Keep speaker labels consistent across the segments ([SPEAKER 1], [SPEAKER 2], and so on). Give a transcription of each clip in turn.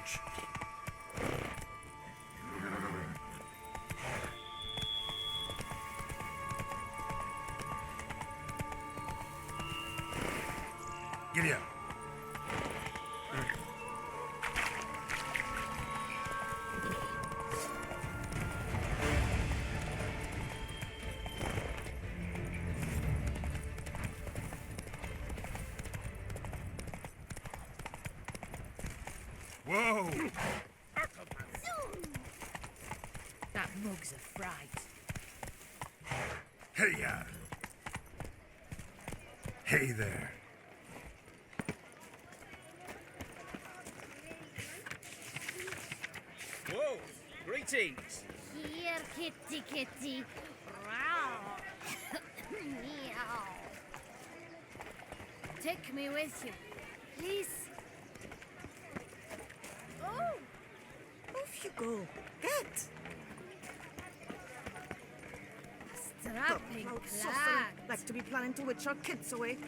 [SPEAKER 1] Strange. Giddy up. Whoa!
[SPEAKER 2] That mug's a fright.
[SPEAKER 1] Hey, hey there.
[SPEAKER 3] Whoa! Greetings!
[SPEAKER 4] Here, kitty, kitty. Row. Meow. Take me with you, please. Oh,
[SPEAKER 5] Off you go. Get!
[SPEAKER 4] strapping
[SPEAKER 5] Proud saucer,
[SPEAKER 4] plant.
[SPEAKER 5] like to be planning to witch our kids away.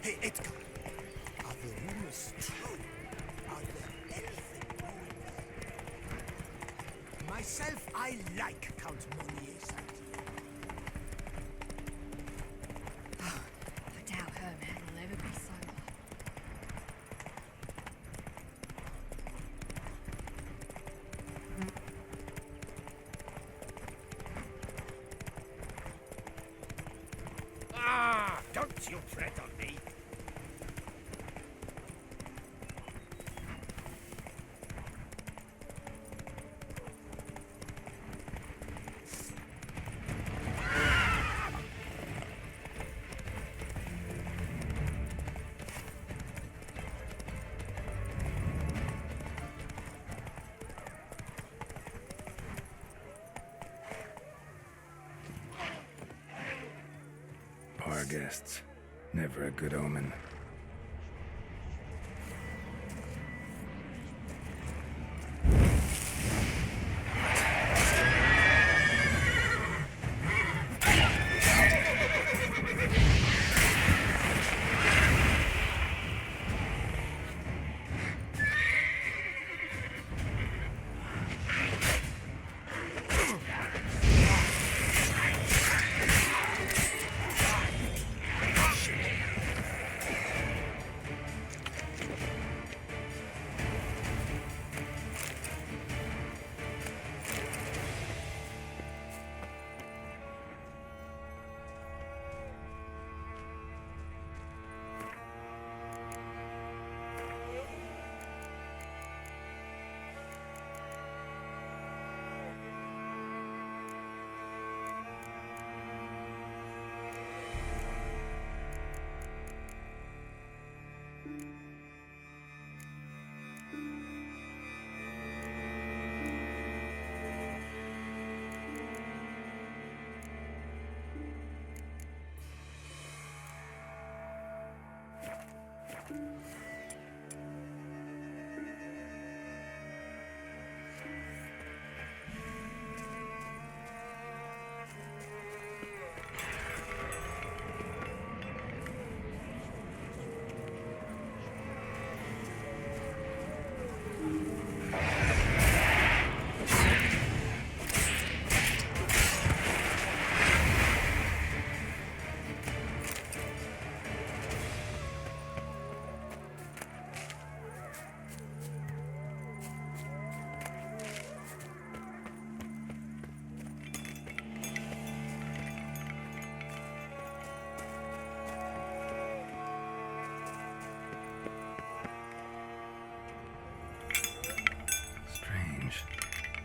[SPEAKER 1] Hey, Edgar. Are the rumors true? Are there anything going there? Myself, I like Count Monier's idea.
[SPEAKER 2] I doubt her man will ever be sober.
[SPEAKER 3] Ah! Don't you tread on me!
[SPEAKER 6] Bar guests. Never a good omen.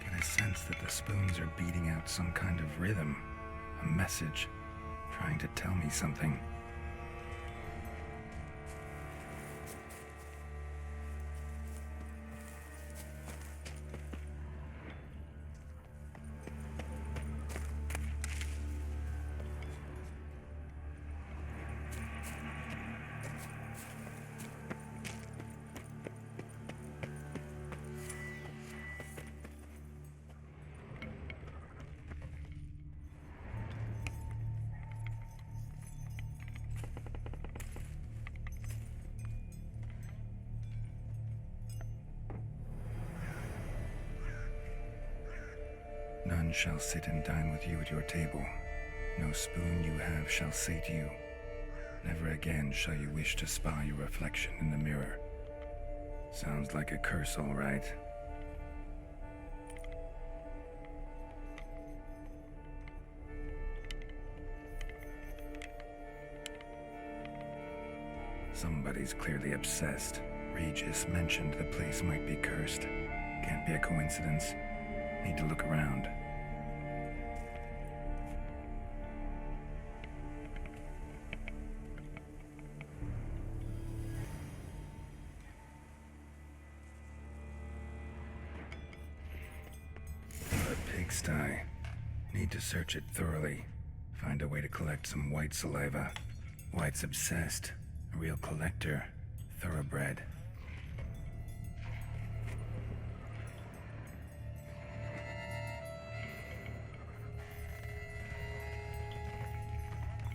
[SPEAKER 6] Get a sense that the spoons are beating out some kind of rhythm, a message, trying to tell me something. None shall sit and dine with you at your table. No spoon you have shall sate you. Never again shall you wish to spy your reflection in the mirror. Sounds like a curse, all right. Somebody's clearly obsessed. Regis mentioned the place might be cursed. Can't be a coincidence. Need to look around. A pigsty. Need to search it thoroughly. Find a way to collect some white saliva. White's obsessed. A real collector. Thoroughbred.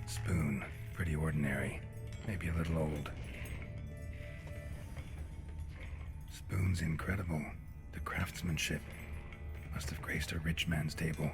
[SPEAKER 6] Spoon. Pretty ordinary. Maybe a little old. Spoon's incredible. The craftsmanship. Must have graced a rich man's table.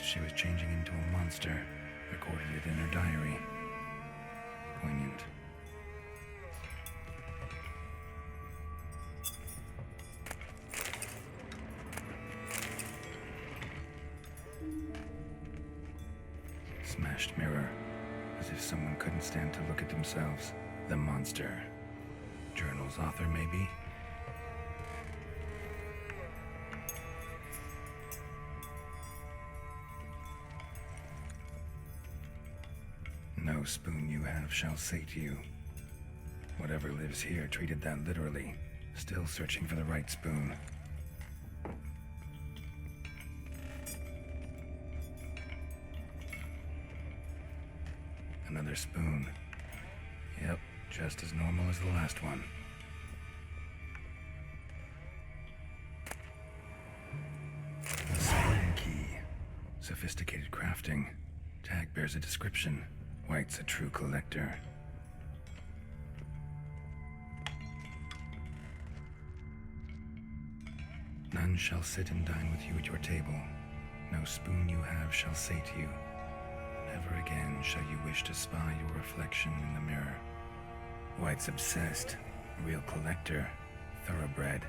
[SPEAKER 6] She was changing into a monster. Recorded it in her diary. Poignant. Smashed mirror. As if someone couldn't stand to look at themselves. The monster. Journal's author, maybe? No spoon you have shall sate you. Whatever lives here treated that literally. Still searching for the right spoon. Another spoon. Yep, just as normal as the last one. A spoon key. Sophisticated crafting. Tag bears a description. White's a true collector. None shall sit and dine with you at your table. No spoon you have shall sate you. Never again shall you wish to spy your reflection in the mirror. White's obsessed. A real collector. Thoroughbred.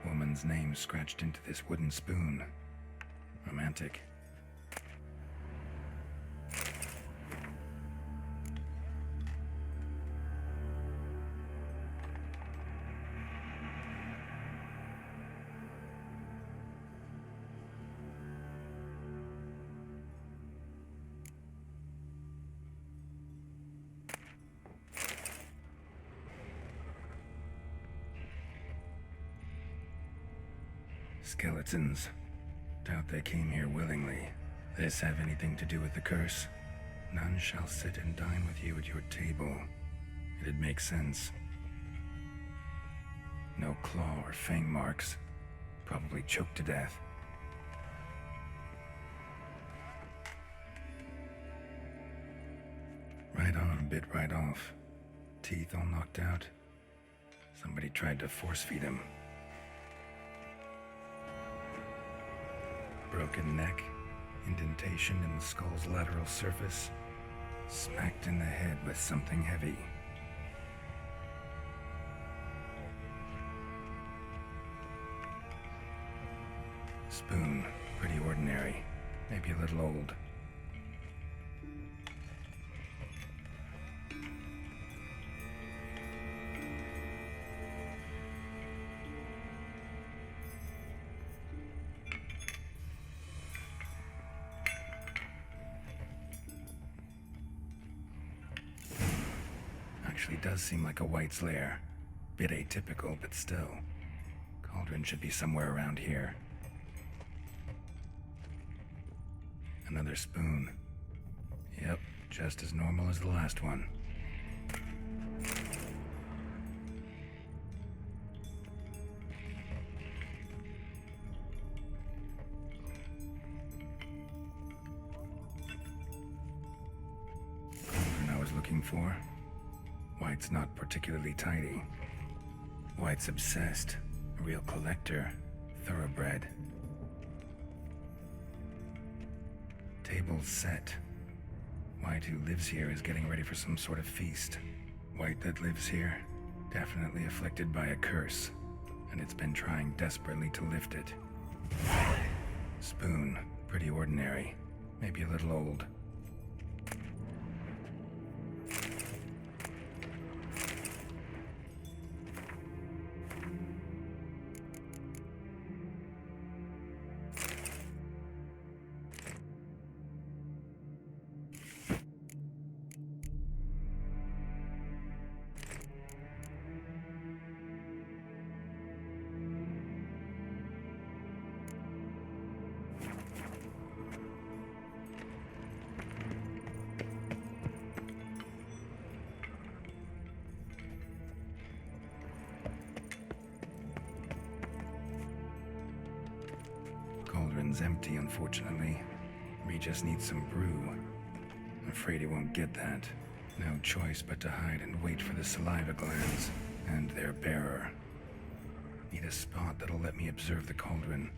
[SPEAKER 6] Woman's name scratched into this wooden spoon. Romantic. Skeletons. Doubt they came here willingly. This have anything to do with the curse? None shall sit and dine with you at your table. It'd make sense. No claw or fang marks. Probably choked to death. Right on, bit right off. Teeth all knocked out. Somebody tried to force feed him. broken neck, indentation in the skull's lateral surface, smacked in the head with something heavy. Spoon, pretty ordinary, maybe a little old. Actually does seem like a White's lair. Bit atypical, but still. Cauldron should be somewhere around here. Another spoon. Yep, just as normal as the last one. Cauldron I was looking for. White's not particularly tidy. White's obsessed. A real collector. Thoroughbred. Table's set. White, who lives here, is getting ready for some sort of feast. White that lives here, definitely afflicted by a curse, and it's been trying desperately to lift it. Spoon, pretty ordinary, maybe a little old. Cauldron's empty, unfortunately. We just need some brew. I'm afraid he won't get that. No choice but to hide and wait for the saliva glands and their bearer. Need a spot that'll let me observe the cauldron.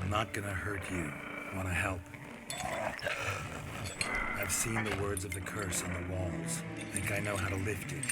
[SPEAKER 6] Not gonna hurt you. Wanna help? I've seen the words of the curse on the walls. Think I know how to lift it.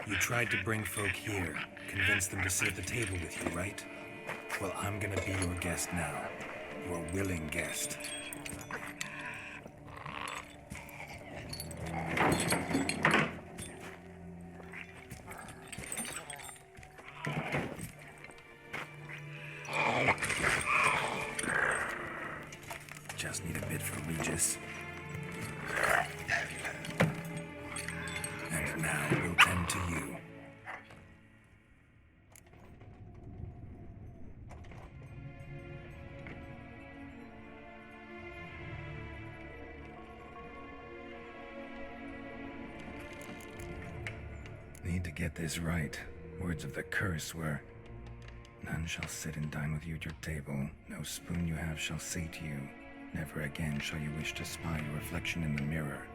[SPEAKER 6] You tried to bring folk here, convince them to sit at the table with you, right? Well, I'm gonna be your guest now. Your willing guest. Just need a bit for Regis. now will tend to you. Need to get this right. Words of the curse were, "None shall sit and dine with you at your table. No spoon you have shall sate you. Never again shall you wish to spy your reflection in the mirror."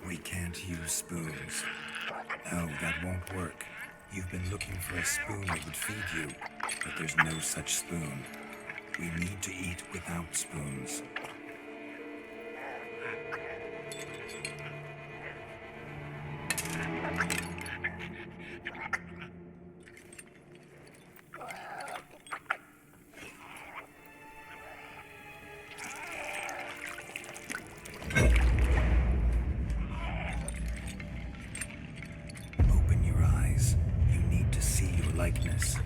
[SPEAKER 6] We can't use spoons. No, that won't work. You've been looking for a spoon that would feed you, but there's no such spoon. We need to eat without spoons. Open your eyes. You need to see your likeness.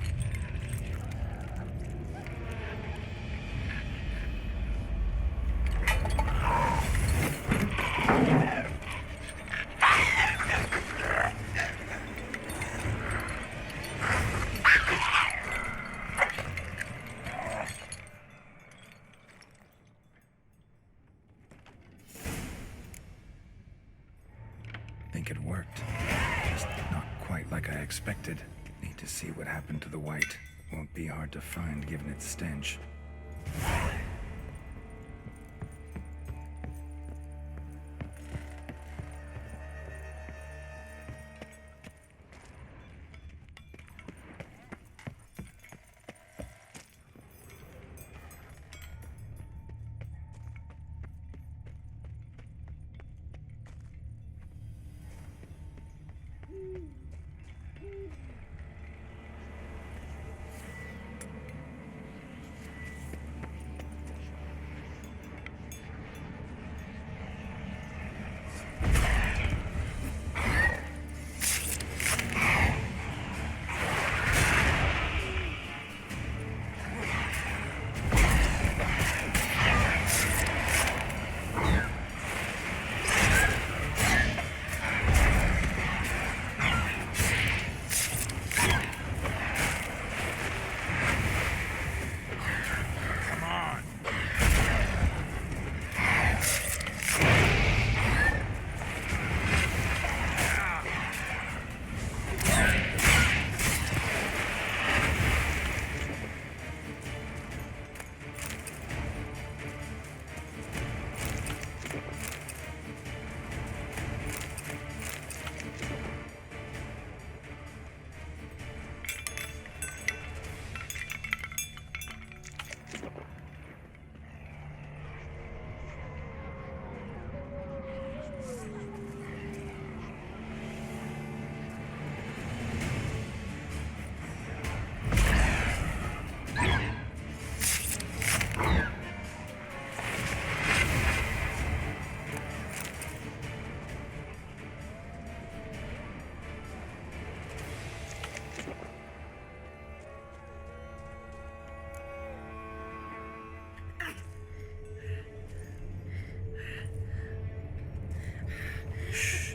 [SPEAKER 6] Think it worked. Just not quite like I expected. Need to see what happened to the white. Won't be hard to find given its stench.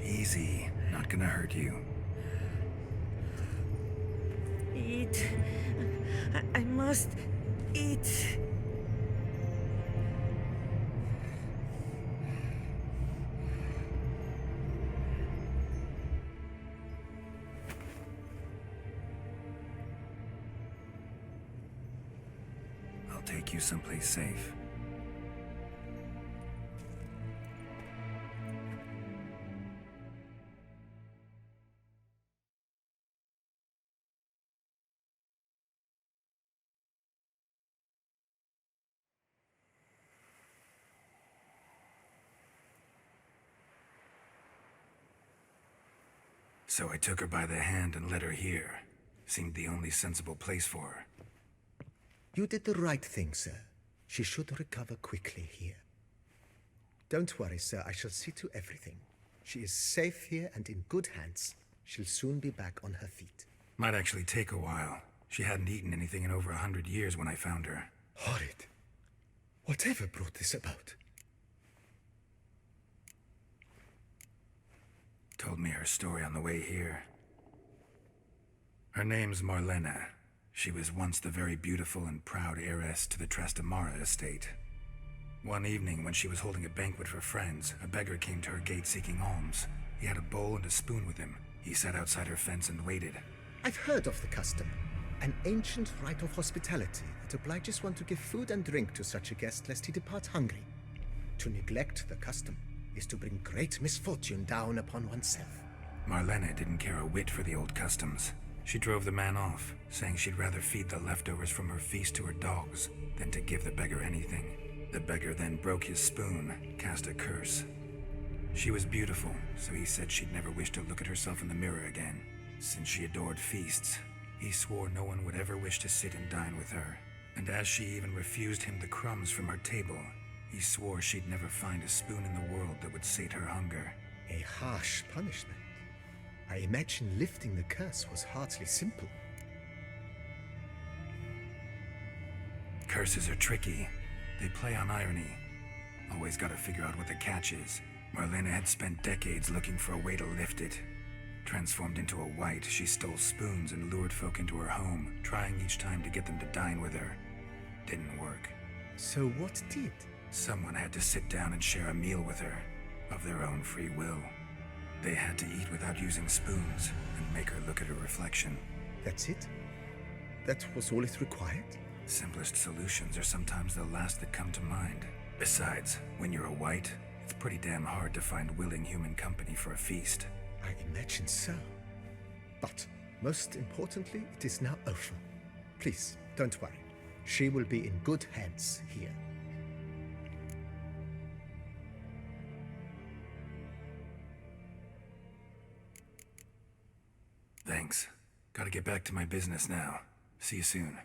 [SPEAKER 6] Easy. Not gonna hurt you.
[SPEAKER 5] Eat. I must eat.
[SPEAKER 6] I'll take you someplace safe. So I took her by the hand and led her here. Seemed the only sensible place for her.
[SPEAKER 1] You did the right thing, sir. She should recover quickly here. Don't worry, sir. I shall see to everything. She is safe here and in good hands. She'll soon be back on her feet.
[SPEAKER 6] Might actually take a while. She hadn't eaten anything in over 100 years when I found her.
[SPEAKER 1] Horrid. Whatever brought this about?
[SPEAKER 6] Told me her story on the way here. Her name's Marlena. She was once the very beautiful and proud heiress to the Trastamara estate. One evening, when she was holding a banquet for friends, a beggar came to her gate seeking alms. He had a bowl and a spoon with him. He sat outside her fence and waited.
[SPEAKER 1] I've heard of the custom. An ancient rite of hospitality that obliges one to give food and drink to such a guest lest he depart hungry. To neglect the custom is to bring great misfortune down upon oneself.
[SPEAKER 6] Marlena didn't care a whit for the old customs. She drove the man off, saying she'd rather feed the leftovers from her feast to her dogs than to give the beggar anything. The beggar then broke his spoon, cast a curse. She was beautiful, so he said she'd never wish to look at herself in the mirror again. Since she adored feasts, he swore no one would ever wish to sit and dine with her. And as she even refused him the crumbs from her table, he swore she'd never find a spoon in the world that would sate her hunger.
[SPEAKER 1] A harsh punishment. I imagine lifting the curse was hardly simple.
[SPEAKER 6] Curses are tricky. They play on irony. Always gotta figure out what the catch is. Marlena had spent decades looking for a way to lift it. Transformed into a wight, she stole spoons and lured folk into her home, trying each time to get them to dine with her. Didn't work.
[SPEAKER 1] So what did?
[SPEAKER 6] Someone had to sit down and share a meal with her, of their own free will. They had to eat without using spoons, and make her look at her reflection.
[SPEAKER 1] That's it? That was all it required?
[SPEAKER 6] Simplest solutions are sometimes the last that come to mind. Besides, when you're a wight, it's pretty damn hard to find willing human company for a feast.
[SPEAKER 1] I imagine so. But, most importantly, it is now over. Please, don't worry. She will be in good hands here.
[SPEAKER 6] Thanks. Gotta get back to my business now. See you soon.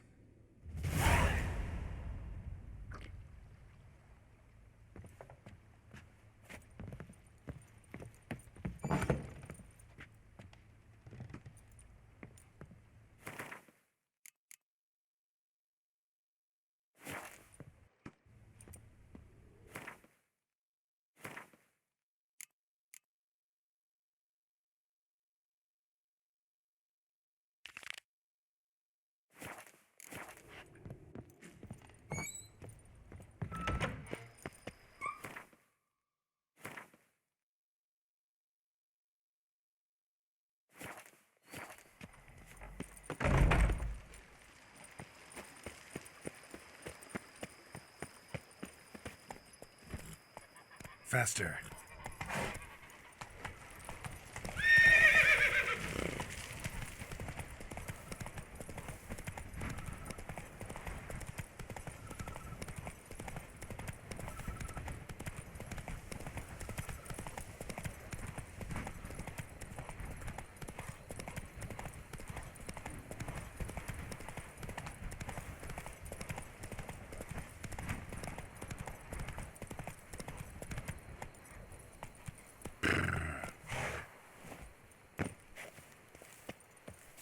[SPEAKER 6] Faster.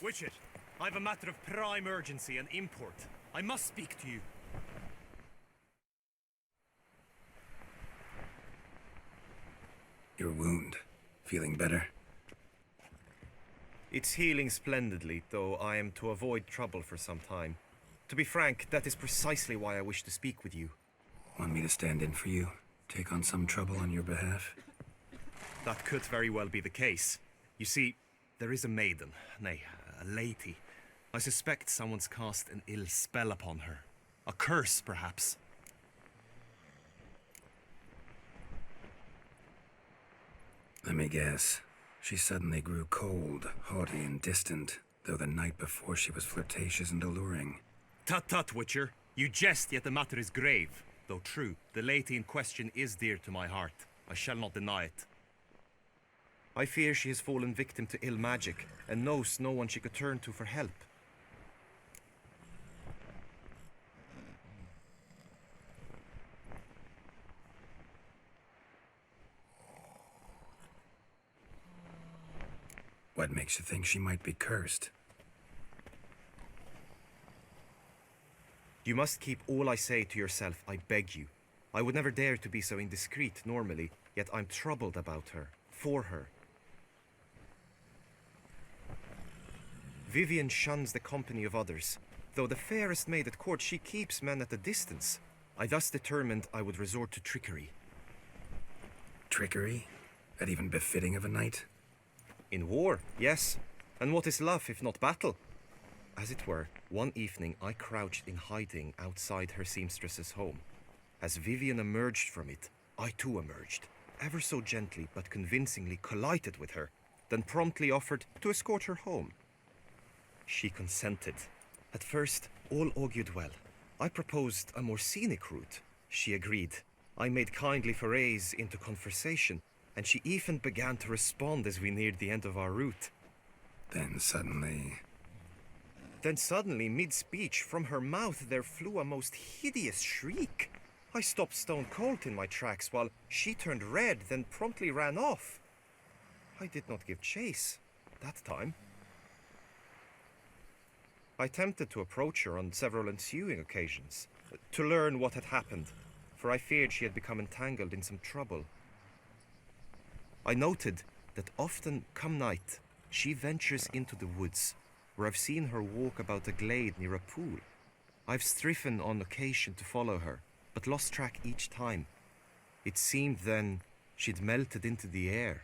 [SPEAKER 7] Witchett, I've a matter of prime urgency and import. I must speak to you.
[SPEAKER 6] Your wound. Feeling better?
[SPEAKER 7] It's healing splendidly, though I am to avoid trouble for some time. To be frank, that is precisely why I wish to speak with you.
[SPEAKER 6] Want me to stand in for you? Take on some trouble on your behalf?
[SPEAKER 7] That could very well be the case. You see, there is a maiden, nay, a lady. I suspect someone's cast an ill spell upon her. A curse, perhaps.
[SPEAKER 6] Let me guess. She suddenly grew cold, haughty, and distant, though the night before she was flirtatious and alluring.
[SPEAKER 7] Tut tut, Witcher. You jest, yet the matter is grave. Though true, the lady in question is dear to my heart. I shall not deny it. I fear she has fallen victim to ill magic, and knows no one she could turn to for help.
[SPEAKER 6] What makes you think she might be cursed?
[SPEAKER 7] You must keep all I say to yourself, I beg you. I would never dare to be so indiscreet normally, yet I'm troubled about her, for her. Vivian shuns the company of others. Though the fairest maid at court, she keeps men at a distance. I thus determined I would resort to trickery.
[SPEAKER 6] Trickery? That even befitting of a knight?
[SPEAKER 7] In war, yes. And what is love if not battle? As it were, one evening I crouched in hiding outside her seamstress's home. As Vivian emerged from it, I too emerged, ever so gently but convincingly collided with her, then promptly offered to escort her home. She consented. At first, all augured well. I proposed a more scenic route. She agreed. I made kindly forays into conversation, and she even began to respond as we neared the end of our route.
[SPEAKER 6] Then suddenly,
[SPEAKER 7] mid-speech, from her mouth there flew a most hideous shriek. I stopped stone cold in my tracks while she turned red, then promptly ran off. I did not give chase that time. I attempted to approach her on several ensuing occasions, to learn what had happened, for I feared she had become entangled in some trouble. I noted that often, come night, she ventures into the woods, where I've seen her walk about a glade near a pool. I've striven on occasion to follow her, but lost track each time. It seemed then she'd melted into the air.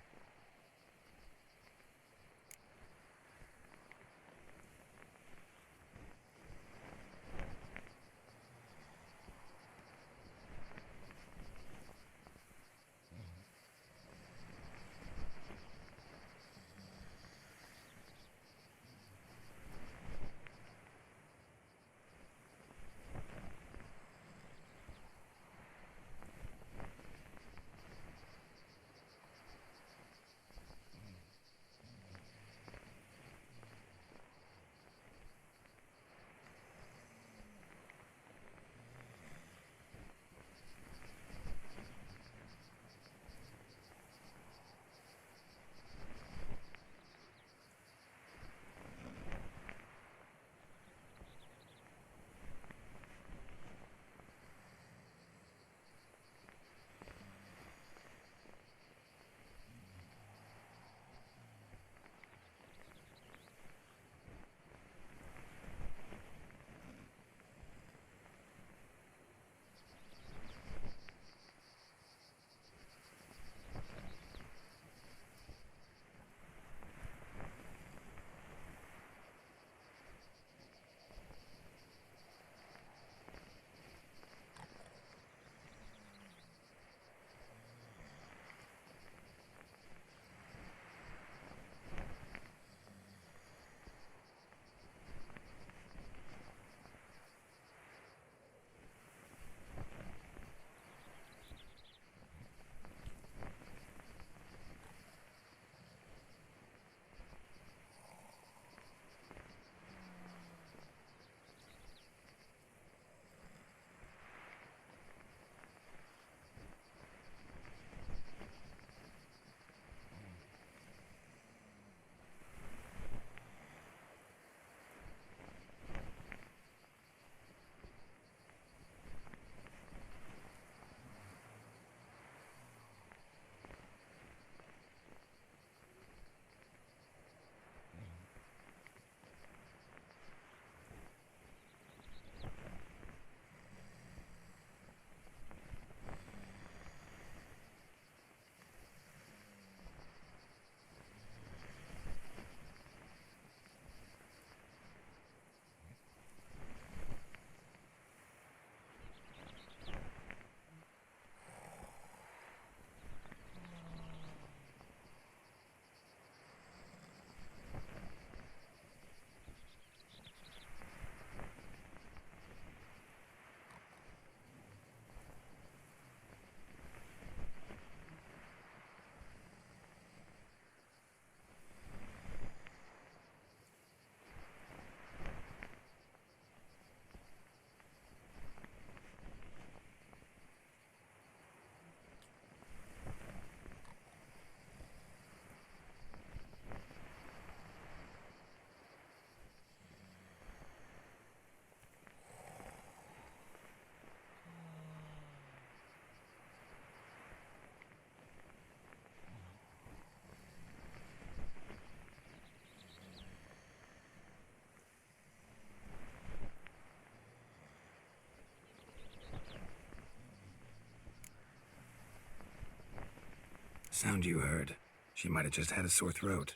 [SPEAKER 6] Sound you heard. She might have just had a sore throat.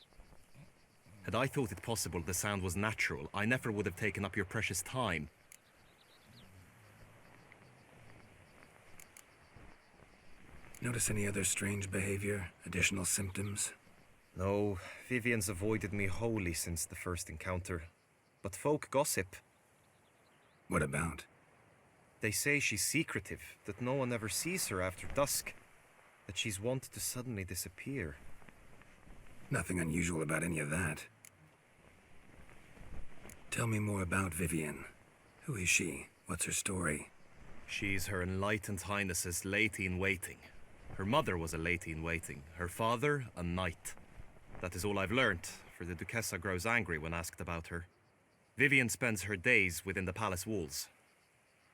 [SPEAKER 7] Had I thought it possible the sound was natural, I never would have taken up your precious time.
[SPEAKER 6] Notice any other strange behavior? Additional symptoms?
[SPEAKER 7] No, Vivian's avoided me wholly since the first encounter. But folk gossip.
[SPEAKER 6] What about?
[SPEAKER 7] They say she's secretive, that no one ever sees her after dusk, that she's wont to suddenly disappear.
[SPEAKER 6] Nothing unusual about any of that. Tell me more about Vivian. Who is she? What's her story?
[SPEAKER 7] She's Her Enlightened Highness's lady-in-waiting. Her mother was a lady-in-waiting, her father a knight. That is all I've learnt, for the Duchessa grows angry when asked about her. Vivian spends her days within the palace walls.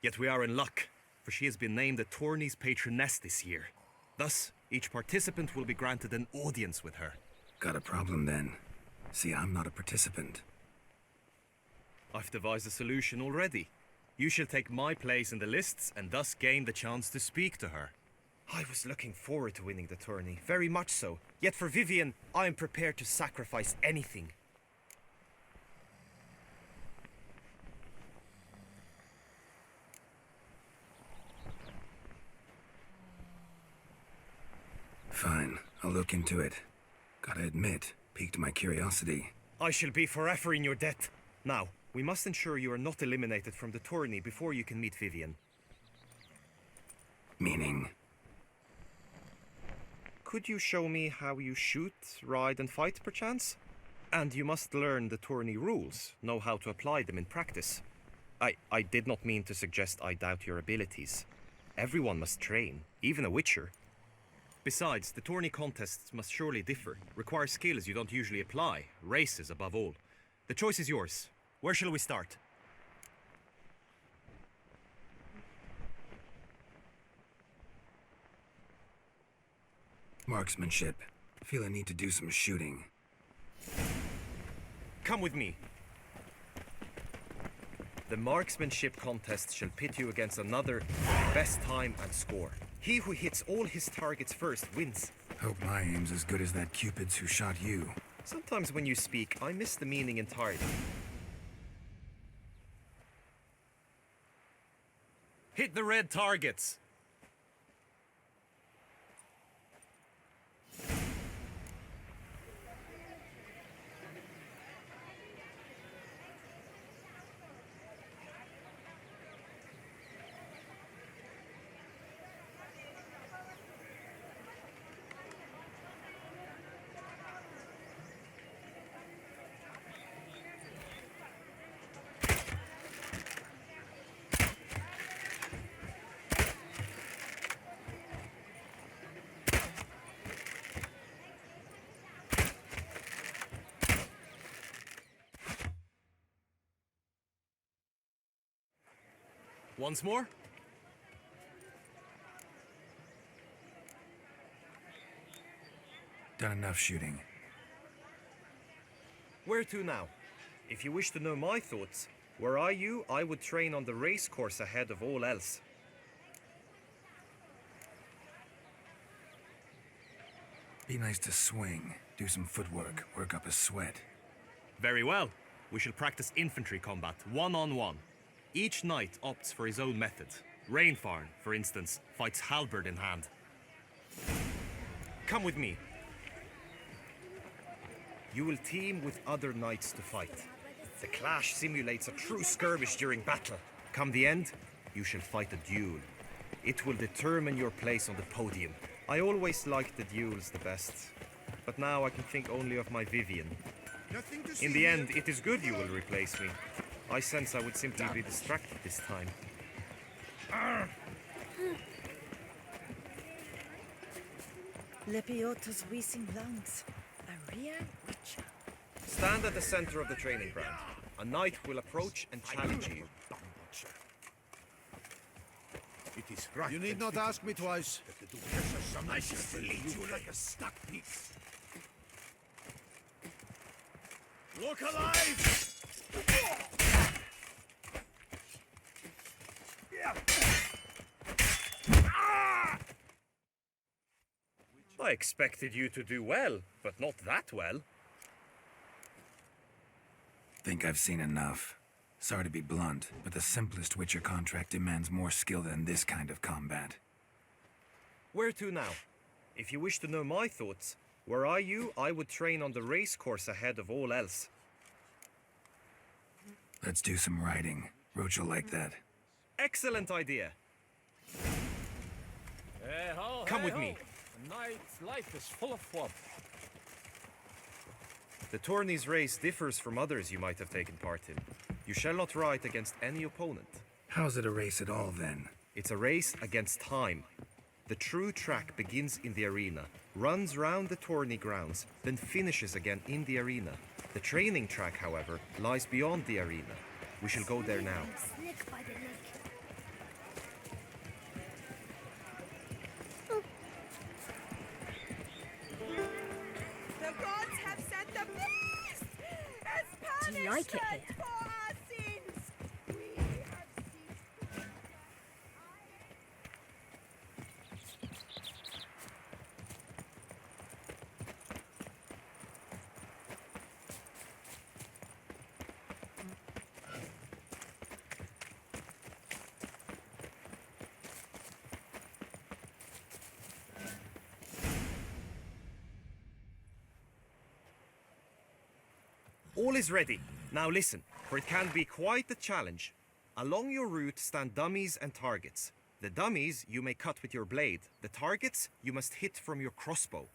[SPEAKER 7] Yet we are in luck, for she has been named the tourney's patroness this year. Thus, each participant will be granted an audience with her.
[SPEAKER 6] Got a problem then. See, I'm not a participant.
[SPEAKER 7] I've devised a solution already. You shall take my place in the lists and thus gain the chance to speak to her. I was looking forward to winning the tourney, very much so. Yet for Vivian, I am prepared to sacrifice anything.
[SPEAKER 6] Fine, I'll look into it. Gotta admit, piqued my curiosity.
[SPEAKER 7] I shall be forever in your debt. Now, we must ensure you are not eliminated from the tourney before you can meet Vivian.
[SPEAKER 6] Meaning?
[SPEAKER 7] Could you show me how you shoot, ride and fight, perchance? And you must learn the tourney rules, know how to apply them in practice. I did not mean to suggest I doubt your abilities. Everyone must train, even a witcher. Besides, the tourney contests must surely differ, require skills you don't usually apply, races above all. The choice is yours. Where shall we start?
[SPEAKER 6] Marksmanship. Feel I need to do some shooting.
[SPEAKER 7] Come with me. The marksmanship contest shall pit you against another best time and score. He who hits all his targets first wins.
[SPEAKER 6] Hope my aim's as good as that Cupid's who shot you.
[SPEAKER 7] Sometimes when you speak, I miss the meaning entirely. Hit the red targets! Once more?
[SPEAKER 6] Done enough shooting.
[SPEAKER 7] Where to now? If you wish to know my thoughts, were I you, I would train on the race course ahead of all else.
[SPEAKER 6] Be nice to swing, do some footwork, work up a sweat.
[SPEAKER 7] Very well. We shall practice infantry combat, one-on-one. Each knight opts for his own method. Rainfarn, for instance, fights halberd in hand. Come with me. You will team with other knights to fight. The clash simulates a true skirmish during battle. Come the end, you shall fight a duel. It will determine your place on the podium. I always liked the duels the best, but now I can think only of my Vivian. In the end, it is good you will replace me. I sense I would simply be distracted this time.
[SPEAKER 5] Lepiota's wheezing lungs. A real witcher.
[SPEAKER 7] Stand at the center of the training ground. A knight will approach and challenge you.
[SPEAKER 3] It is right.
[SPEAKER 8] You need not ask me twice.
[SPEAKER 3] I shall delete you like a stuck pig.
[SPEAKER 8] Look alive!
[SPEAKER 7] I expected you to do well, but not that well.
[SPEAKER 6] Think I've seen enough. Sorry to be blunt, but the simplest Witcher contract demands more skill than this kind of combat.
[SPEAKER 7] Where to now? If you wish to know my thoughts, were I you, I would train on the race course ahead of all else.
[SPEAKER 6] Let's do some riding. Roach will like that.
[SPEAKER 7] Excellent idea. Come with me.
[SPEAKER 3] A knight's life is full of fun.
[SPEAKER 7] The tourney's race differs from others you might have taken part in. You shall not ride against any opponent.
[SPEAKER 6] How's it a race at all, then?
[SPEAKER 7] It's a race against time. The true track begins in the arena, runs round the tourney grounds, then finishes again in the arena. The training track, however, lies beyond the arena. We shall go there now.
[SPEAKER 4] Slick by the lake.
[SPEAKER 5] The gods have sent the beast as punishment
[SPEAKER 2] Do you like it here?
[SPEAKER 5] for our sins. We have ceased.
[SPEAKER 7] All is ready. Now listen, for it can be quite a challenge. Along your route stand dummies and targets. The dummies you may cut with your blade. The targets you must hit from your crossbow.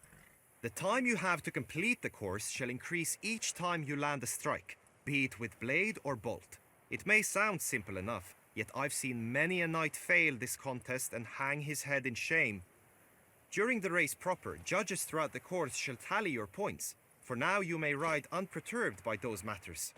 [SPEAKER 7] The time you have to complete the course shall increase each time you land a strike, be it with blade or bolt. It may sound simple enough, yet I've seen many a knight fail this contest and hang his head in shame. During the race proper, judges throughout the course shall tally your points. For now you may ride unperturbed by those matters.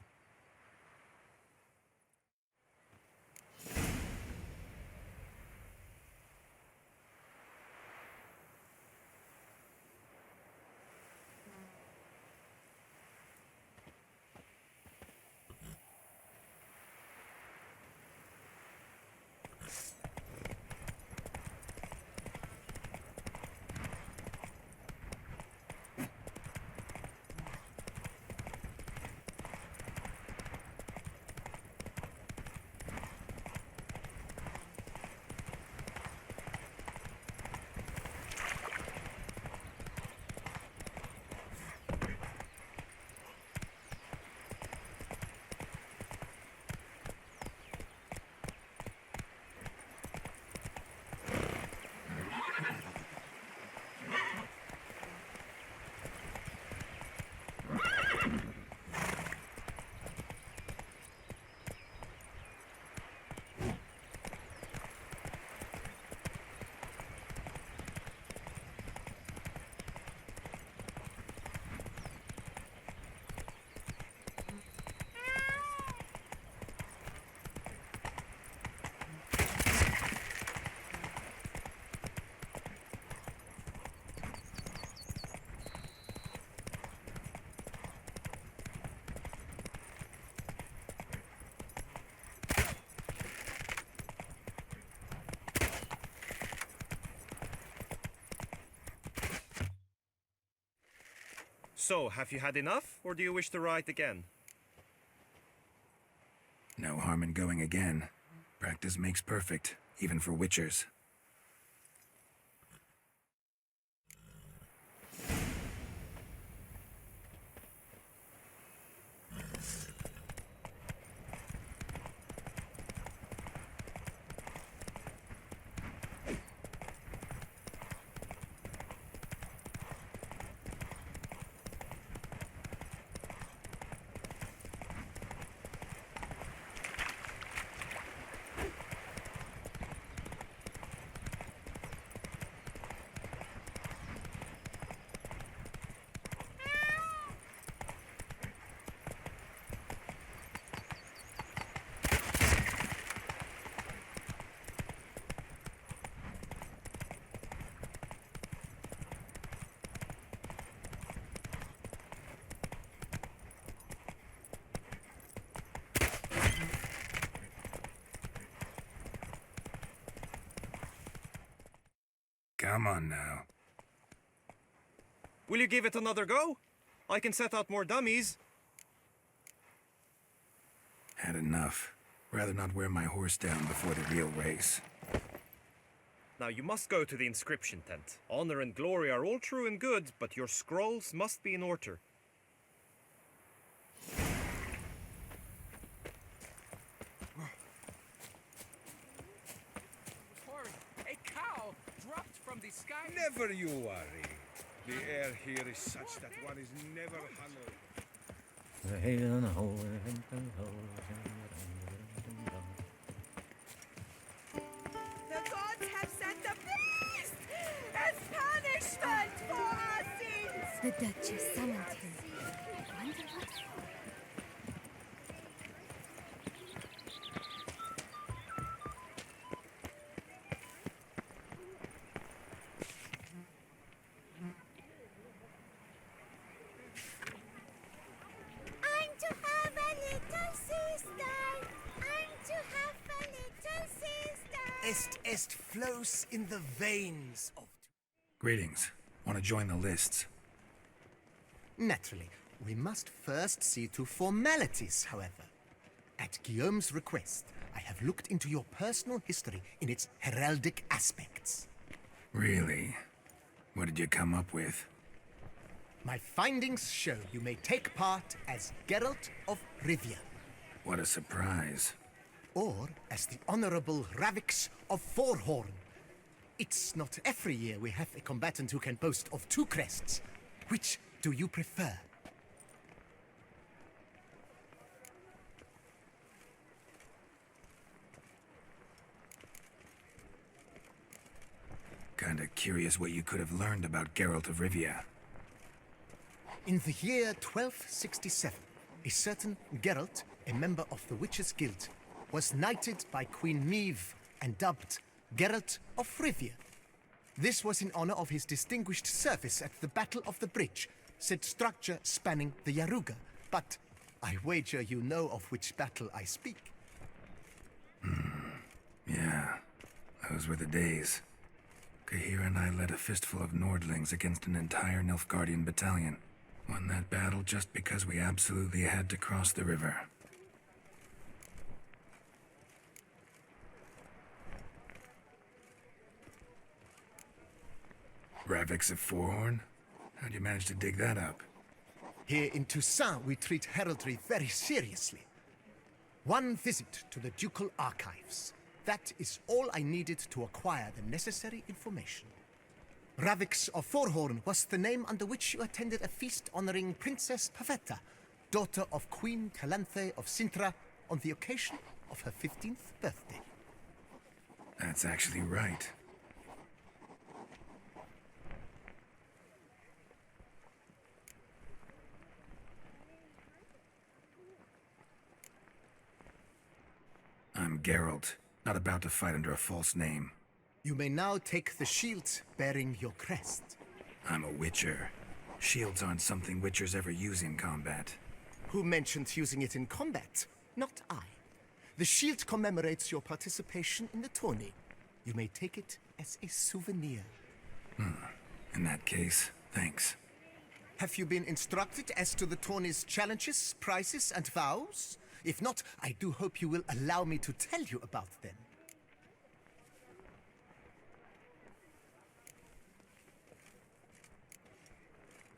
[SPEAKER 7] So, have you had enough, or do you wish to ride again?
[SPEAKER 6] No harm in going again. Practice makes perfect, even for Witchers. Come on now.
[SPEAKER 7] Will you give it another go? I can set out more dummies.
[SPEAKER 6] Had enough. Rather not wear my horse down before the real race.
[SPEAKER 7] Now you must go to the inscription tent. Honor and glory are all true and good, but your scrolls must be in order.
[SPEAKER 3] A cow dropped from the sky.
[SPEAKER 8] Never you worry. The air here is such that one is never hungry.
[SPEAKER 5] The gods have sent a beast as punishment for our sins.
[SPEAKER 4] The Duchess summoned him. I wonder what for. I'm to have a little sister. I'm to have a little sister.
[SPEAKER 1] Est flows in the veins of...
[SPEAKER 6] Greetings. Want to join the lists?
[SPEAKER 1] Naturally, we must first see to formalities, however. At Guillaume's request, I have looked into your personal history in its heraldic aspects.
[SPEAKER 6] Really? What did you come up with?
[SPEAKER 1] My findings show you may take part as Geralt of Rivia,
[SPEAKER 6] What a surprise.
[SPEAKER 1] or as the Honorable Ravix of Forhorn. It's not every year we have a combatant who can boast of 2 crests. Which do you prefer?
[SPEAKER 6] Kinda curious what you could have learned about Geralt of Rivia.
[SPEAKER 1] In the year 1267, a certain Geralt, a member of the Witches' Guild, was knighted by Queen Meve and dubbed Geralt of Rivia. This was in honor of his distinguished service at the Battle of the Bridge, said structure spanning the Yaruga. But I wager you know of which battle I speak.
[SPEAKER 6] Yeah, those were the days. Kahir and I led a fistful of Nordlings against an entire Nilfgaardian battalion. Won that battle just because we absolutely had to cross the river. Ravix of Forhorn? How'd you manage to dig that up?
[SPEAKER 1] Here in Toussaint, we treat heraldry very seriously. One visit to the ducal archives. That is all I needed to acquire the necessary information. Ravix of Forhorn was the name under which you attended a feast honoring Princess Pavetta, daughter of Queen Calanthe of Sintra, on the occasion of her 15th birthday.
[SPEAKER 6] That's actually right. I'm Geralt, not about to fight under a false name.
[SPEAKER 1] You may now take the shield bearing your crest.
[SPEAKER 6] I'm a Witcher. Shields aren't something Witchers ever use in combat.
[SPEAKER 1] Who mentioned using it in combat? Not I. The shield commemorates your participation in the tourney. You may take it as a souvenir.
[SPEAKER 6] In that case, thanks.
[SPEAKER 1] Have you been instructed as to the tourney's challenges, prizes, and vows? If not, I do hope you will allow me to tell you about them.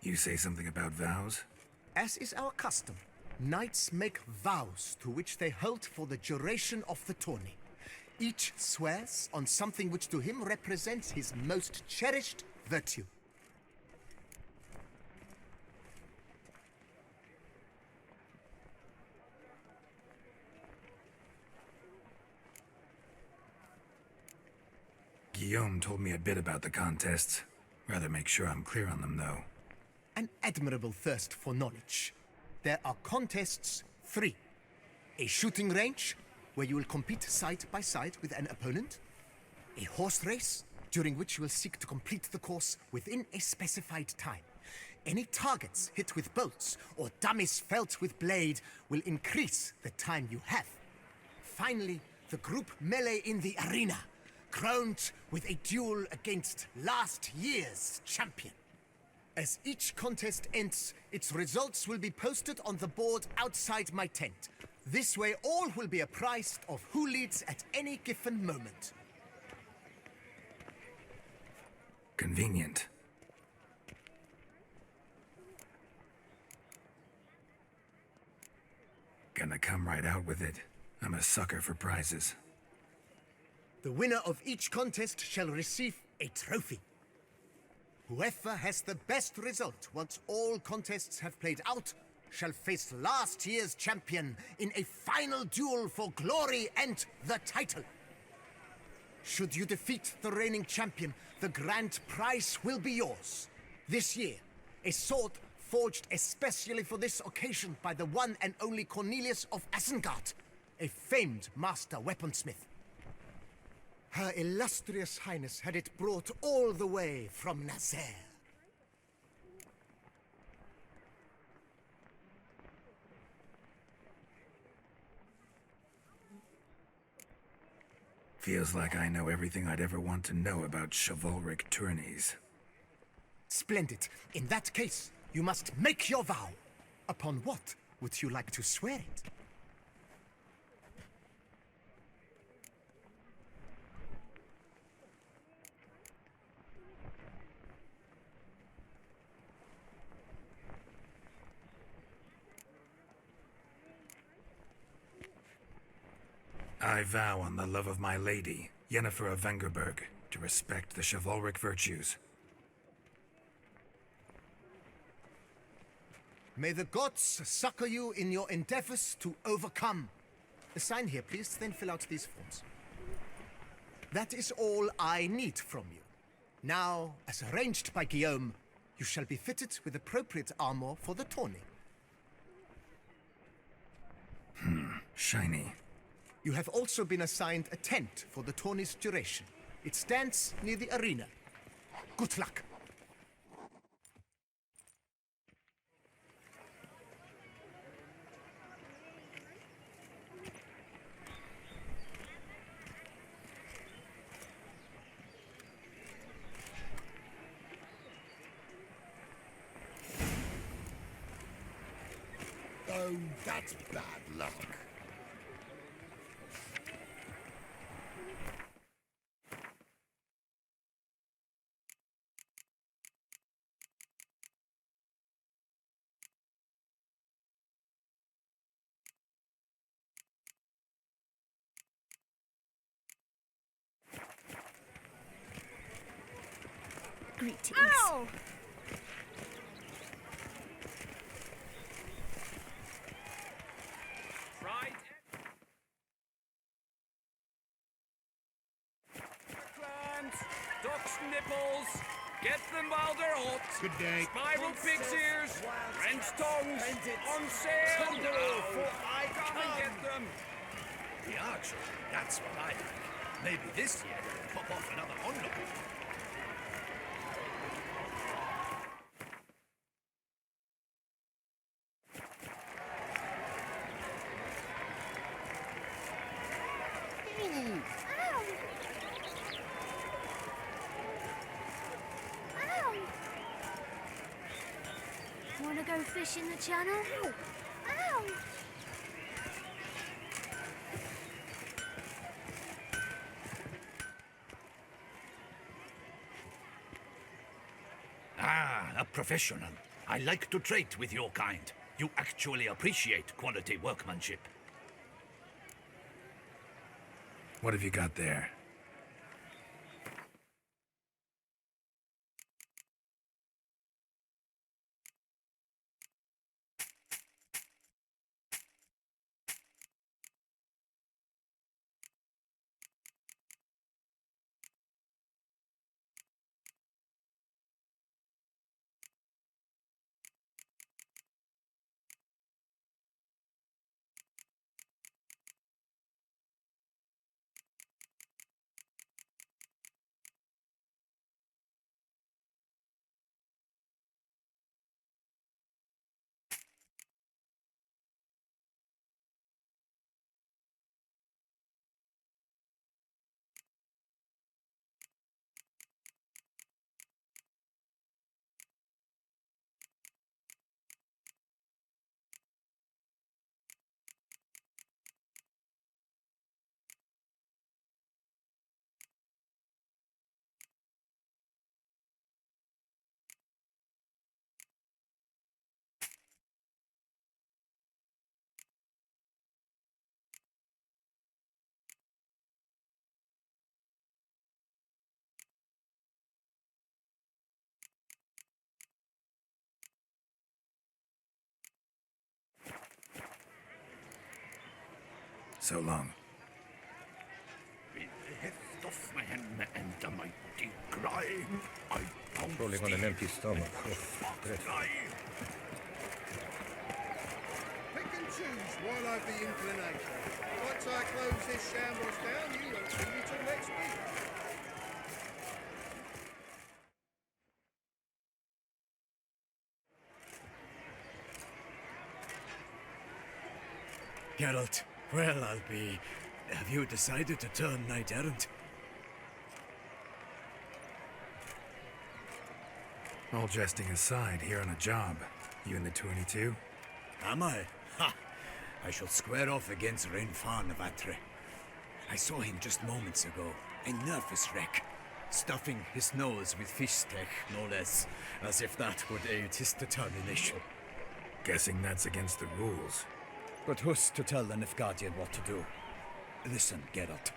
[SPEAKER 6] You say something about vows?
[SPEAKER 1] As is our custom, knights make vows to which they hold for the duration of the tourney. Each swears on something which to him represents his most cherished virtue.
[SPEAKER 6] Guillaume told me a bit about the contests. Rather make sure I'm clear on them, though.
[SPEAKER 1] An admirable thirst for knowledge. There are contests 3. A shooting range, where you will compete side by side with an opponent. A horse race, during which you will seek to complete the course within a specified time. Any targets hit with bolts or dummies felt with blade will increase the time you have. Finally, the group melee in the arena, crowned with a duel against last year's champion. As each contest ends, its results will be posted on the board outside my tent. This way all will be apprised of who leads at any given moment.
[SPEAKER 6] Convenient. Gonna come right out with it. I'm a sucker for prizes.
[SPEAKER 1] The winner of each contest shall receive a trophy. Whoever has the best result once all contests have played out shall face last year's champion in a final duel for glory and the title. Should you defeat the reigning champion, the grand prize will be yours. This year, a sword forged especially for this occasion by the one and only Cornelius of Isengard, a famed master weaponsmith. Her illustrious highness had it brought all the way from Nazaire.
[SPEAKER 6] Feels like I know everything I'd ever want to know about chivalric tourneys.
[SPEAKER 1] Splendid. In that case, you must make your vow. Upon what would you like to swear it?
[SPEAKER 6] I vow on the love of my lady, Yennefer of Vengerberg, to respect the chivalric virtues.
[SPEAKER 1] May the gods succor you in your endeavors to overcome. Sign here, please, then fill out these forms. That is all I need from you. Now, as arranged by Guillaume, you shall be fitted with appropriate armor for the tourney.
[SPEAKER 6] Shiny.
[SPEAKER 1] You have also been assigned a tent for the tourney's duration. It stands near the arena. Good luck.
[SPEAKER 3] Oh, that's bad luck.
[SPEAKER 2] Greetings.
[SPEAKER 5] Ow!
[SPEAKER 9] Right. Clams, duck's nipples, get them while they're hot.
[SPEAKER 3] Good day.
[SPEAKER 9] Spiral pig's ears, French tongues, on sale. Come and get them.
[SPEAKER 3] The archer, that's what I like. Maybe this year they'll pop off another onlooker.
[SPEAKER 4] Ow! Ow!
[SPEAKER 2] Wanna go fish in the channel?
[SPEAKER 4] Ow!
[SPEAKER 3] Ah, a professional. I like to trade with your kind. You actually appreciate quality workmanship.
[SPEAKER 6] What have you got there? So long.
[SPEAKER 3] With the heft of man and the mighty cry, I pounce
[SPEAKER 7] Rolling on an
[SPEAKER 3] thee
[SPEAKER 7] empty stomach.
[SPEAKER 3] sparks
[SPEAKER 7] Dreadful.
[SPEAKER 3] fly.
[SPEAKER 8] Pick and choose while I've the inclination. Once I close this shambles down, you won't see me till next week.
[SPEAKER 10] Geralt, well, I'll be... Have you decided to turn knight-errant?
[SPEAKER 6] All jesting aside, here on a job. You in the 22?
[SPEAKER 10] Am I? Ha! I shall square off against Renfan of Atre. I saw him just moments ago. A nervous wreck. Stuffing his nose with fish steak, no less. As if that would aid his determination.
[SPEAKER 6] Guessing that's against the rules.
[SPEAKER 10] But who's to tell the Nilfgaardian what to do? Listen, Geralt.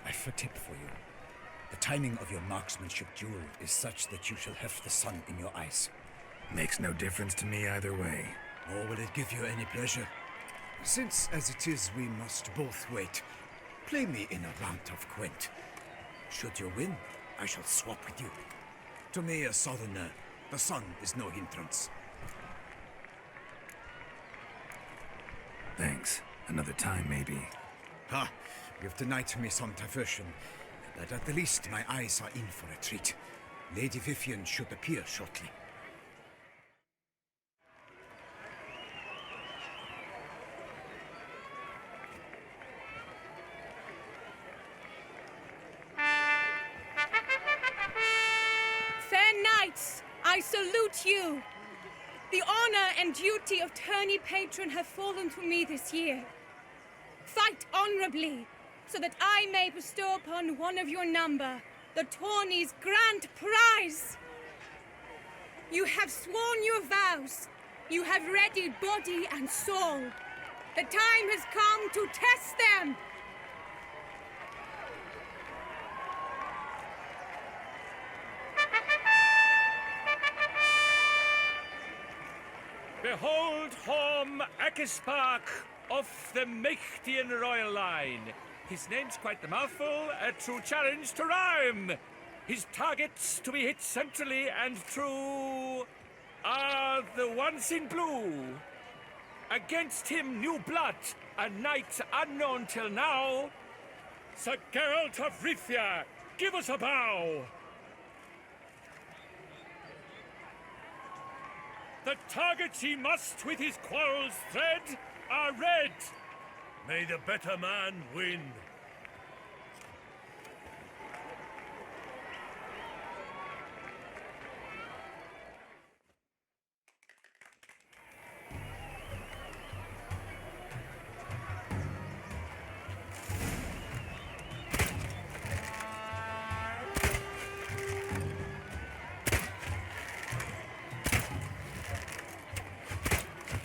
[SPEAKER 10] I've a tip for you. The timing of your marksmanship duel is such that you shall have the sun in your eyes.
[SPEAKER 6] Makes no difference to me either way.
[SPEAKER 10] Nor will it give you any pleasure. Since, as it is, we must both wait, play me in a round of Gwent. Should you win, I shall swap with you. To me, a southerner, the sun is no hindrance.
[SPEAKER 6] Thanks. Another time, maybe.
[SPEAKER 10] Ha! You've denied me some diversion, but at the least my eyes are in for a treat. Lady Vivian should appear shortly.
[SPEAKER 2] Fair knights, I salute you. The honor and duty of tourney patron have fallen to me this year. Fight honorably, so that I may bestow upon one of your number the tourney's grand prize. You have sworn your vows. You have readied body and soul. The time has come to test them.
[SPEAKER 9] Behold Horm Akispark of the Mechtian royal line. His name's quite the mouthful, a true challenge to rhyme. His targets to be hit centrally and true are the ones in blue. Against him new blood, a knight unknown till now. Sir Geralt of Rivia, give us a bow. The targets he must with his quarrels thread are red. May the better man win.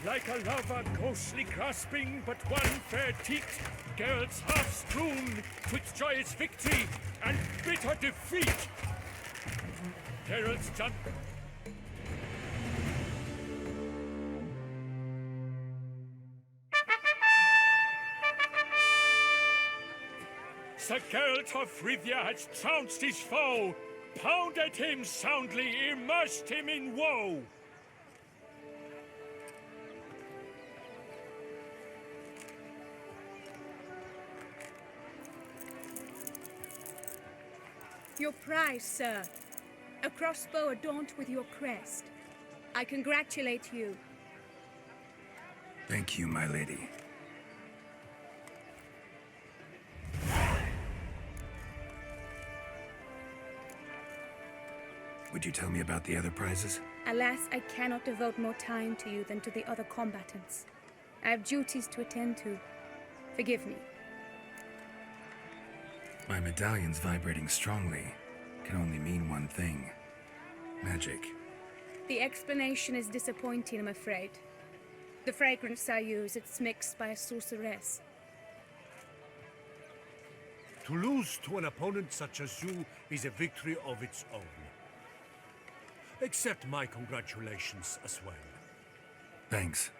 [SPEAKER 9] Like a lover ghostly grasping but one fair teat, Geralt's half strewn with joyous victory and bitter defeat. Geralt's jump. Sir Geralt of Rivia has trounced his foe, pounded him soundly, immersed him in woe.
[SPEAKER 2] Your prize, sir. A crossbow adorned with your crest. I congratulate you.
[SPEAKER 6] Thank you, my lady. Would you tell me about the other prizes?
[SPEAKER 2] Alas, I cannot devote more time to you than to the other combatants. I have duties to attend to. Forgive me.
[SPEAKER 6] My medallion's vibrating strongly. Can only mean one thing. Magic.
[SPEAKER 2] The explanation is disappointing, I'm afraid. The fragrance I use, it's mixed by a sorceress.
[SPEAKER 8] To lose to an opponent such as you is a victory of its own. Accept my congratulations as well.
[SPEAKER 6] Thanks.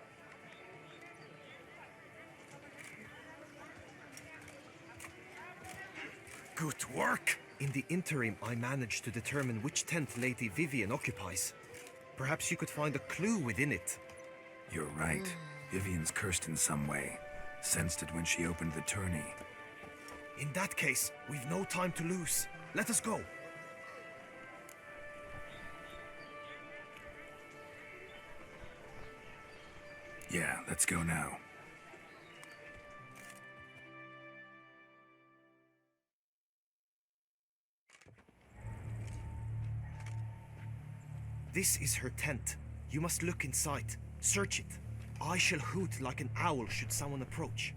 [SPEAKER 10] Good work.
[SPEAKER 7] In the interim, I managed to determine which tent Lady Vivian occupies. Perhaps you could find a clue within it.
[SPEAKER 6] You're right. Vivian's cursed in some way. Sensed it when she opened the tourney.
[SPEAKER 7] In that case, we've no time to lose. Let us go.
[SPEAKER 6] Yeah, let's go now.
[SPEAKER 7] This is her tent. You must look inside. Search it. I shall hoot like an owl should someone approach.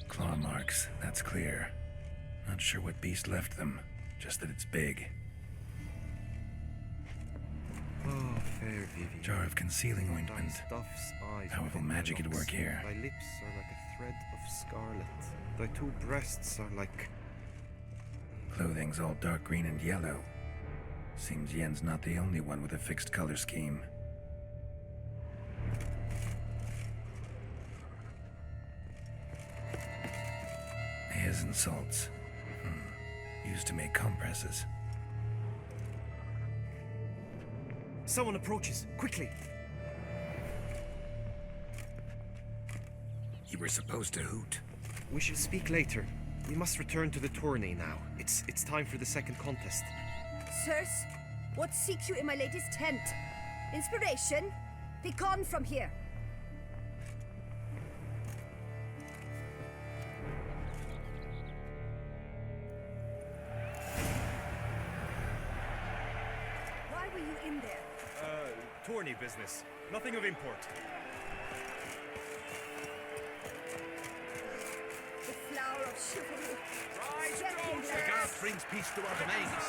[SPEAKER 6] Claw marks, that's clear. Not sure what beast left them, just that it's big.
[SPEAKER 7] Oh, fair Vivian.
[SPEAKER 6] Jar of concealing ointment.
[SPEAKER 7] Thy stuff's eyes
[SPEAKER 6] Powerful
[SPEAKER 7] within thy
[SPEAKER 6] magic at
[SPEAKER 7] locks.
[SPEAKER 6] work here.
[SPEAKER 7] Thy lips are like a thread of scarlet. Thy two breasts are like...
[SPEAKER 6] Clothing's all dark green and yellow. Seems Yen's not the only one with a fixed color scheme. His and salts. Used to make compresses.
[SPEAKER 7] Someone approaches. Quickly!
[SPEAKER 6] You were supposed to hoot.
[SPEAKER 7] We shall speak later. We must return to the tourney now. It's time for the second contest.
[SPEAKER 11] Sirs, what seeks you in my lady's tent? Inspiration? Be gone from here. Why were you in there?
[SPEAKER 7] Tourney business. Nothing of import.
[SPEAKER 11] The flower of chivalry.
[SPEAKER 3] The guard brings peace to our domains.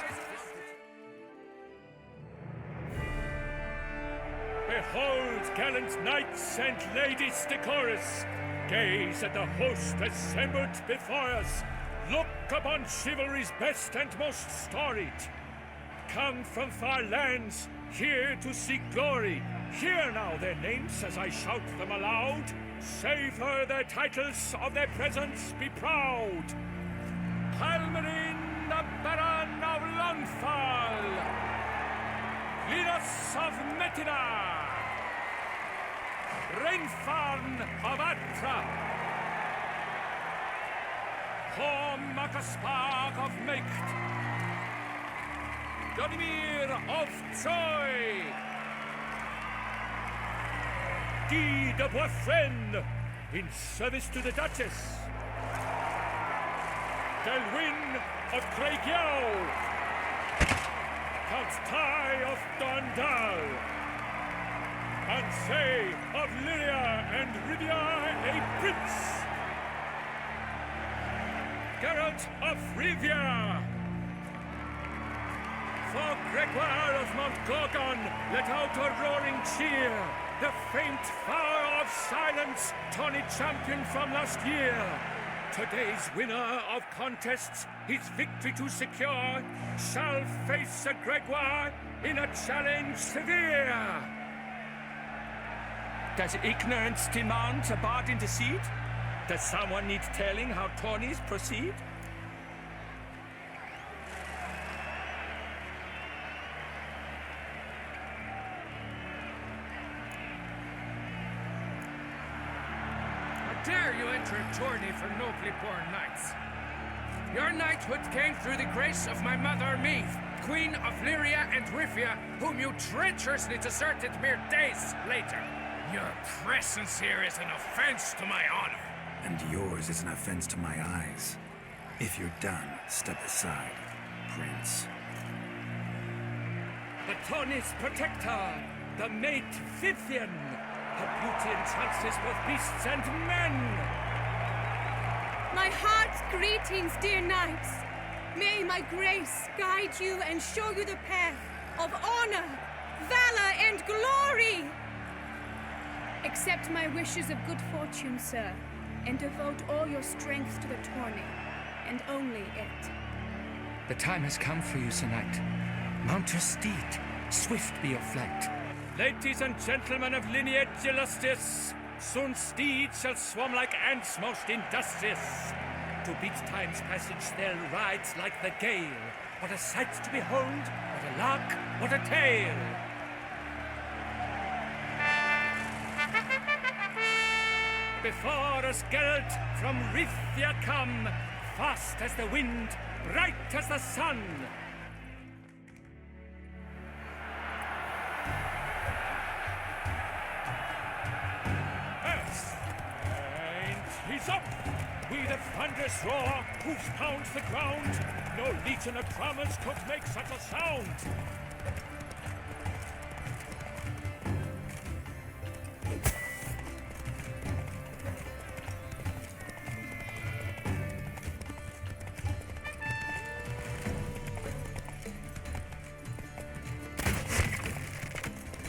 [SPEAKER 9] Behold, gallant knights and ladies decorous, gaze at the host assembled before us. Look upon chivalry's best and most storied. Come from far lands, here to seek glory. Hear now their names as I shout them aloud. Savor their titles, of their presence be proud. Halmarin, the Baron of Lonfall, Linus of Metina, Reinfarn of Atra, Macaspark of Mecht, Donimir of Troy, Guy de Boisfren, in service to the Duchess, Delwyn of Craigyow, Count Tai of Dondal, Ansay of Lyria and Rivia a prince, Geralt of Rivia, for Gregoire of Montgorgon, let out a roaring cheer, the faint fire of silence, tawny champion from last year. Today's winner of contests, his victory to secure, shall face a Gregoire in a challenge severe. Does ignorance demand a bard intercede? Does someone need telling how tourneys proceed?
[SPEAKER 12] Dare you enter a tourney for nobly born knights? Your knighthood came through the grace of my mother Meath, Queen of Lyria and Rivia, whom you treacherously deserted mere days later. Your presence here is an offense to my honor.
[SPEAKER 6] And yours is an offense to my eyes. If you're done, step aside, Prince.
[SPEAKER 9] The tourney's protector, the maid Vivian. Her beauty entrances both beasts and men.
[SPEAKER 2] My heart's greetings, dear knights. May my grace guide you and show you the path of honor, valor, and glory. Accept my wishes of good fortune, sir, and devote all your strength to the tourney, and only it.
[SPEAKER 12] The time has come for you, Sir Knight. Mount your steed. Swift be your flight.
[SPEAKER 9] Ladies and gentlemen of lineage illustrious, soon steeds shall swarm like ants most industrious. To beat time's passage they'll ride like the gale. What a sight to behold, what a lark, what a tale! Before us Geralt from Rithia come, fast as the wind, bright as the sun. And he's up! With a thunderous roar, hoofs pound the ground. No legion of drummers could make such a sound.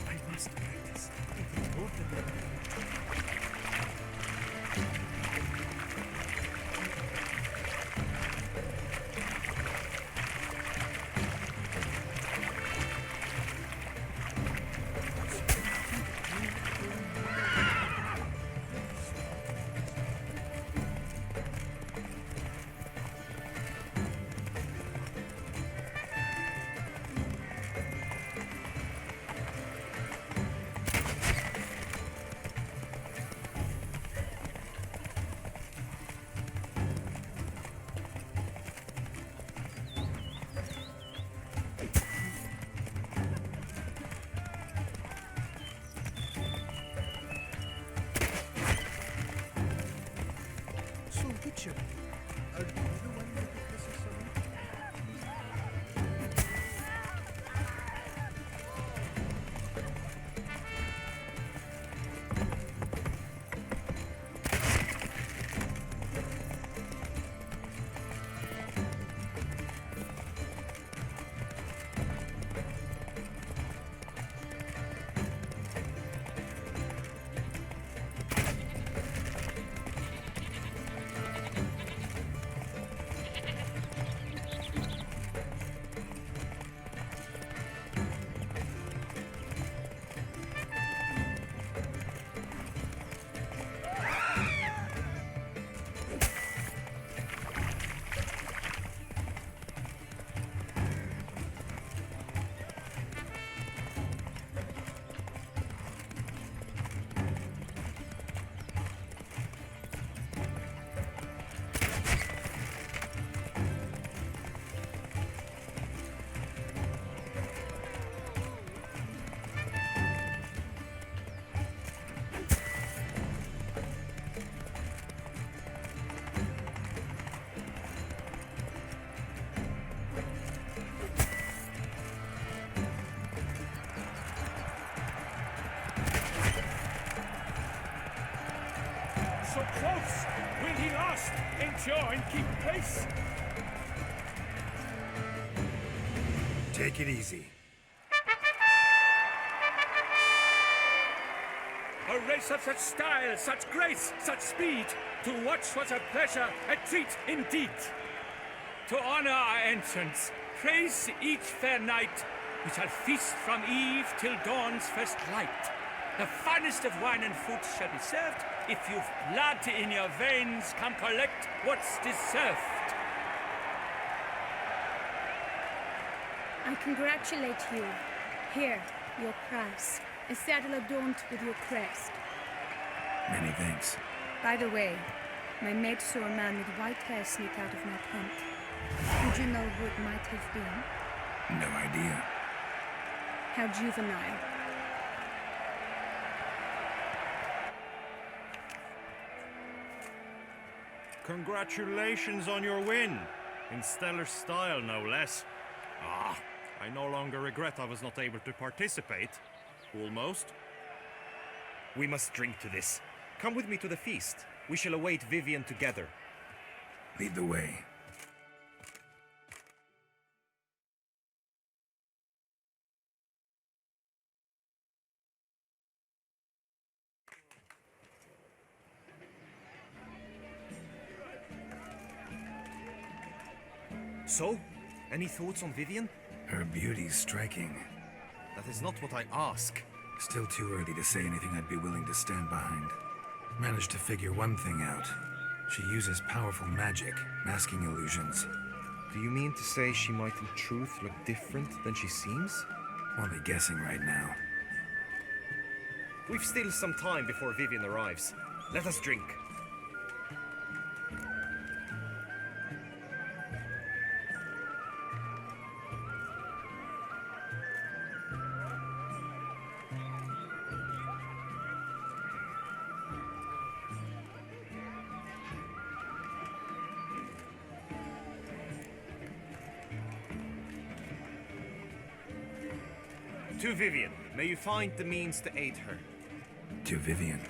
[SPEAKER 3] I must practice.
[SPEAKER 1] So, Witcher, are you the one with the kisses on me?
[SPEAKER 9] So close! Will he last? Endure and keep pace?
[SPEAKER 6] Take it easy.
[SPEAKER 9] A race of such style, such grace, such speed. To watch was a pleasure, a treat indeed. To honor our entrance, praise each fair knight. We shall feast from eve till dawn's first light. The finest of wine and fruit shall be served. If you've blood in your veins, come collect what's deserved.
[SPEAKER 2] I congratulate you. Here, your prize. A saddle adorned with your crest.
[SPEAKER 6] Many thanks.
[SPEAKER 2] By the way, my maid saw a man with white hair sneak out of my tent. Would you know who it might have been?
[SPEAKER 6] No idea.
[SPEAKER 2] How juvenile.
[SPEAKER 7] Congratulations on your win. In stellar style, no less. Ah, I no longer regret I was not able to participate. Almost. We must drink to this. Come with me to the feast. We shall await Vivian together.
[SPEAKER 6] Lead the way.
[SPEAKER 7] So, any thoughts on Vivian?
[SPEAKER 6] Her beauty's striking.
[SPEAKER 7] That is not what I ask.
[SPEAKER 6] Still too early to say anything I'd be willing to stand behind. Managed to figure one thing out. She uses powerful magic, masking illusions.
[SPEAKER 7] Do you mean to say she might in truth look different than she seems?
[SPEAKER 6] Only guessing right now.
[SPEAKER 7] We've still some time before Vivian arrives. Let us drink. To Vivian, may you find the means to aid her.
[SPEAKER 6] To Vivian.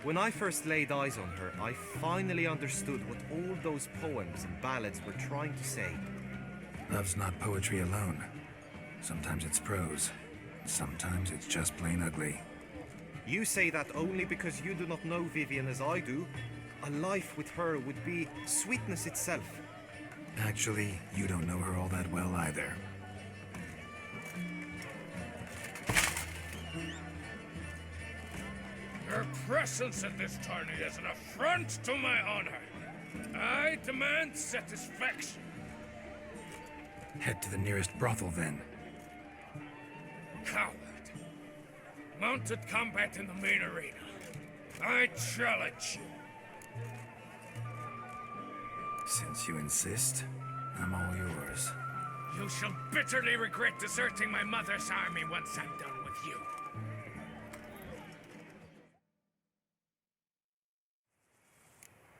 [SPEAKER 7] When I first laid eyes on her, I finally understood what all those poems and ballads were trying to say.
[SPEAKER 6] Love's not poetry alone. Sometimes it's prose. Sometimes it's just plain ugly.
[SPEAKER 7] You say that only because you do not know Vivian as I do. A life with her would be sweetness itself.
[SPEAKER 6] Actually, you don't know her all that well either.
[SPEAKER 12] Your presence at this tourney is an affront to my honor. I demand satisfaction.
[SPEAKER 6] Head to the nearest brothel then.
[SPEAKER 12] Coward. Mounted combat in the main arena. I challenge you.
[SPEAKER 6] Since you insist, I'm all yours.
[SPEAKER 12] You shall bitterly regret deserting my mother's army once I'm done with you.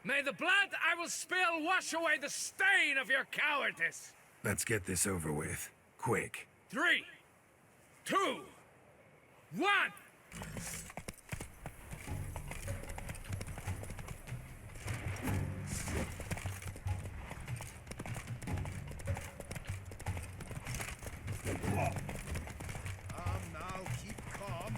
[SPEAKER 12] May the blood I will spill wash away the stain of your cowardice!
[SPEAKER 6] Let's get this over with. Quick.
[SPEAKER 12] 3, 2, 1!
[SPEAKER 8] Now, keep calm.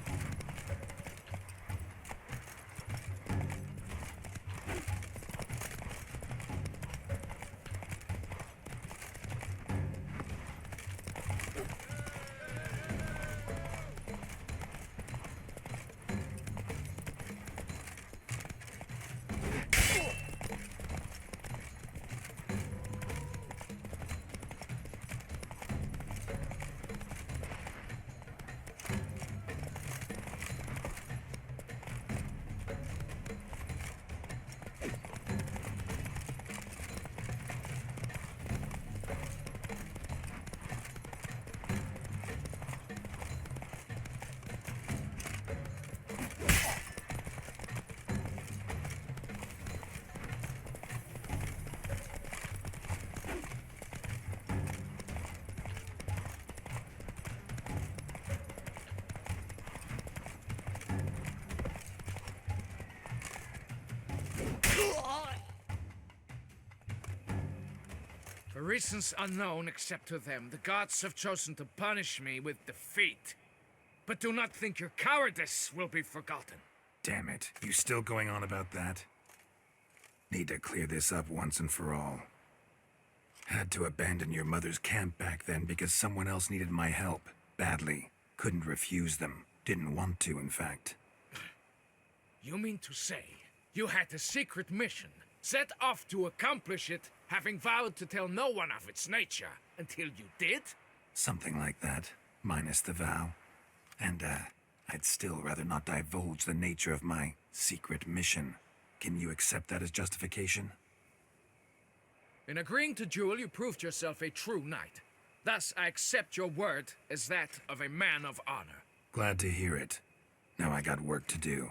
[SPEAKER 12] For reasons unknown except to them, the gods have chosen to punish me with defeat. But do not think your cowardice will be forgotten.
[SPEAKER 6] Damn it. You still going on about that? Need to clear this up once and for all. Had to abandon your mother's camp back then because someone else needed my help. Badly. Couldn't refuse them. Didn't want to, in fact.
[SPEAKER 12] You mean to say you had a secret mission, set off to accomplish it, having vowed to tell no one of its nature, until you did?
[SPEAKER 6] Something like that. Minus the vow. And, I'd still rather not divulge the nature of my secret mission. Can you accept that as justification?
[SPEAKER 12] In agreeing to duel, you proved yourself a true knight. Thus, I accept your word as that of a man of honor.
[SPEAKER 6] Glad to hear it. Now I got work to do.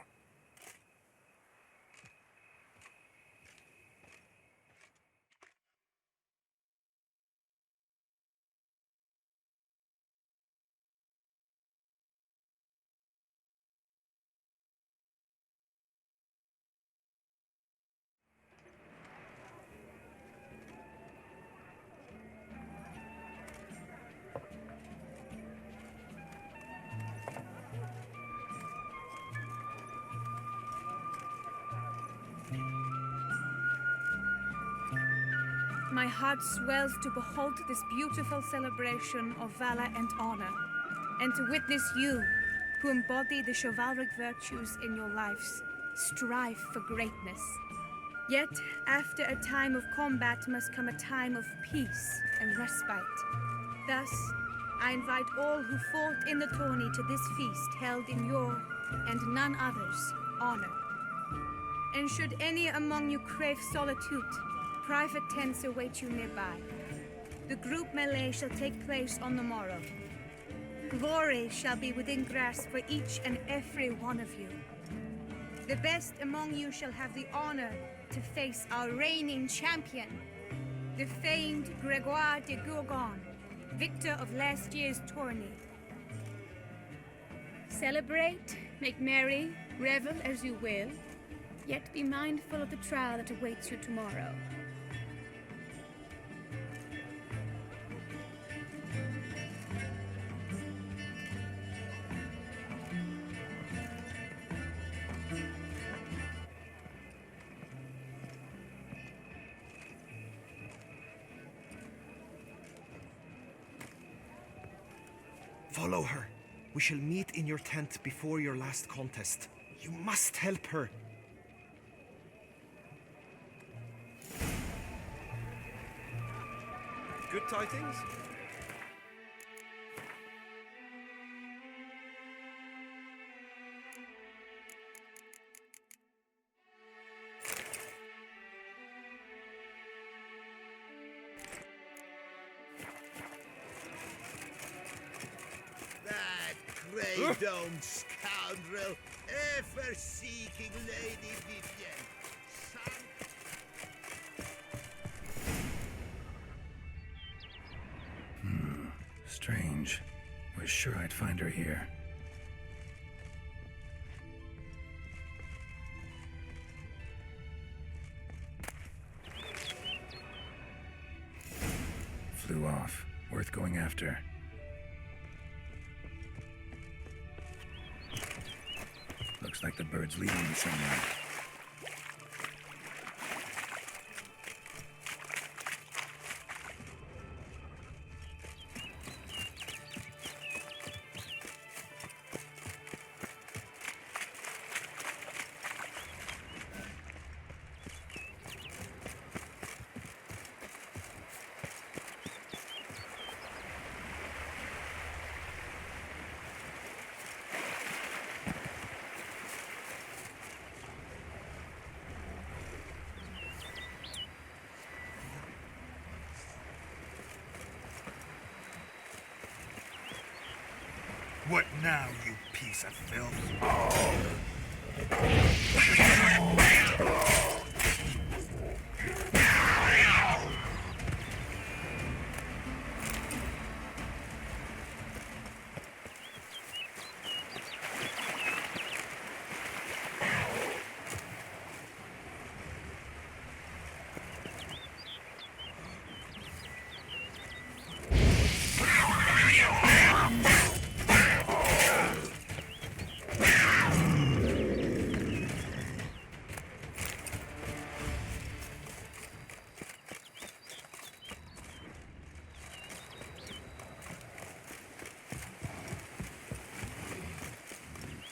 [SPEAKER 2] my heart swells to behold this beautiful celebration of valor and honor, and to witness you, who embody the chivalric virtues in your lives, strive for greatness. Yet, after a time of combat must come a time of peace and respite. Thus, I invite all who fought in the tourney to this feast held in your, and none other's, honor. And should any among you crave solitude, private tents await you nearby. The group melee shall take place on the morrow. Glory shall be within grasp for each and every one of you. The best among you shall have the honor to face our reigning champion, the famed Gregoire de Gourgon, victor of last year's tourney. Celebrate, make merry, revel as you will, yet be mindful of the trial that awaits you tomorrow.
[SPEAKER 7] Follow her. We shall meet in your tent before your last contest. You must help her. Good tidings?
[SPEAKER 8] Grey-domed scoundrel, ever-seeking Lady Vivienne.
[SPEAKER 6] Strange. Was sure I'd find her here. Flew off. Worth going after. Looks like the bird's leading me somewhere.
[SPEAKER 13] What now, you piece of filth?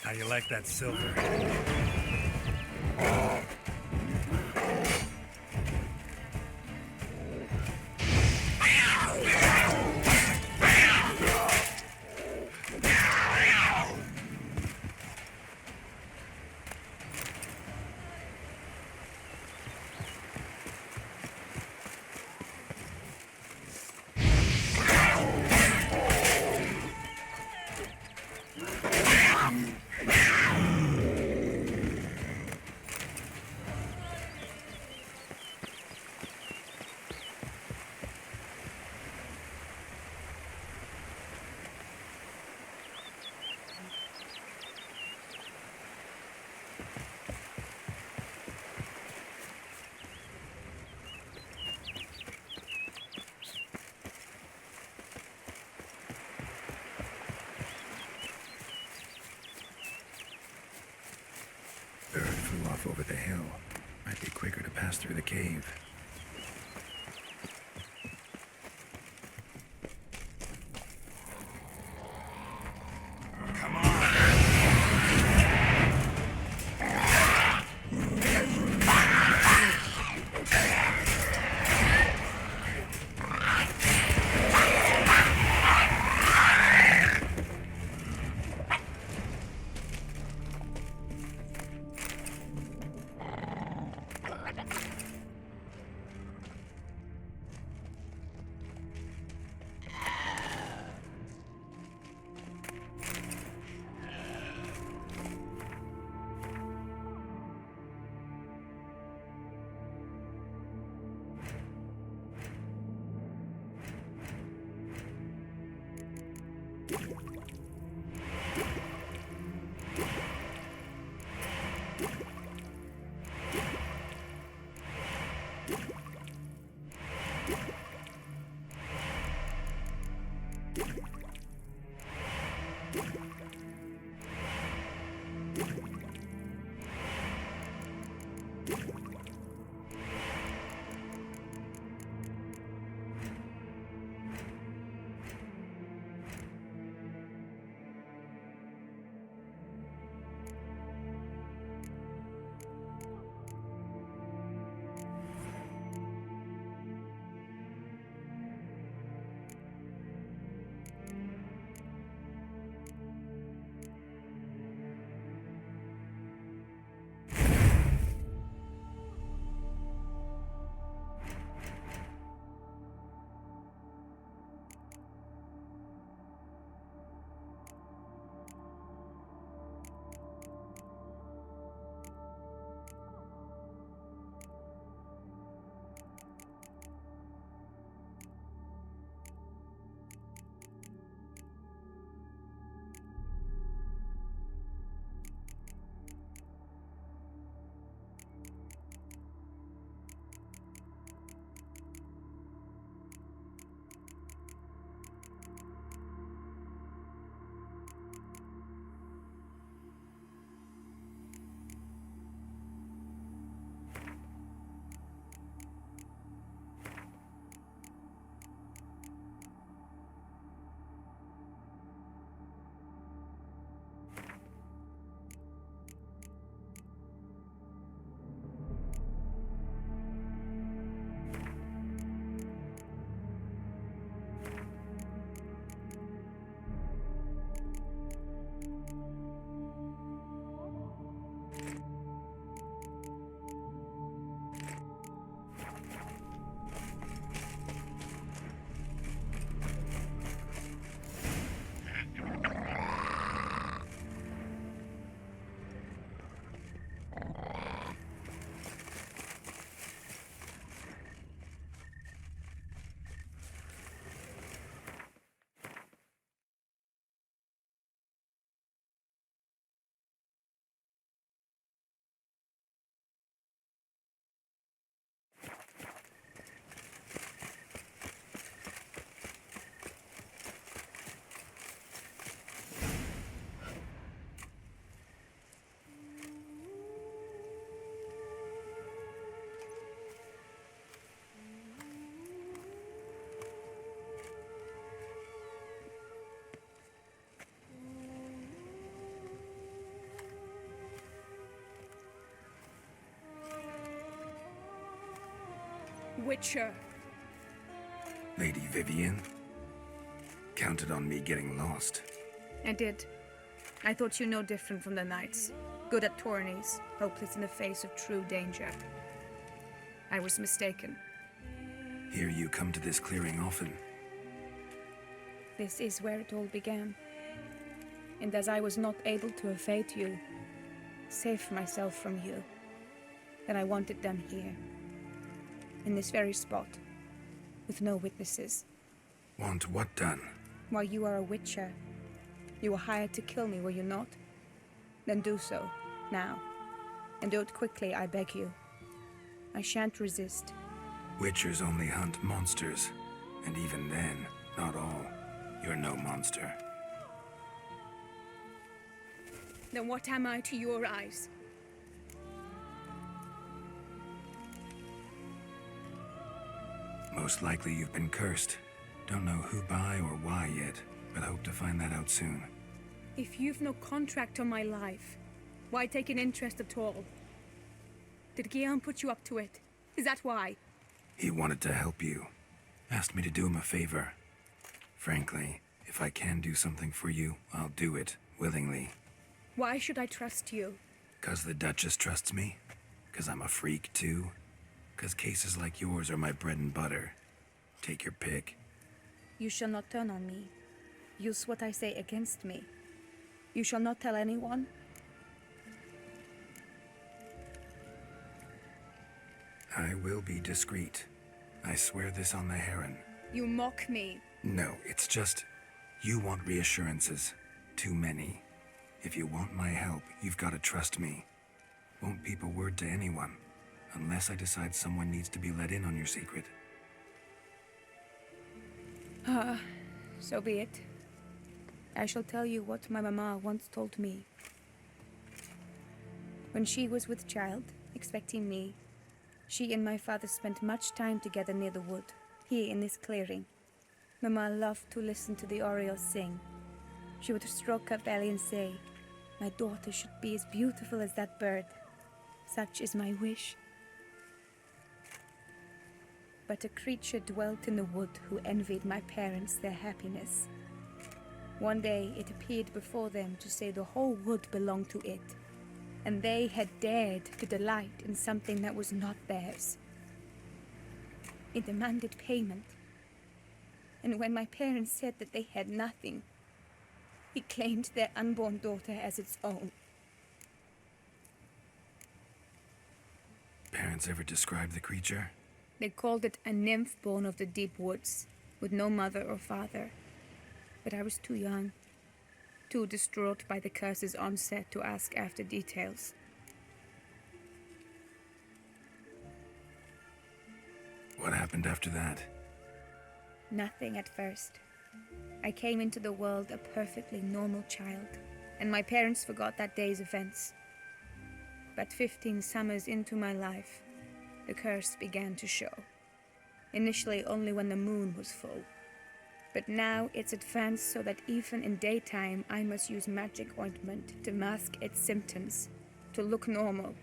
[SPEAKER 13] How you like that silver?
[SPEAKER 6] Bird flew off over the hill. Might be quicker to pass through the cave.
[SPEAKER 2] Witcher.
[SPEAKER 6] Lady Vivian? Counted on me getting lost.
[SPEAKER 2] I did. I thought you no different from the knights. Good at tourneys, hopeless in the face of true danger. I was mistaken.
[SPEAKER 6] Hear you come to this clearing often.
[SPEAKER 2] This is where it all began. And as I was not able to evade you, save myself from you, then I wanted them here. In this very spot, with no witnesses.
[SPEAKER 6] Want what done?
[SPEAKER 2] While you are a witcher, you were hired to kill me, were you not? Then do so, now. And do it quickly, I beg you. I shan't resist.
[SPEAKER 6] Witchers only hunt monsters. And even then, not all. You're no monster.
[SPEAKER 2] Then what am I to your eyes?
[SPEAKER 6] Most likely you've been cursed. Don't know who by or why yet, but hope to find that out soon.
[SPEAKER 2] If you've no contract on my life, why take an interest at all? Did Guillaume put you up to it? Is that why?
[SPEAKER 6] He wanted to help you. Asked me to do him a favor. Frankly, if I can do something for you, I'll do it, willingly.
[SPEAKER 2] Why should I trust you?
[SPEAKER 6] 'Cause the Duchess trusts me? 'Cause I'm a freak, too? 'Cause cases like yours are my bread and butter. Take your pick.
[SPEAKER 2] You shall not turn on me. Use what I say against me. You shall not tell anyone.
[SPEAKER 6] I will be discreet. I swear this on the Heron.
[SPEAKER 2] You mock me.
[SPEAKER 6] No, it's just... You want reassurances. Too many. If you want my help, you've got to trust me. Won't peep a word to anyone, unless I decide someone needs to be let in on your secret.
[SPEAKER 2] So be it. I shall tell you what my mama once told me. When she was with child, expecting me, she and my father spent much time together near the wood, here in this clearing. Mama loved to listen to the orioles sing. She would stroke her belly and say, "My daughter should be as beautiful as that bird. Such is my wish." But a creature dwelt in the wood who envied my parents their happiness. One day it appeared before them to say the whole wood belonged to it, and they had dared to delight in something that was not theirs. It demanded payment, and when my parents said that they had nothing, it claimed their unborn daughter as its own.
[SPEAKER 6] Parents ever describe the creature?
[SPEAKER 2] They called it a nymph born of the deep woods, with no mother or father. But I was too young, too distraught by the curse's onset to ask after details.
[SPEAKER 6] What happened after that?
[SPEAKER 2] Nothing at first. I came into the world a perfectly normal child, and my parents forgot that day's events. But 15 summers into my life, the curse began to show. Initially only when the moon was full. But now it's advanced so that even in daytime I must use magic ointment to mask its symptoms, to look normal.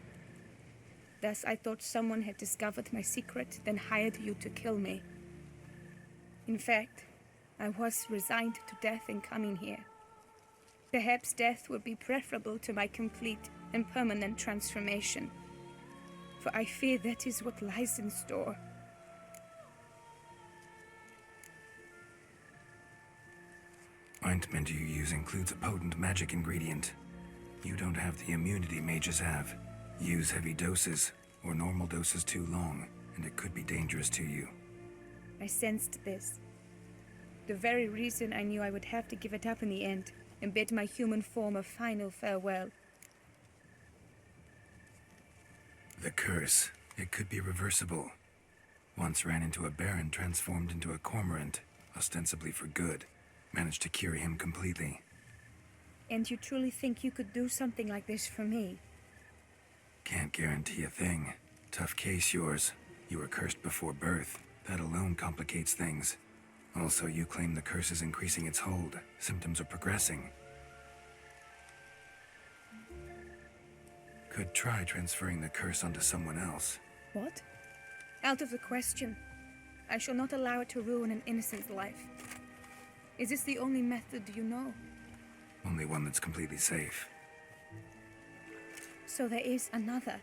[SPEAKER 2] Thus I thought someone had discovered my secret, then hired you to kill me. In fact, I was resigned to death in coming here. Perhaps death would be preferable to my complete and permanent transformation, for I fear that is what lies in store.
[SPEAKER 6] Ointment you use includes a potent magic ingredient. You don't have the immunity mages have. Use heavy doses, or normal doses too long, and it could be dangerous to you.
[SPEAKER 2] I sensed this. The very reason I knew I would have to give it up in the end, and bid my human form a final farewell.
[SPEAKER 6] The curse. It could be reversible. Once ran into a baron transformed into a cormorant, ostensibly for good. Managed to cure him completely.
[SPEAKER 2] And you truly think you could do something like this for me?
[SPEAKER 6] Can't guarantee a thing. Tough case, yours. You were cursed before birth. That alone complicates things. Also, you claim the curse is increasing its hold. Symptoms are progressing. Could try transferring the curse onto someone else.
[SPEAKER 2] What? Out of the question. I shall not allow it to ruin an innocent's life. Is this the only method you know?
[SPEAKER 6] Only one that's completely safe.
[SPEAKER 2] So there is another.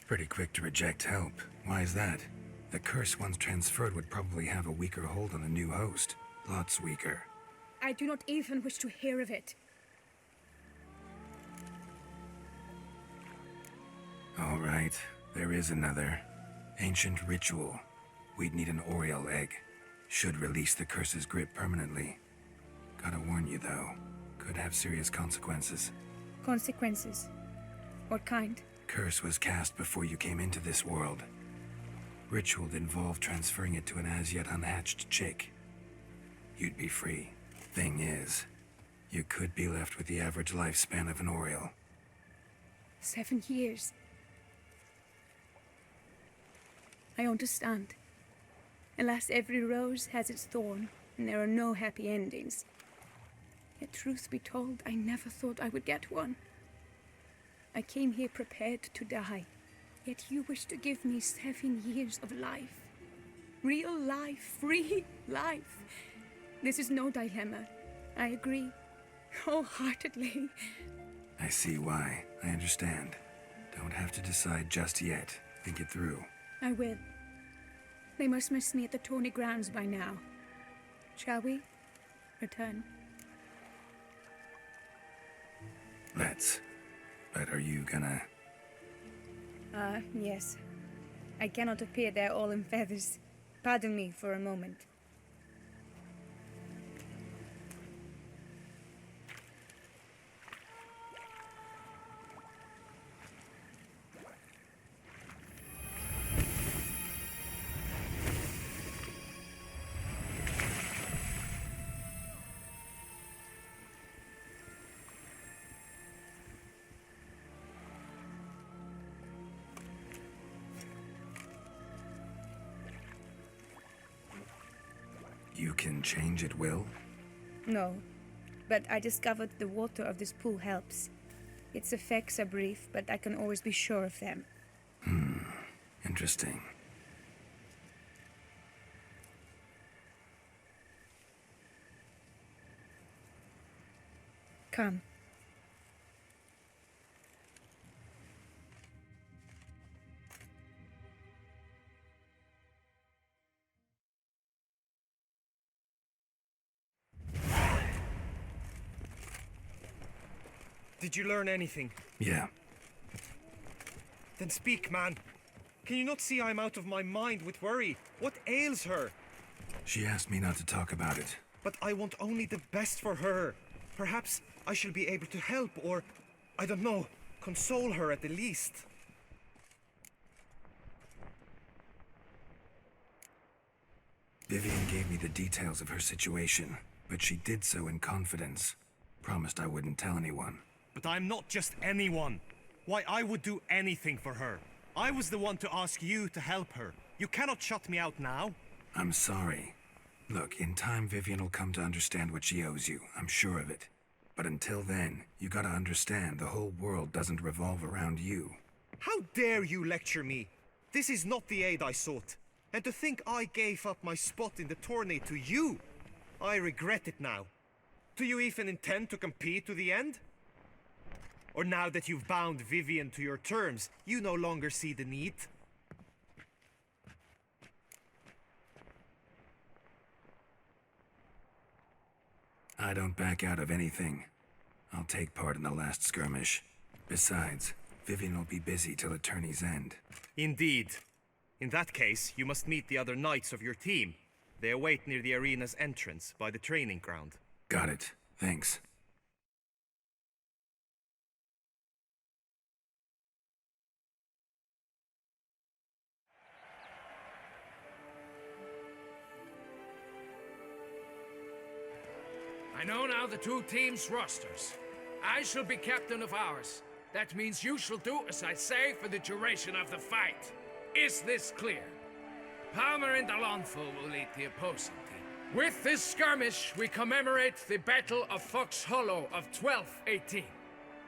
[SPEAKER 6] Pretty quick to reject help. Why is that? The curse once transferred would probably have a weaker hold on the new host. Lots weaker.
[SPEAKER 2] I do not even wish to hear of it.
[SPEAKER 6] All right. There is another. Ancient ritual. We'd need an Oriole egg. Should release the curse's grip permanently. Gotta warn you, though. Could have serious consequences.
[SPEAKER 2] Consequences? What kind?
[SPEAKER 6] Curse was cast before you came into this world. Ritual involved transferring it to an as-yet unhatched chick. You'd be free. Thing is, you could be left with the average lifespan of an Oriole.
[SPEAKER 2] 7 years. I understand. Alas, every rose has its thorn, and there are no happy endings. Yet, truth be told, I never thought I would get one. I came here prepared to die, yet you wish to give me 7 years of life. Real life, free life. This is no dilemma. I agree, wholeheartedly.
[SPEAKER 6] I see why. I understand. Don't have to decide just yet. Think it through.
[SPEAKER 2] I will. They must miss me at the tourney grounds by now. Shall we return?
[SPEAKER 6] Let's. But are you gonna...
[SPEAKER 2] Yes. I cannot appear there all in feathers. Pardon me for a moment.
[SPEAKER 6] You can change at will?
[SPEAKER 2] No, but I discovered the water of this pool helps. Its effects are brief, but I can always be sure of them.
[SPEAKER 6] Interesting.
[SPEAKER 2] Come.
[SPEAKER 7] Did you learn anything?
[SPEAKER 6] Yeah.
[SPEAKER 7] Then speak, man. Can you not see I'm out of my mind with worry? What ails her?
[SPEAKER 6] She asked me not to talk about it.
[SPEAKER 7] But I want only the best for her. Perhaps I shall be able to help or, I don't know, console her at the least.
[SPEAKER 6] Vivian gave me the details of her situation, but she did so in confidence. Promised I wouldn't tell anyone.
[SPEAKER 7] But I'm not just anyone. Why, I would do anything for her. I was the one to ask you to help her. You cannot shut me out now.
[SPEAKER 6] I'm sorry. Look, in time Vivian will come to understand what she owes you. I'm sure of it. But until then, you gotta understand the whole world doesn't revolve around you.
[SPEAKER 7] How dare you lecture me? This is not the aid I sought. And to think I gave up my spot in the tourney to you. I regret it now. Do you even intend to compete to the end? Or now that you've bound Vivian to your terms, you no longer see the need?
[SPEAKER 6] I don't back out of anything. I'll take part in the last skirmish. Besides, Vivian will be busy till the tourney's end.
[SPEAKER 7] Indeed. In that case, you must meet the other knights of your team. They await near the arena's entrance, by the training ground.
[SPEAKER 6] Got it. Thanks.
[SPEAKER 12] I know now the two teams' rosters. I shall be captain of ours. That means you shall do as I say for the duration of the fight. Is this clear? Palmer and Alonfo will lead the opposing team. With this skirmish, we commemorate the Battle of Fox Hollow of 1218,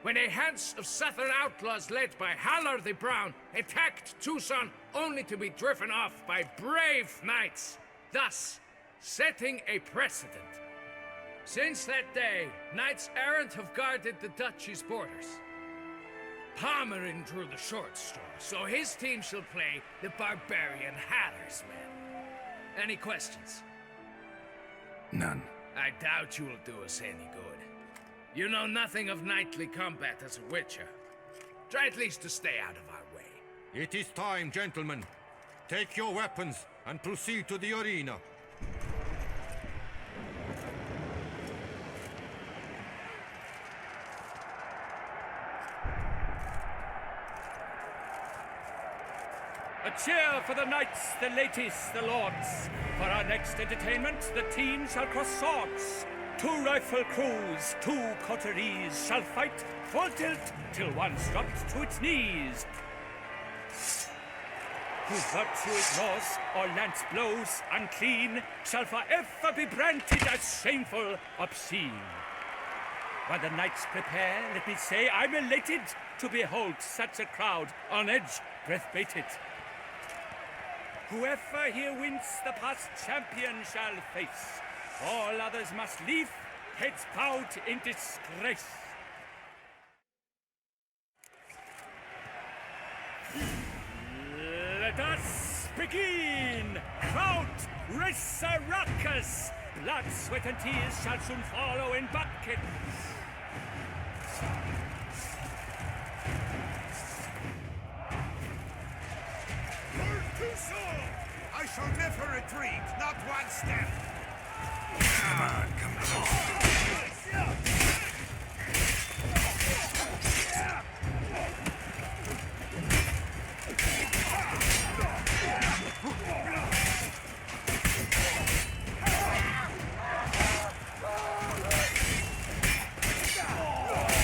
[SPEAKER 12] when a Hans of Southern outlaws led by Haller the Brown attacked Tucson only to be driven off by brave knights, thus setting a precedent. Since that day, knights errant have guarded the duchy's borders. Palmerin drew the short straw, so his team shall play the barbarian Haller's men. Any questions?
[SPEAKER 6] None.
[SPEAKER 12] I doubt you will do us any good. You know nothing of knightly combat as a witcher. Try at least to stay out of our way.
[SPEAKER 14] It is time, gentlemen. Take your weapons and proceed to the arena.
[SPEAKER 9] A cheer for the knights, the ladies, the lords. For our next entertainment, the teams shall cross swords. 2 rifle crews, 2 coteries shall fight full tilt till one's dropped to its knees. Who virtue ignores or lance blows unclean shall forever be branded as shameful, obscene. While the knights prepare, let me say I'm elated to behold such a crowd on edge, breath-baited. Whoever here wins the past champion shall face. All others must leave, heads bowed in disgrace. Let us begin! Crowd, race a ruckus! Blood, sweat and tears shall soon follow in buckets.
[SPEAKER 8] First
[SPEAKER 13] So, I shall never retreat, not one step. Come on, come closer.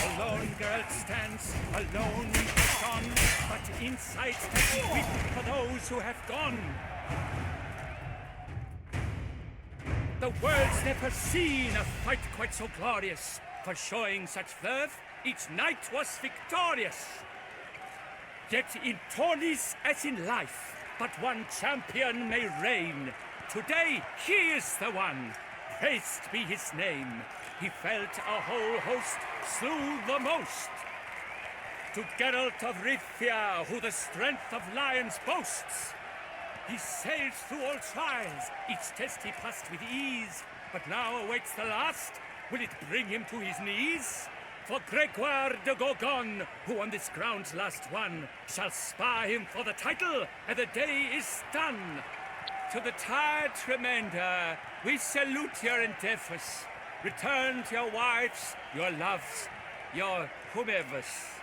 [SPEAKER 9] Alone Geralt stands, alone in the sun, but inside stands weep for those who have gone. The world's never seen a fight quite so glorious. For showing such verve, each knight was victorious. Yet in tourneys as in life, but one champion may reign. Today he is the one, praised be his name. He felt a whole host, slew the most. To Geralt of Rivia, who the strength of lions boasts, he sailed through all trials, each test he passed with ease. But now awaits the last, will it bring him to his knees? For Gregoire de Gorgon, who on this ground's last won, shall spar him for the title, and the day is done. To the tired remainder, we salute your endeavors. Return to your wives, your loves, your whomevers.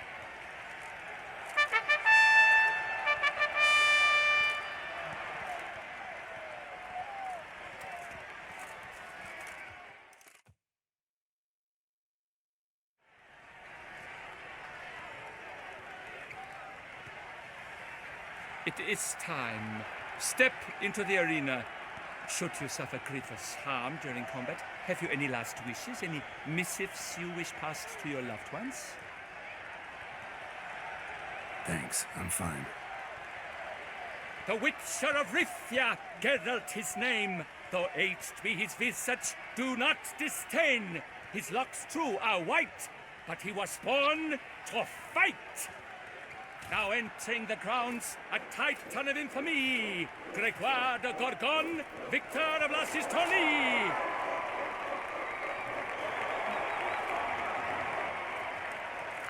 [SPEAKER 9] It is time. Step into the arena. Should you suffer grievous harm during combat, have you any last wishes, any missives you wish passed to your loved ones?
[SPEAKER 6] Thanks, I'm fine.
[SPEAKER 9] The Witcher of Rivia, Geralt his name, though aged be his visage, do not disdain. His locks true are white, but he was born to fight. Now entering the grounds, a titan of infamy, Gregoire de Gorgon, victor of last his tourney.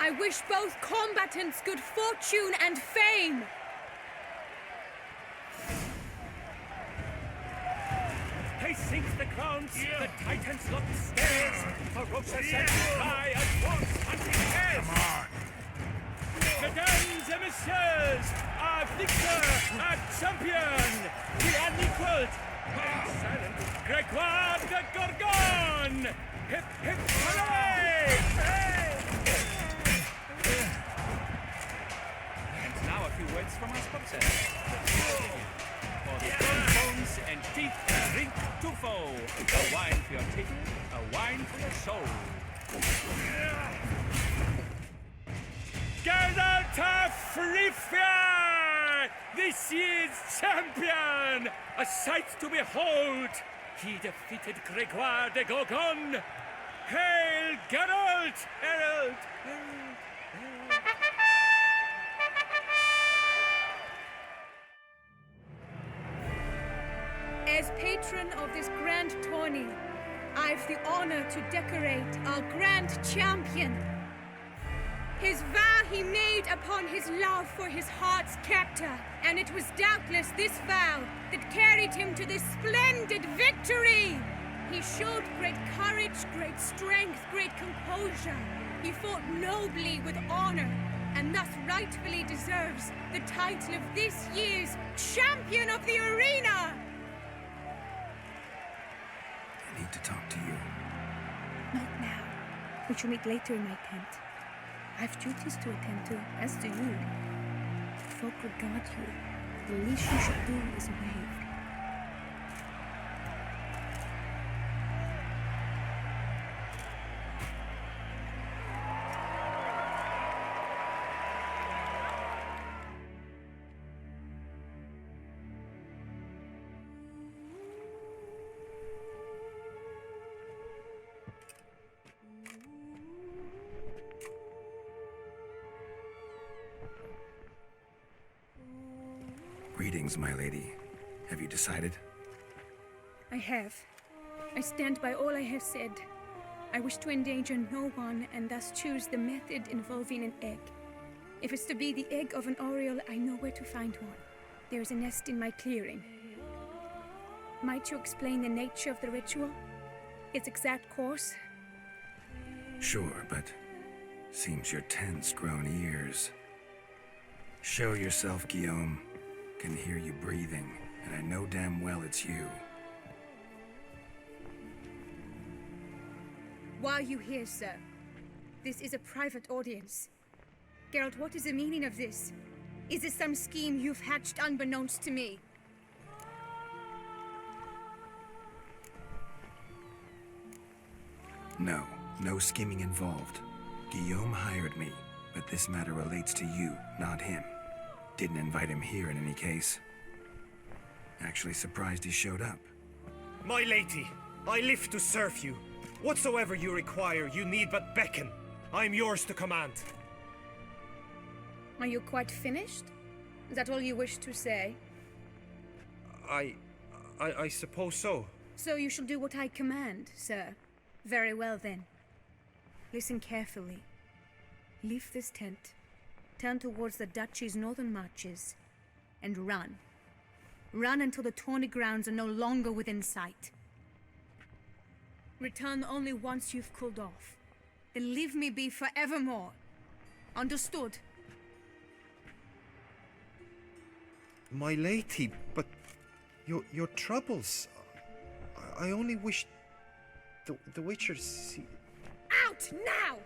[SPEAKER 2] I wish both combatants good fortune and fame.
[SPEAKER 9] Pacing the grounds, the titans look stares, ferocious and cry at once hunting hares.
[SPEAKER 13] Come on.
[SPEAKER 9] Mesdames et messieurs, our victor, our champion, the unequaled, and silent Gregoire de Gorgon! Hip, hip, hooray! And now a few words from our sponsor. For the bones and teeth, drink to foe. A wine for your teeth, a wine for your soul. Geralt of Rivia, this year's champion, a sight to behold. He defeated Gregoire de Gorgon. Hail, Geralt! Herald!
[SPEAKER 2] As patron of this grand tourney, I've the honor to decorate our grand champion. His vow he made upon his love for his heart's captor, and it was doubtless this vow that carried him to this splendid victory. He showed great courage, great strength, great composure. He fought nobly with honor, and thus rightfully deserves the title of this year's Champion of the Arena.
[SPEAKER 6] I need to talk to you.
[SPEAKER 2] Not now. We shall meet later in my tent. I've duties to attend to, as do you. Folk regard you. The least you should do is wave.
[SPEAKER 6] Greetings, my lady. Have you decided?
[SPEAKER 2] I have. I stand by all I have said. I wish to endanger no one, and thus choose the method involving an egg. If it's to be the egg of an oriole, I know where to find one. There's a nest in my clearing. Might you explain the nature of the ritual? Its exact course?
[SPEAKER 6] Sure, but seems you're tense, grown ears. Show yourself, Guillaume. Can hear you breathing, and I know damn well it's you.
[SPEAKER 2] Why are you here, sir? This is a private audience. Geralt, what is the meaning of this? Is this some scheme you've hatched unbeknownst to me?
[SPEAKER 6] No, no scheming involved. Guillaume hired me, but this matter relates to you, not him. Didn't invite him here in any case. Actually surprised he showed up.
[SPEAKER 7] My lady, I live to serve you. Whatsoever you require, you need but beckon. I am yours to command.
[SPEAKER 2] Are you quite finished? Is that all you wish to say?
[SPEAKER 7] I suppose so.
[SPEAKER 2] So you shall do what I command, sir. Very well then. Listen carefully. Leave this tent, turn towards the duchy's northern marches, and run. Run until the tawny grounds are no longer within sight. Return only once you've cooled off. Then leave me be forevermore. Understood?
[SPEAKER 7] My lady, but your troubles. I only wish the Witcher see.
[SPEAKER 2] Out now!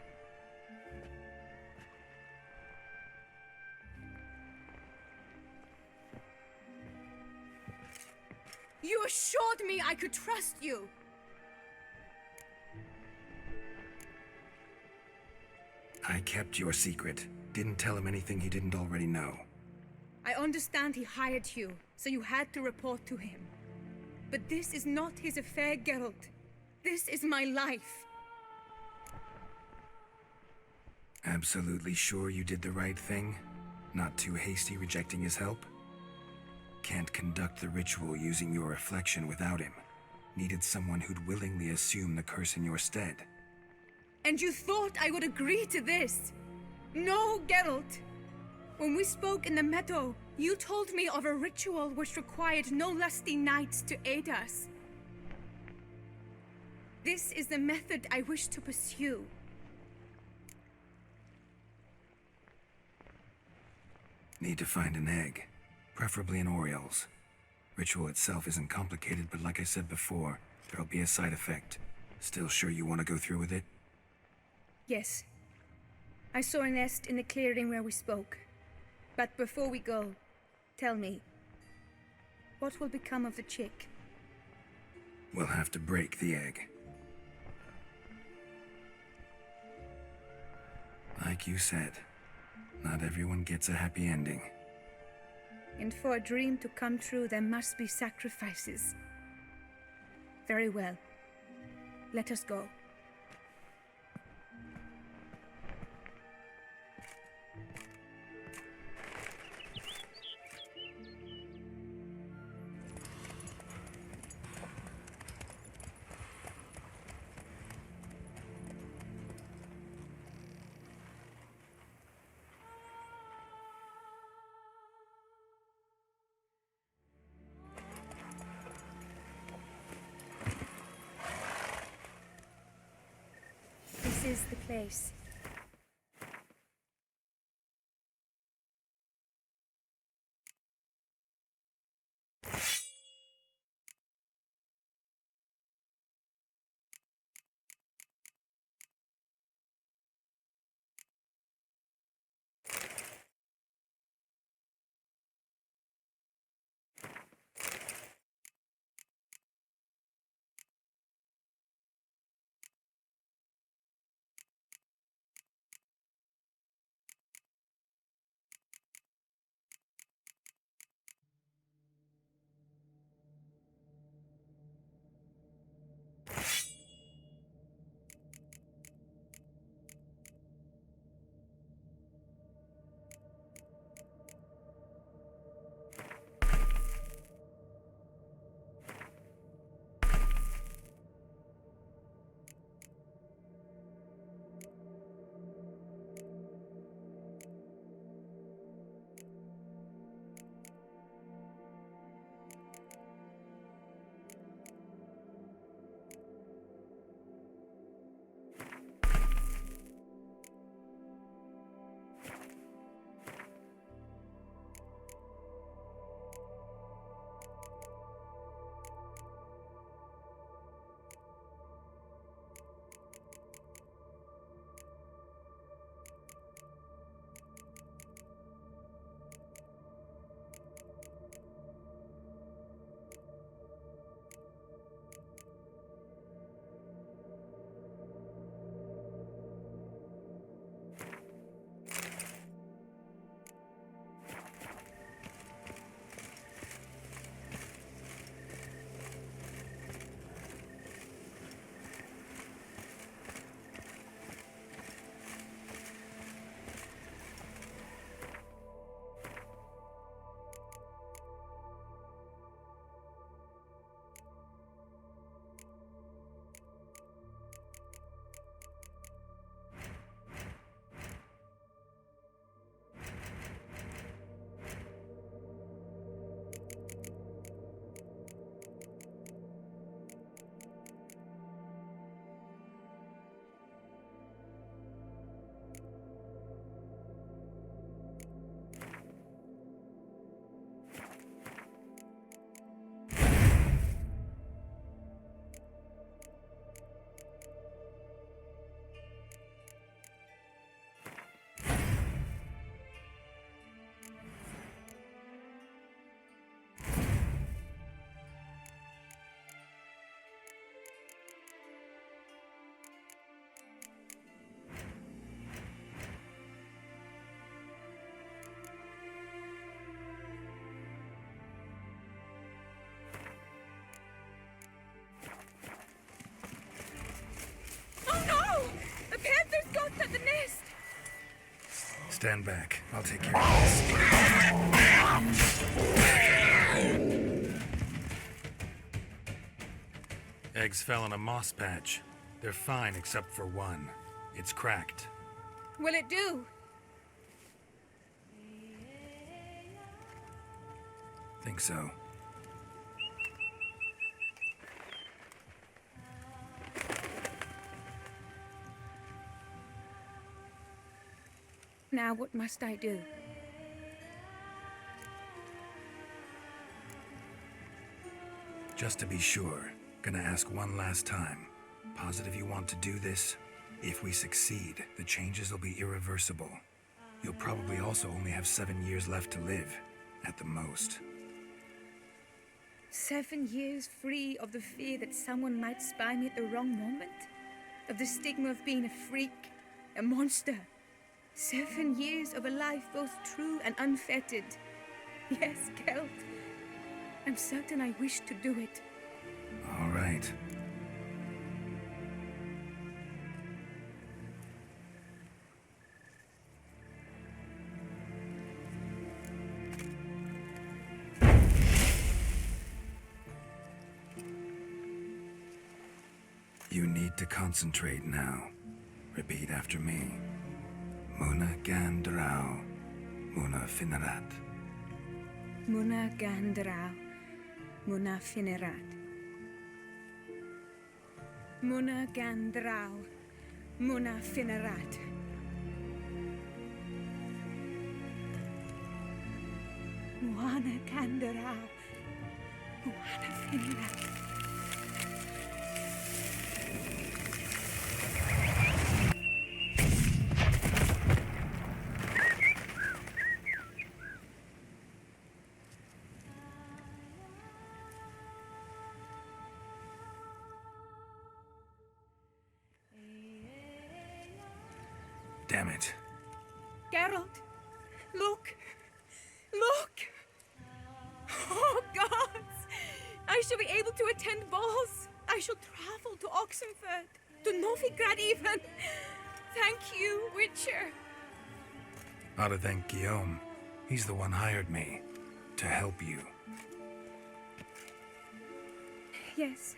[SPEAKER 2] You assured me I could trust you!
[SPEAKER 6] I kept your secret. Didn't tell him anything he didn't already know.
[SPEAKER 2] I understand he hired you, so you had to report to him. But this is not his affair, Geralt. This is my life.
[SPEAKER 6] Absolutely sure you did the right thing? Not too hasty rejecting his help? Can't conduct the ritual using your reflection without him. Needed someone who'd willingly assume the curse in your stead.
[SPEAKER 2] And you thought I would agree to this? No, Geralt. When we spoke in the meadow, you told me of a ritual which required no lusty knights to aid us. This is the method I wish to pursue.
[SPEAKER 6] Need to find an egg, preferably an Oriole's. Ritual itself isn't complicated, but like I said before, there'll be a side effect. Still sure you want to go through with it?
[SPEAKER 2] Yes. I saw a nest in the clearing where we spoke. But before we go, tell me, what will become of the chick?
[SPEAKER 6] We'll have to break the egg. Like you said, not everyone gets a happy ending.
[SPEAKER 2] And for a dream to come true, there must be sacrifices. Very well. Let us go. This is the place.
[SPEAKER 6] Stand back. I'll take care of this. Eggs fell in a moss patch. They're fine except for one. It's cracked.
[SPEAKER 2] Will it do?
[SPEAKER 6] Think so.
[SPEAKER 2] Now what must I do?
[SPEAKER 6] Just to be sure, gonna ask one last time. Positive you want to do this? If we succeed, the changes will be irreversible. You'll probably also only have 7 years left to live, at the most.
[SPEAKER 2] 7 years free of the fear that someone might spy me at the wrong moment? Of the stigma of being a freak, a monster? 7 years of a life both true and unfettered. Yes, Kelt. I'm certain I wish to do it.
[SPEAKER 6] All right. You need to concentrate now. Repeat after me. Muna Gandrau, Muna Finerat.
[SPEAKER 2] Muna Gandrau, Muna Finerat. Muna Gandrau, Muna Finerat. Muna Gandrau, Muna Finerat.
[SPEAKER 6] Damn it.
[SPEAKER 2] Geralt, look! Look! Oh, gods! I shall be able to attend balls. I shall travel to Oxenfurt, to Novigrad even. Thank you, Witcher.
[SPEAKER 6] Ought to thank Guillaume. He's the one hired me to help you.
[SPEAKER 2] Yes,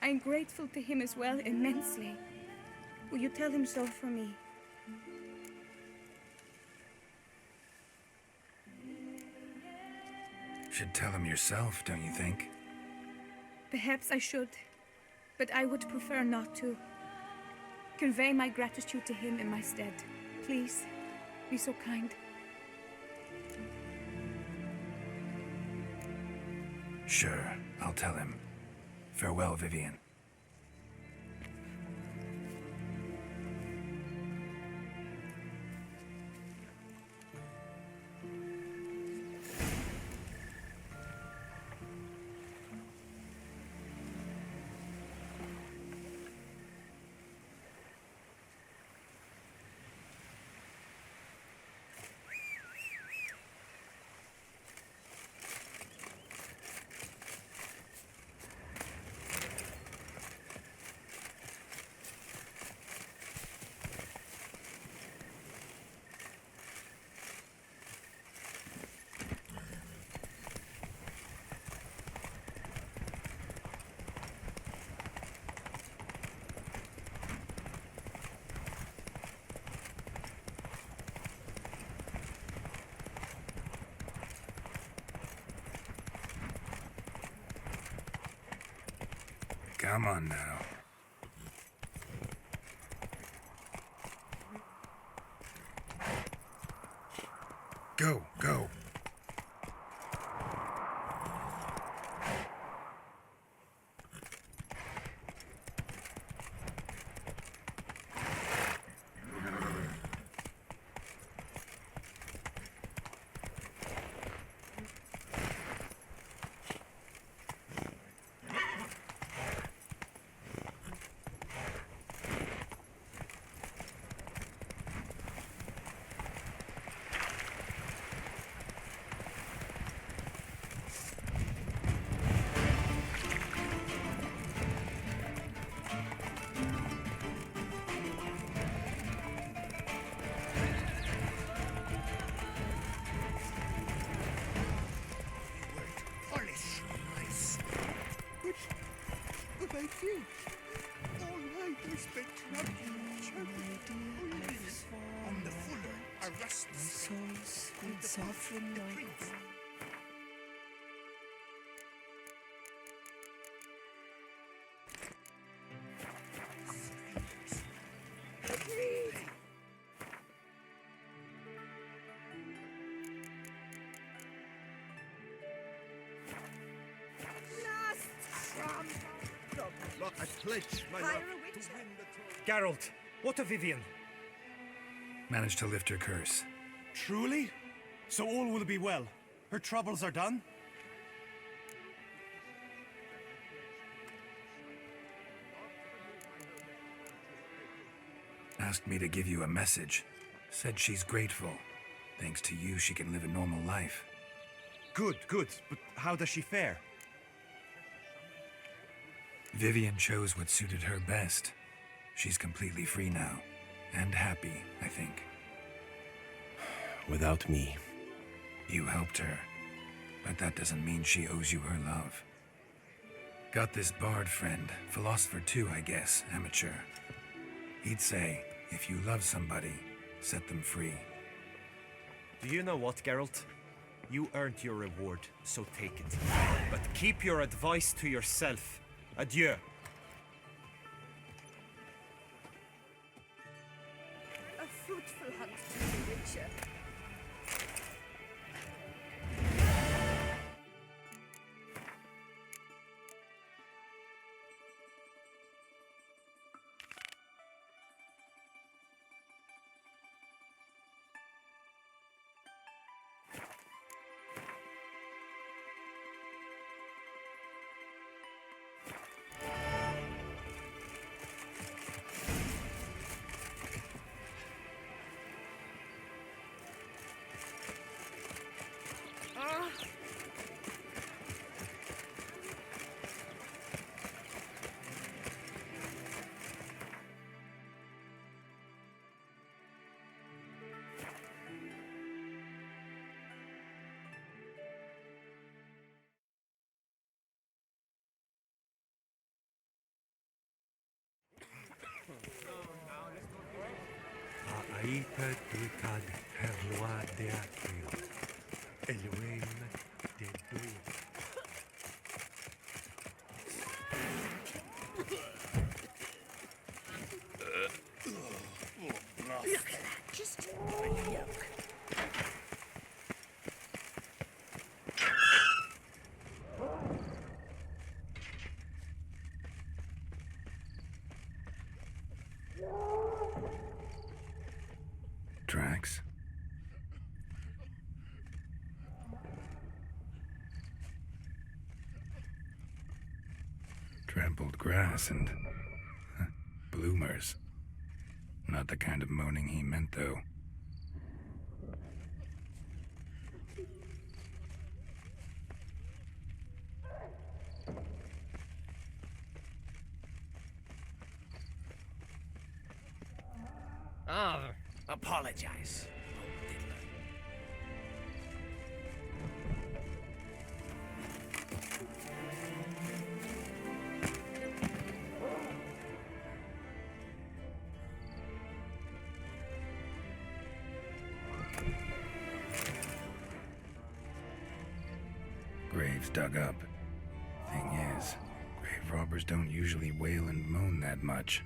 [SPEAKER 2] I'm grateful to him as well, immensely. Will you tell him so for me?
[SPEAKER 6] Should tell him yourself, don't you think?
[SPEAKER 2] Perhaps I should, but I would prefer not to. Convey my gratitude to him in my stead. Please, be so kind.
[SPEAKER 6] Sure, I'll tell him. Farewell, Vivian. Come on now. Go, go.
[SPEAKER 8] All night I spent trudging and chanting holiness on the fuller Erasmus and the sovereign the prince. I pledge my
[SPEAKER 11] Hire
[SPEAKER 8] love
[SPEAKER 11] a
[SPEAKER 8] to
[SPEAKER 11] witcher.
[SPEAKER 8] win the throne.
[SPEAKER 7] Geralt, what of Vivian?
[SPEAKER 6] Managed to lift her curse.
[SPEAKER 15] Truly? So all will be well. Her troubles are done?
[SPEAKER 6] Asked me to give you a message. Said she's grateful. Thanks to you, she can live a normal life.
[SPEAKER 15] Good, good. But how does she fare?
[SPEAKER 6] Vivian chose what suited her best. She's completely free now. And happy, I think.
[SPEAKER 15] Without me.
[SPEAKER 6] You helped her. But that doesn't mean she owes you her love. Got this bard friend, philosopher too, I guess, amateur. He'd say, if you love somebody, set them free.
[SPEAKER 7] Do you know what, Geralt? You earned your reward, so take it. But keep your advice to yourself. Adieu.
[SPEAKER 11] A fruitful hunt to the witcher.
[SPEAKER 16] Aïta Duikad Herloa de Akio, Elohim de Dou.
[SPEAKER 11] Look at that, just yuck.
[SPEAKER 6] Tracks. Trampled grass and bloomers. Not the kind of moaning he meant, though.
[SPEAKER 10] Oh, apologize.
[SPEAKER 6] Graves dug up. Thing is, grave robbers don't usually wail and moan that much.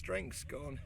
[SPEAKER 6] strength's gone.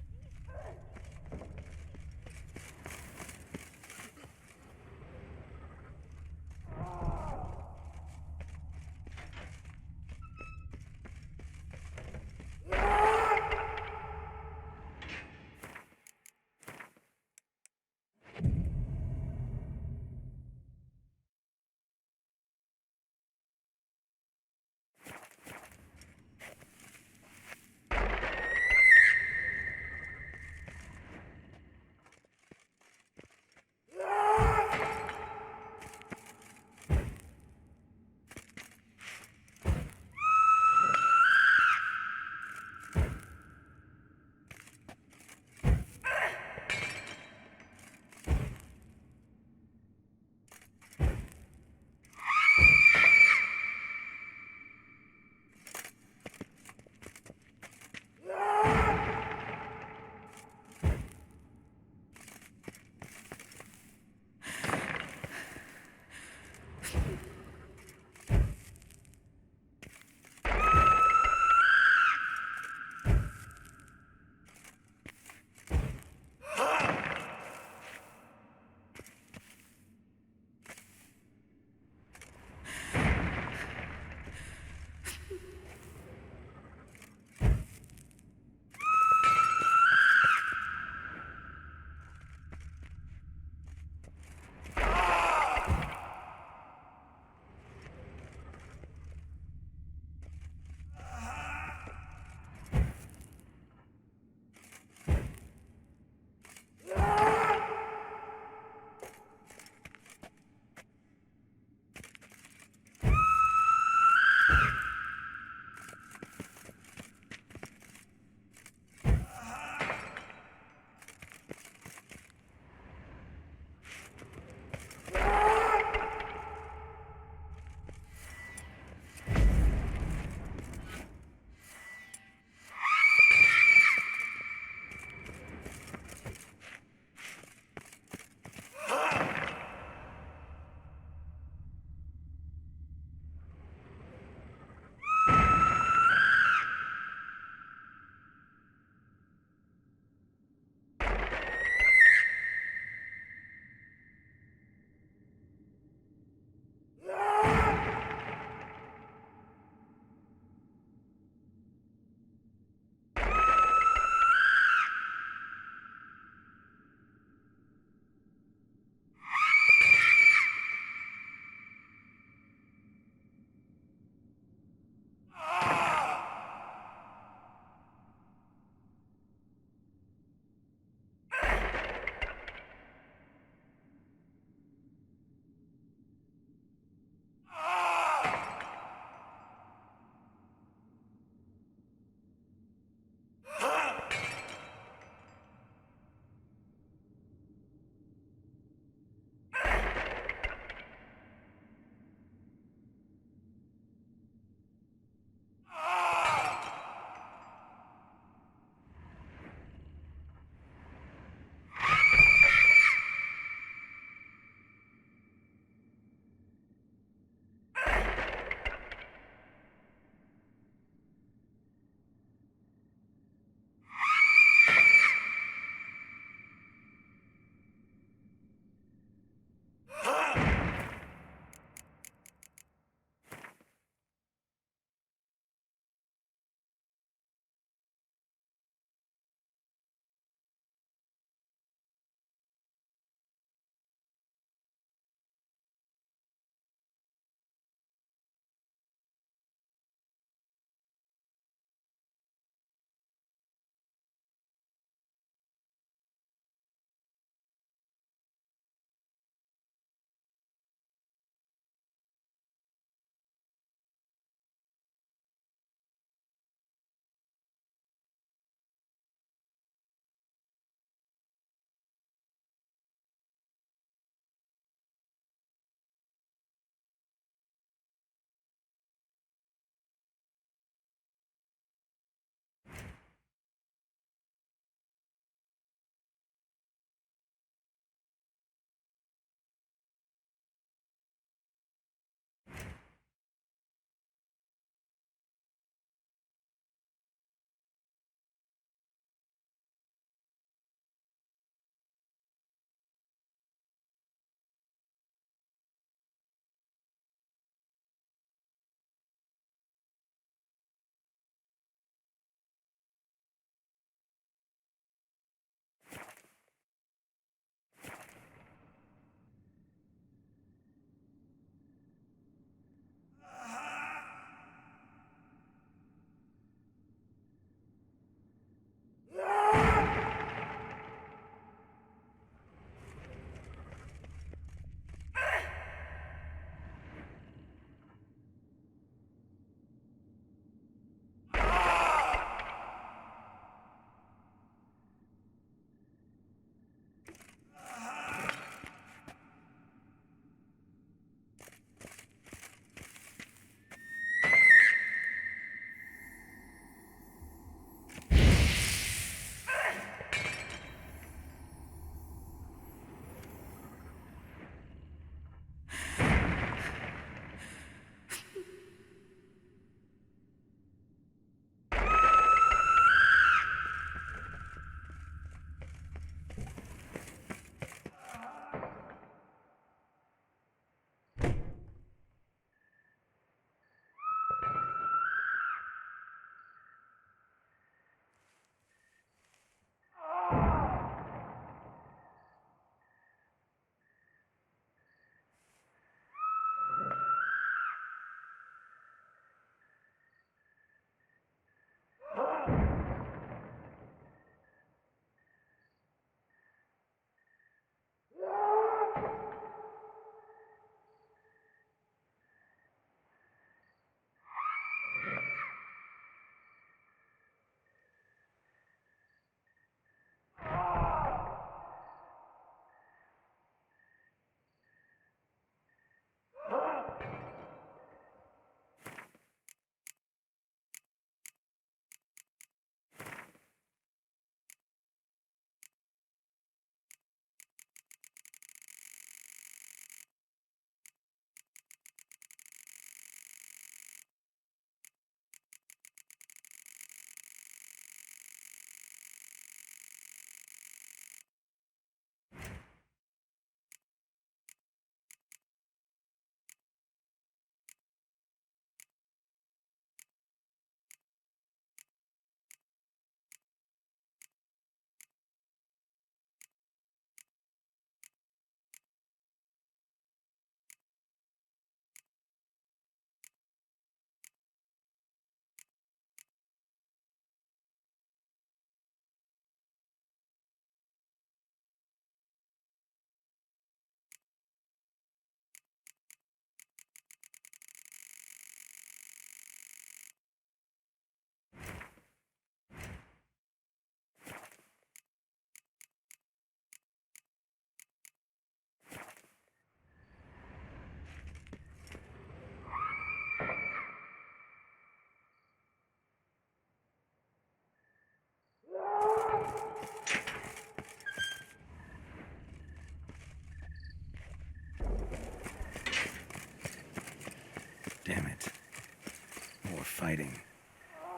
[SPEAKER 6] fighting.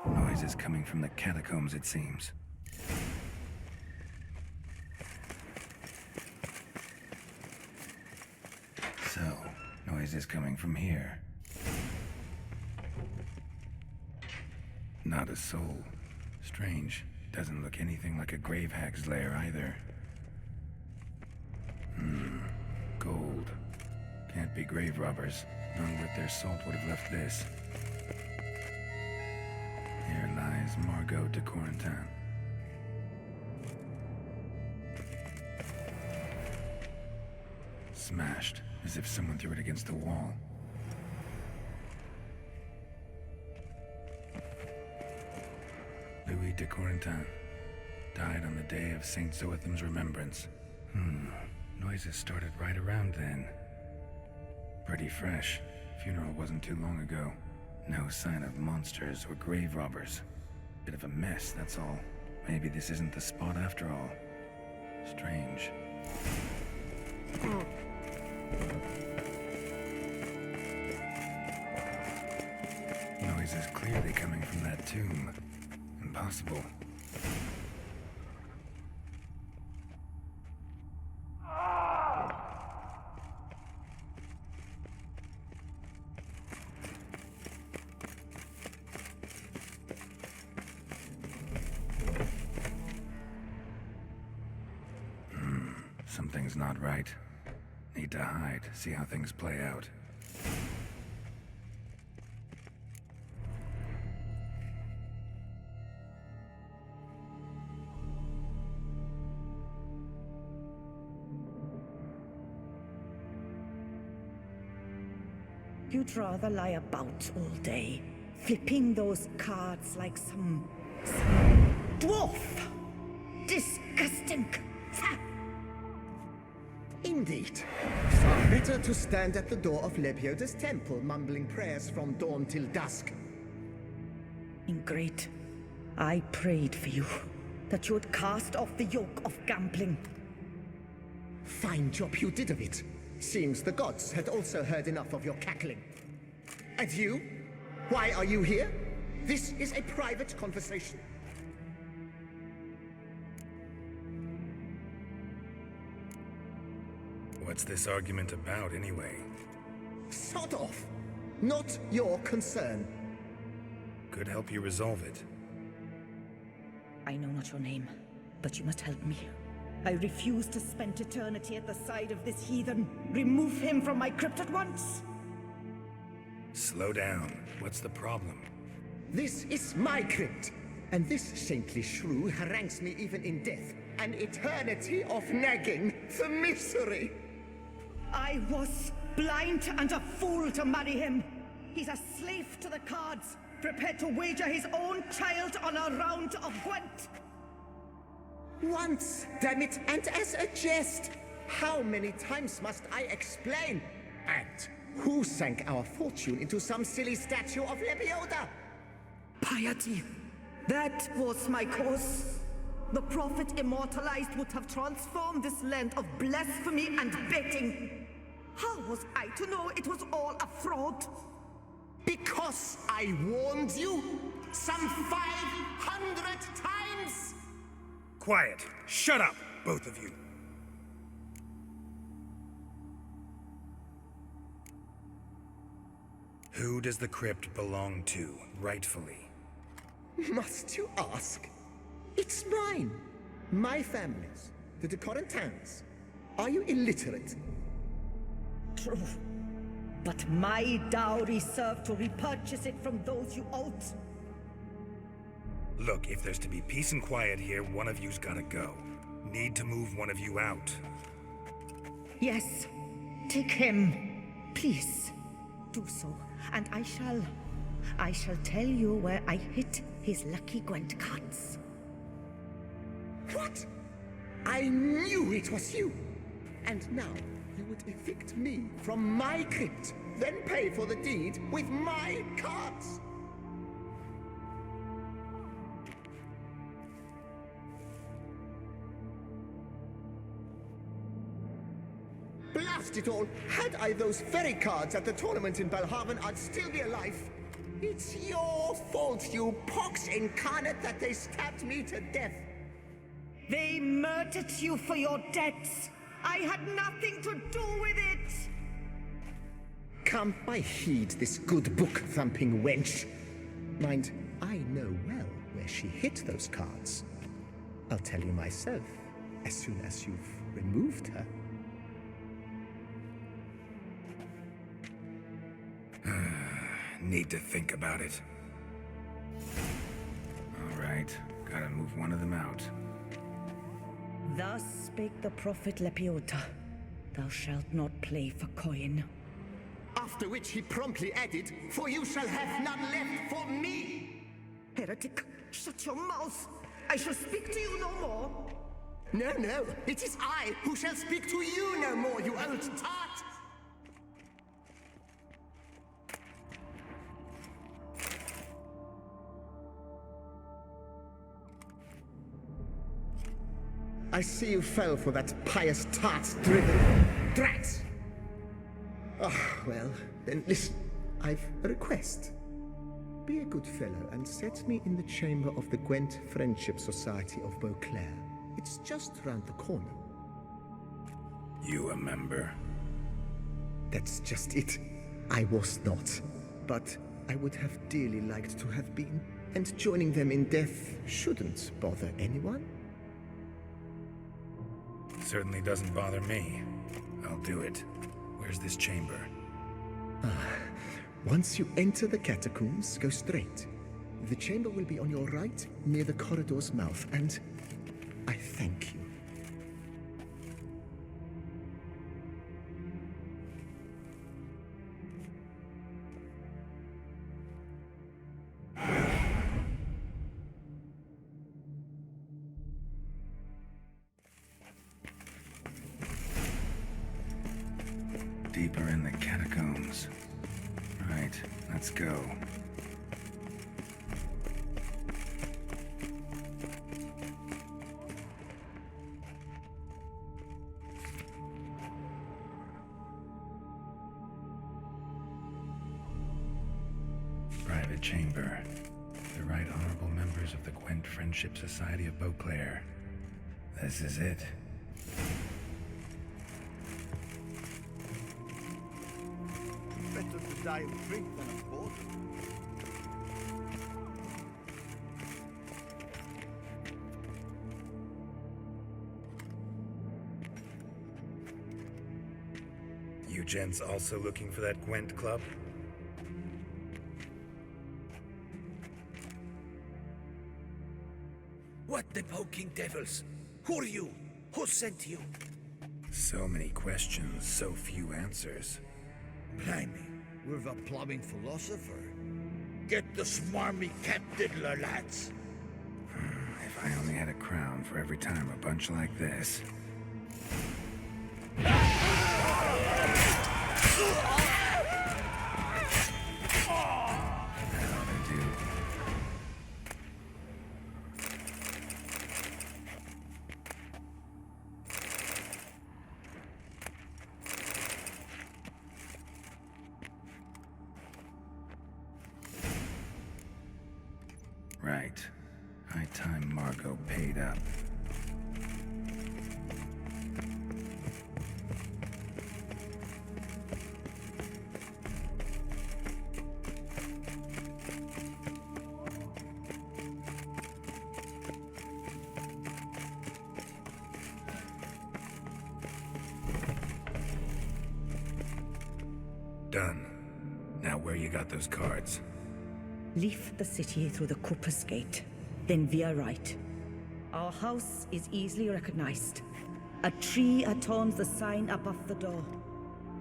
[SPEAKER 6] Noises coming from the catacombs, it seems. So, noises coming from here. Not a soul. Strange. Doesn't look anything like a grave hag's lair either. Gold. Can't be grave robbers. None worth their salt would have left this. Here lies Margot de Corentin. Smashed, as if someone threw it against the wall. Louis de Corentin died on the day of Saint Zoetham's remembrance. Noises started right around then. Pretty fresh. Funeral wasn't too long ago. No sign of monsters or grave robbers. Bit of a mess, that's all. Maybe this isn't the spot after all. Strange. Noises clearly coming from that tomb. Impossible. Something's not right. Need to hide, see how things play out.
[SPEAKER 17] You'd rather lie about all day, flipping those cards like some dwarf. Disgusting.
[SPEAKER 1] Indeed. Far better to stand at the door of Lebioda's temple, mumbling prayers from dawn till dusk.
[SPEAKER 17] Ingrate, I prayed for you, that you would cast off the yoke of gambling.
[SPEAKER 1] Fine job you did of it. Seems the gods had also heard enough of your cackling. And you? Why are you here? This is a private conversation.
[SPEAKER 6] What's this argument about, anyway?
[SPEAKER 1] Sod off! Not your concern.
[SPEAKER 6] Could help you resolve it.
[SPEAKER 17] I know not your name, but you must help me. I refuse to spend eternity at the side of this heathen. Remove him from my crypt at once!
[SPEAKER 6] Slow down. What's the problem?
[SPEAKER 1] This is my crypt, and this saintly shrew harangues me even in death. An eternity of nagging, the misery!
[SPEAKER 17] I was blind and a fool to marry him. He's a slave to the cards, prepared to wager his own child on a round of Gwent.
[SPEAKER 1] Once, damn it, and as a jest! How many times must I explain? And who sank our fortune into some silly statue of Lebioda?
[SPEAKER 17] Piety. That was my cause. The prophet immortalized would have transformed this land of blasphemy and betting. How was I to know it was all a fraud?
[SPEAKER 1] Because I warned you some 500 times!
[SPEAKER 6] Quiet! Shut up, both of you! Who does the crypt belong to, rightfully?
[SPEAKER 1] Must you ask? It's mine. My family's. The de Corentins. Are you illiterate?
[SPEAKER 17] True. But my dowry served to repurchase it from those you owed.
[SPEAKER 6] Look, if there's to be peace and quiet here, one of you's gotta go. Need to move one of you out.
[SPEAKER 17] Yes. Take him. Please. Do so. And I shall tell you where I hid his lucky Gwent cards.
[SPEAKER 1] What? I knew it was you! And now you would evict me from my crypt, then pay for the deed with my cards! Blast it all! Had I those very cards at the tournament in Belhaven, I'd still be alive. It's your fault, you pox incarnate, that they stabbed me to death.
[SPEAKER 17] They murdered you for your debts. I had nothing to do with it.
[SPEAKER 1] Come, I heed this good book-thumping wench. Mind, I know well where she hid those cards. I'll tell you myself, as soon as you've removed her.
[SPEAKER 6] Need to think about it. All right, gotta move one of them out.
[SPEAKER 18] Thus spake the prophet Lepiota. Thou shalt not play for coin.
[SPEAKER 1] After which he promptly added, "For you shall have none left for me!"
[SPEAKER 17] Heretic, shut your mouth. I shall speak to you no more.
[SPEAKER 1] No, no, it is I who shall speak to you no more, you old tart! I see you fell for that pious tart's drivel. Drats! Ah, well, then listen. I've a request. Be a good fellow and set me in the chamber of the Gwent Friendship Society of Beauclair. It's just round the corner.
[SPEAKER 6] You a member?
[SPEAKER 1] That's just it. I was not. But I would have dearly liked to have been. And joining them in death shouldn't bother anyone.
[SPEAKER 6] Certainly doesn't bother me. I'll do it. Where's this chamber?
[SPEAKER 1] Once you enter the catacombs, go straight. The chamber will be on your right, near the corridor's mouth, and I thank you.
[SPEAKER 6] Deeper in the catacombs. Right, let's go. Private chamber. The right honorable members of the Gwent Friendship Society of Beauclair. This is it.
[SPEAKER 13] Better to die of drink than of boredom.
[SPEAKER 6] You gents also looking for that Gwent club?
[SPEAKER 3] What the poking devils? Who are you? Who sent you?
[SPEAKER 6] So many questions, so few answers.
[SPEAKER 3] Blimey, we're the plumbing philosopher. Get the smarmy cat diddler, lads.
[SPEAKER 6] If I only had a crown for every time a bunch like this. Right. High time Margot paid up. Done. Now where you got those cards?
[SPEAKER 18] Leave the city through the Cooper's Gate, then veer right. Our house is easily recognized. A tree adorns the sign above the door.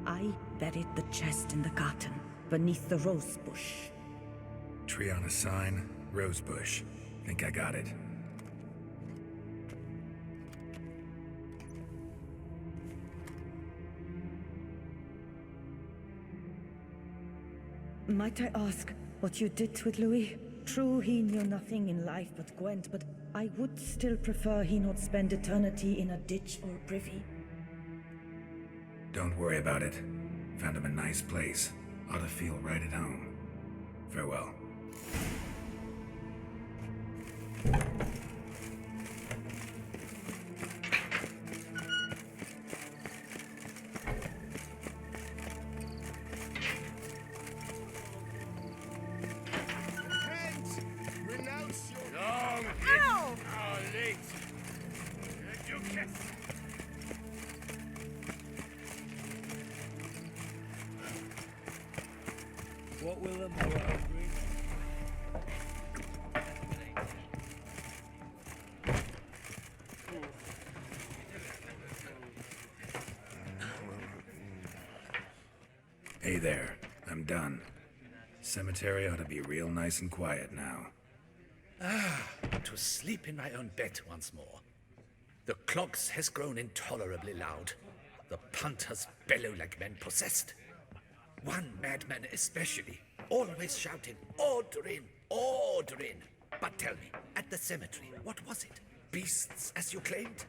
[SPEAKER 18] I buried the chest in the garden, beneath the rose bush.
[SPEAKER 6] Tree on a sign, rose bush. Think I got it.
[SPEAKER 18] Might I ask what you did with Louis? True, he knew nothing in life but Gwent, but I would still prefer he not spend eternity in a ditch or privy.
[SPEAKER 6] Don't worry about it. Found him a nice place. Ought to feel right at home. Farewell.
[SPEAKER 13] Hands! Renounce your...
[SPEAKER 9] Long
[SPEAKER 5] Ow!
[SPEAKER 9] Oh, late. You kiss.
[SPEAKER 19] What will the morrow bring?
[SPEAKER 6] Hey there, I'm done. Cemetery ought to be real nice and quiet now.
[SPEAKER 3] To sleep in my own bed once more. The clogs has grown intolerably loud. The punters bellow like men possessed. One madman especially, always shouting, "Order in, order in." But tell me, at the cemetery, what was it? Beasts, as you claimed?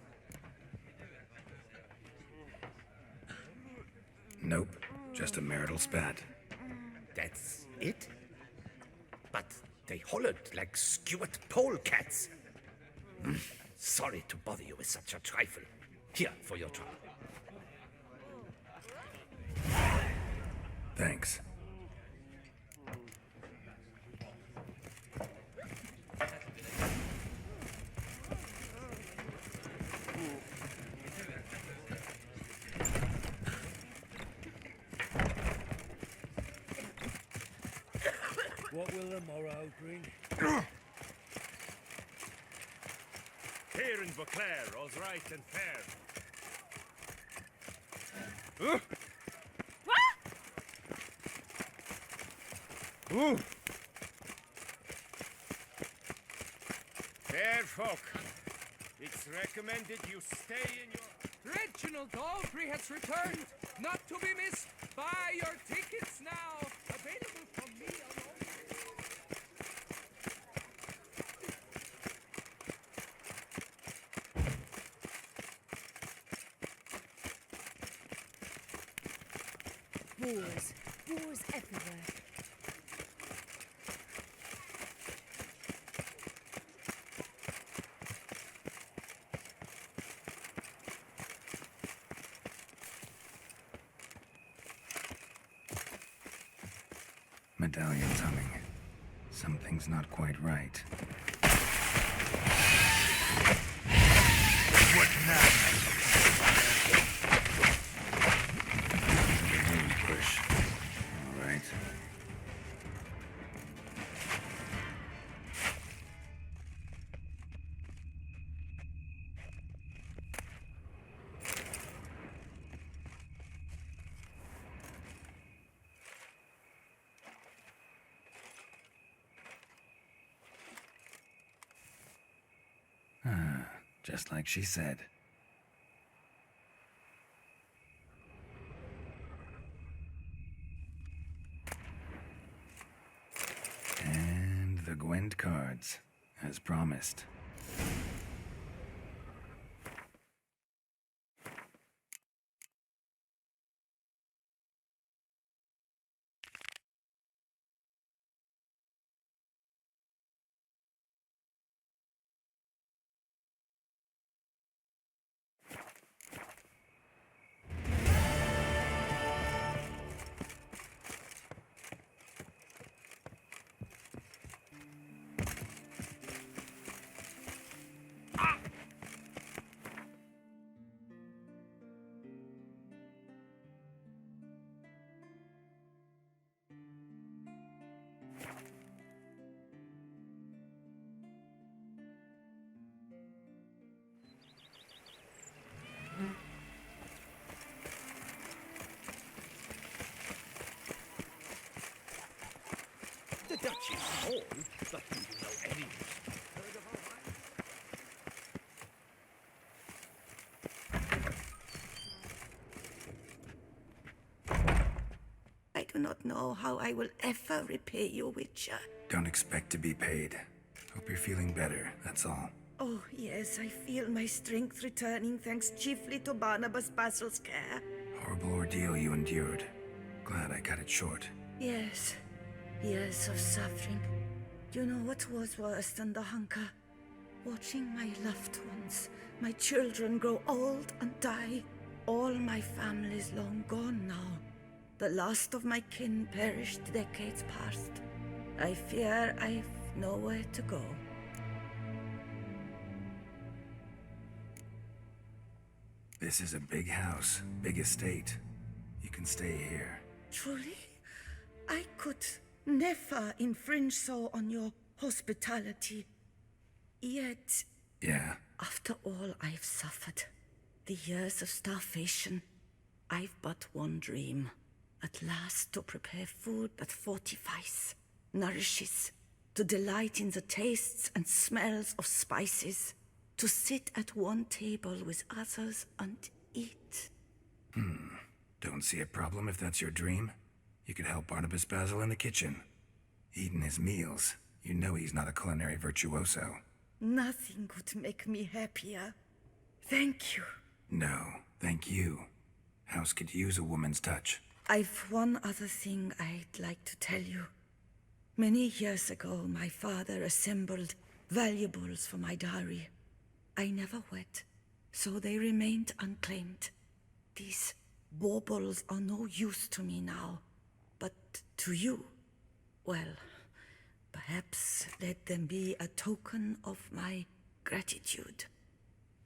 [SPEAKER 6] Nope, just a marital spat.
[SPEAKER 3] That's it? But they hollered like skewered polecats. Sorry to bother you with such a trifle. Here for your trouble.
[SPEAKER 6] Thanks.
[SPEAKER 19] What will the morrow bring?
[SPEAKER 7] Here in Beauclair, all's right and fair.
[SPEAKER 9] Fair folk, it's recommended you stay in your...
[SPEAKER 12] Reginald Dalbury has returned, not to be missed. Buy your tickets now. Available from me alone.
[SPEAKER 11] Boars everywhere.
[SPEAKER 6] Medallion's humming. Something's not quite right.
[SPEAKER 13] What now?
[SPEAKER 6] Push. All right. Just like she said. And the Gwent cards, as promised.
[SPEAKER 3] The Dutch is small, but do you know any heard of our wine?
[SPEAKER 17] I do not know how I will ever repay you, Witcher.
[SPEAKER 6] Don't expect to be paid. Hope you're feeling better, that's all.
[SPEAKER 17] Oh, yes, I feel my strength returning thanks chiefly to Barnabas Basil's care.
[SPEAKER 6] Horrible ordeal you endured. Glad I cut it short.
[SPEAKER 17] Yes.
[SPEAKER 18] Years of suffering. Do you know what was worse than the hunger? Watching my loved ones, my children grow old and die. All my family's long gone now. The last of my kin perished decades past. I fear I've nowhere to go.
[SPEAKER 6] This is a big house, big estate. You can stay here.
[SPEAKER 18] Truly? I could never infringe so on your hospitality. Yet...
[SPEAKER 6] Yeah?
[SPEAKER 18] After all I've suffered, the years of starvation, I've but one dream. At last to prepare food that fortifies, nourishes, to delight in the tastes and smells of spices, to sit at one table with others and eat.
[SPEAKER 6] Don't see a problem if that's your dream. You could help Barnabas Basil in the kitchen. Eating his meals. You know he's not a culinary virtuoso.
[SPEAKER 18] Nothing could make me happier. Thank you.
[SPEAKER 6] No, thank you. House could use a woman's touch.
[SPEAKER 18] I've one other thing I'd like to tell you. Many years ago, my father assembled valuables for my dowry. I never wed, so they remained unclaimed. These baubles are no use to me now, but to you, well, perhaps let them be a token of my gratitude.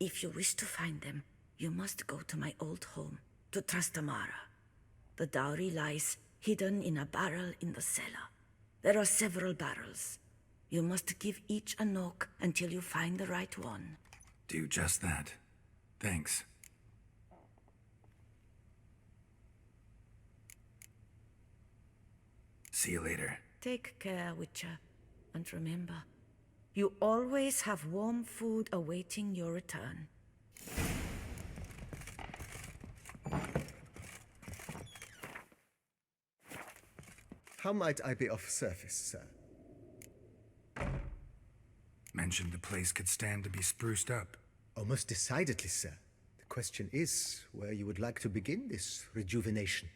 [SPEAKER 18] If you wish to find them, you must go to my old home, to Trastamara. The dowry lies hidden in a barrel in the cellar. There are several barrels. You must give each a knock until you find the right one.
[SPEAKER 6] Do just that. Thanks. See you later.
[SPEAKER 18] Take care, Witcher. And remember, you always have warm food awaiting your return.
[SPEAKER 1] How might I be of service, sir?
[SPEAKER 6] Mentioned the place could stand to be spruced up.
[SPEAKER 1] Oh, most decidedly, sir. The question is where you would like to begin this rejuvenation.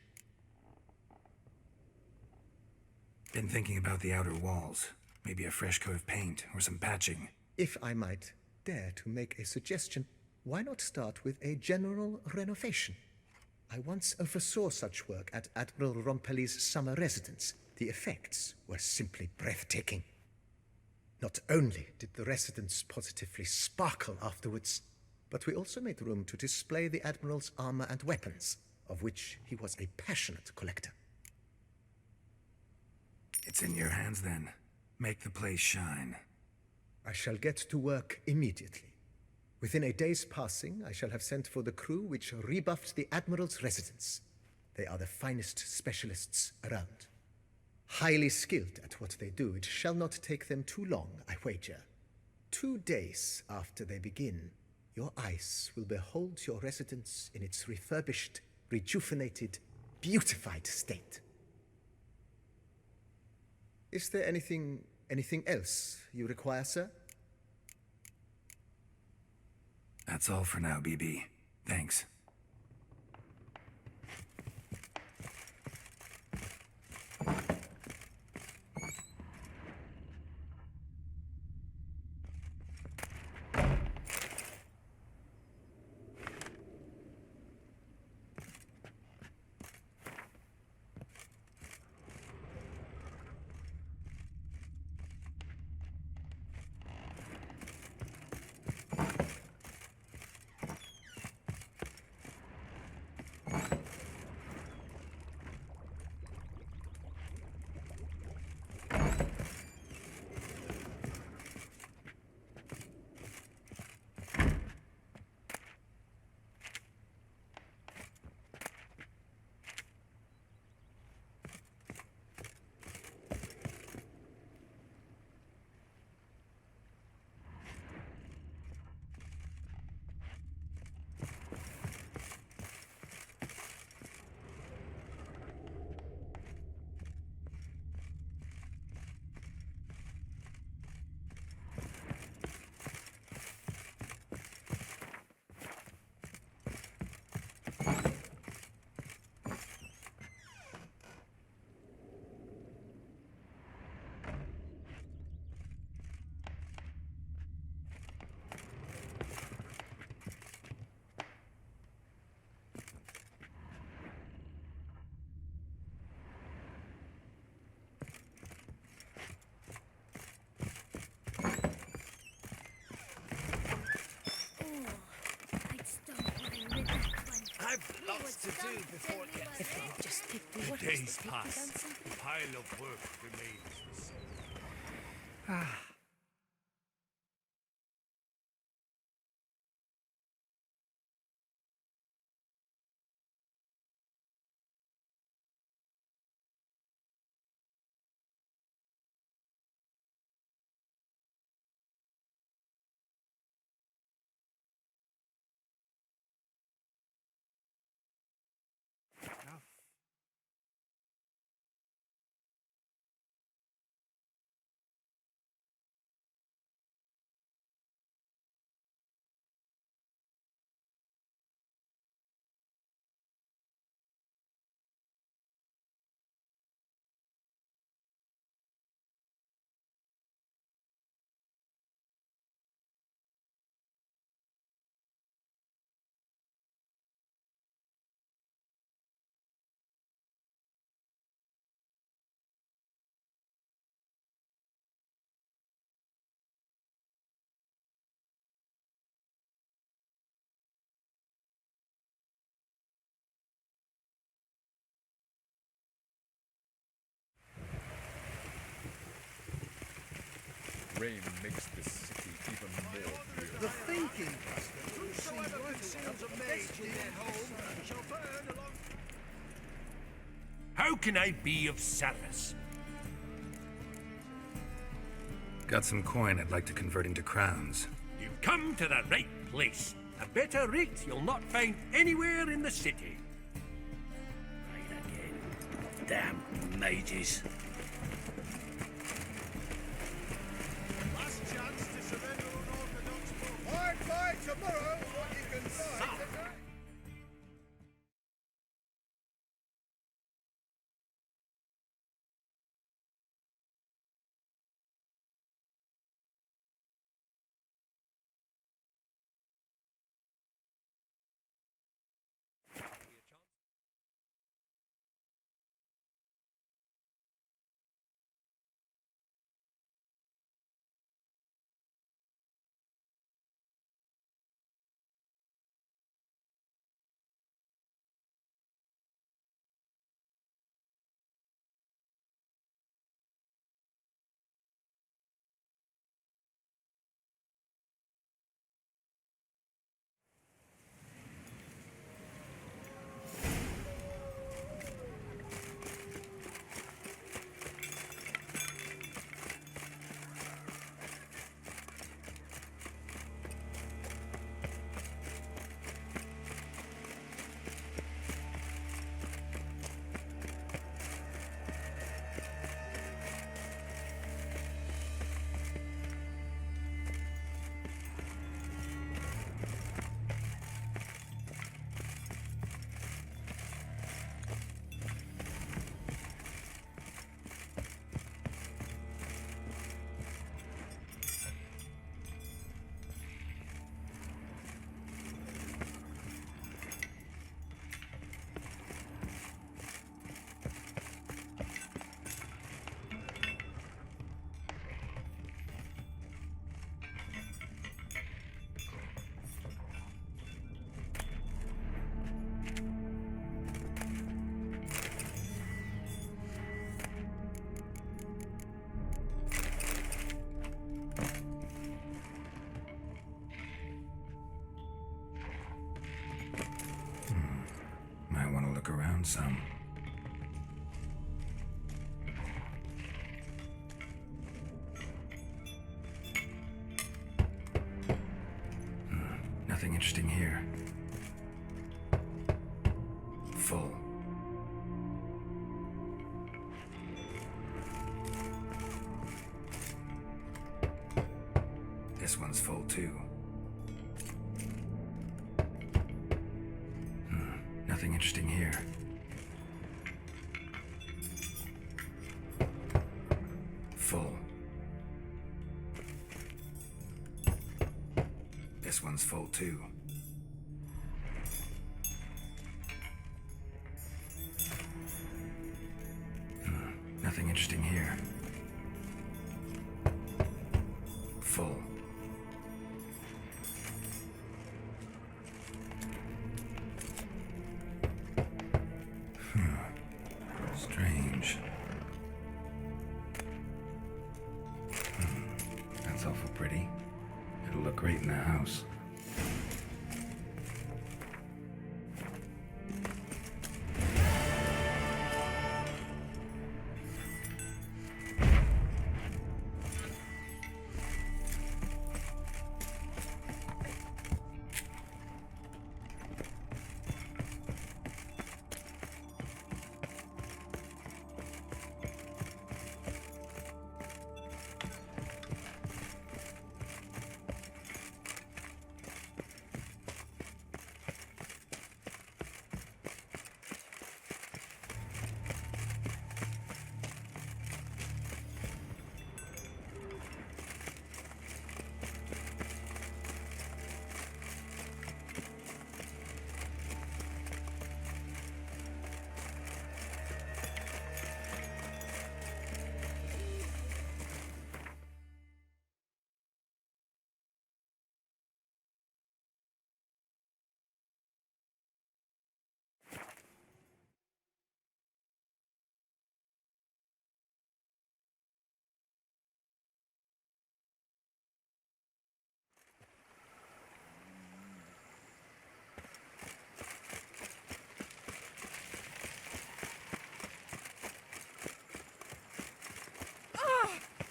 [SPEAKER 6] Been thinking about the outer walls. Maybe a fresh coat of paint or some patching.
[SPEAKER 1] If I might dare to make a suggestion, why not start with a general renovation? I once oversaw such work at Admiral Rompelli's summer residence. The effects were simply breathtaking. Not only did the residence positively sparkle afterwards, but we also made room to display the Admiral's armor and weapons, of which he was a passionate collector.
[SPEAKER 6] It's in your hands then. Make the place shine.
[SPEAKER 1] I shall get to work immediately. Within a day's passing, I shall have sent for the crew which rebuffed the Admiral's residence. They are the finest specialists around. Highly skilled at what they do, it shall not take them too long, I wager. 2 days after they begin, your eyes will behold your residence in its refurbished, rejuvenated, beautified state. Is there anything else you require, sir?
[SPEAKER 6] That's all for now, BB. Thanks.
[SPEAKER 10] Lots to do before it gets dark.
[SPEAKER 2] Just pick
[SPEAKER 16] The days pass. The pile of work remains the same.
[SPEAKER 9] Rain makes this city even more beautiful.
[SPEAKER 8] The thinking custom seems right a mage in their home shall burn along.
[SPEAKER 16] How can I be of service?
[SPEAKER 6] Got some coin I'd like to convert into crowns.
[SPEAKER 16] You've come to the right place. A better rate you'll not find anywhere in the city.
[SPEAKER 19] Right again. Damn mages.
[SPEAKER 8] Last chance to surrender unorthodox folk. Fight tomorrow what you can find today.
[SPEAKER 6] Look around some. Nothing interesting here. Full. This one's full too. Nothing interesting here. Full. This one's full too. Nothing interesting here. Full. Strange. That's awful pretty. It'll look great in the house.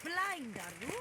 [SPEAKER 5] Blind, are you?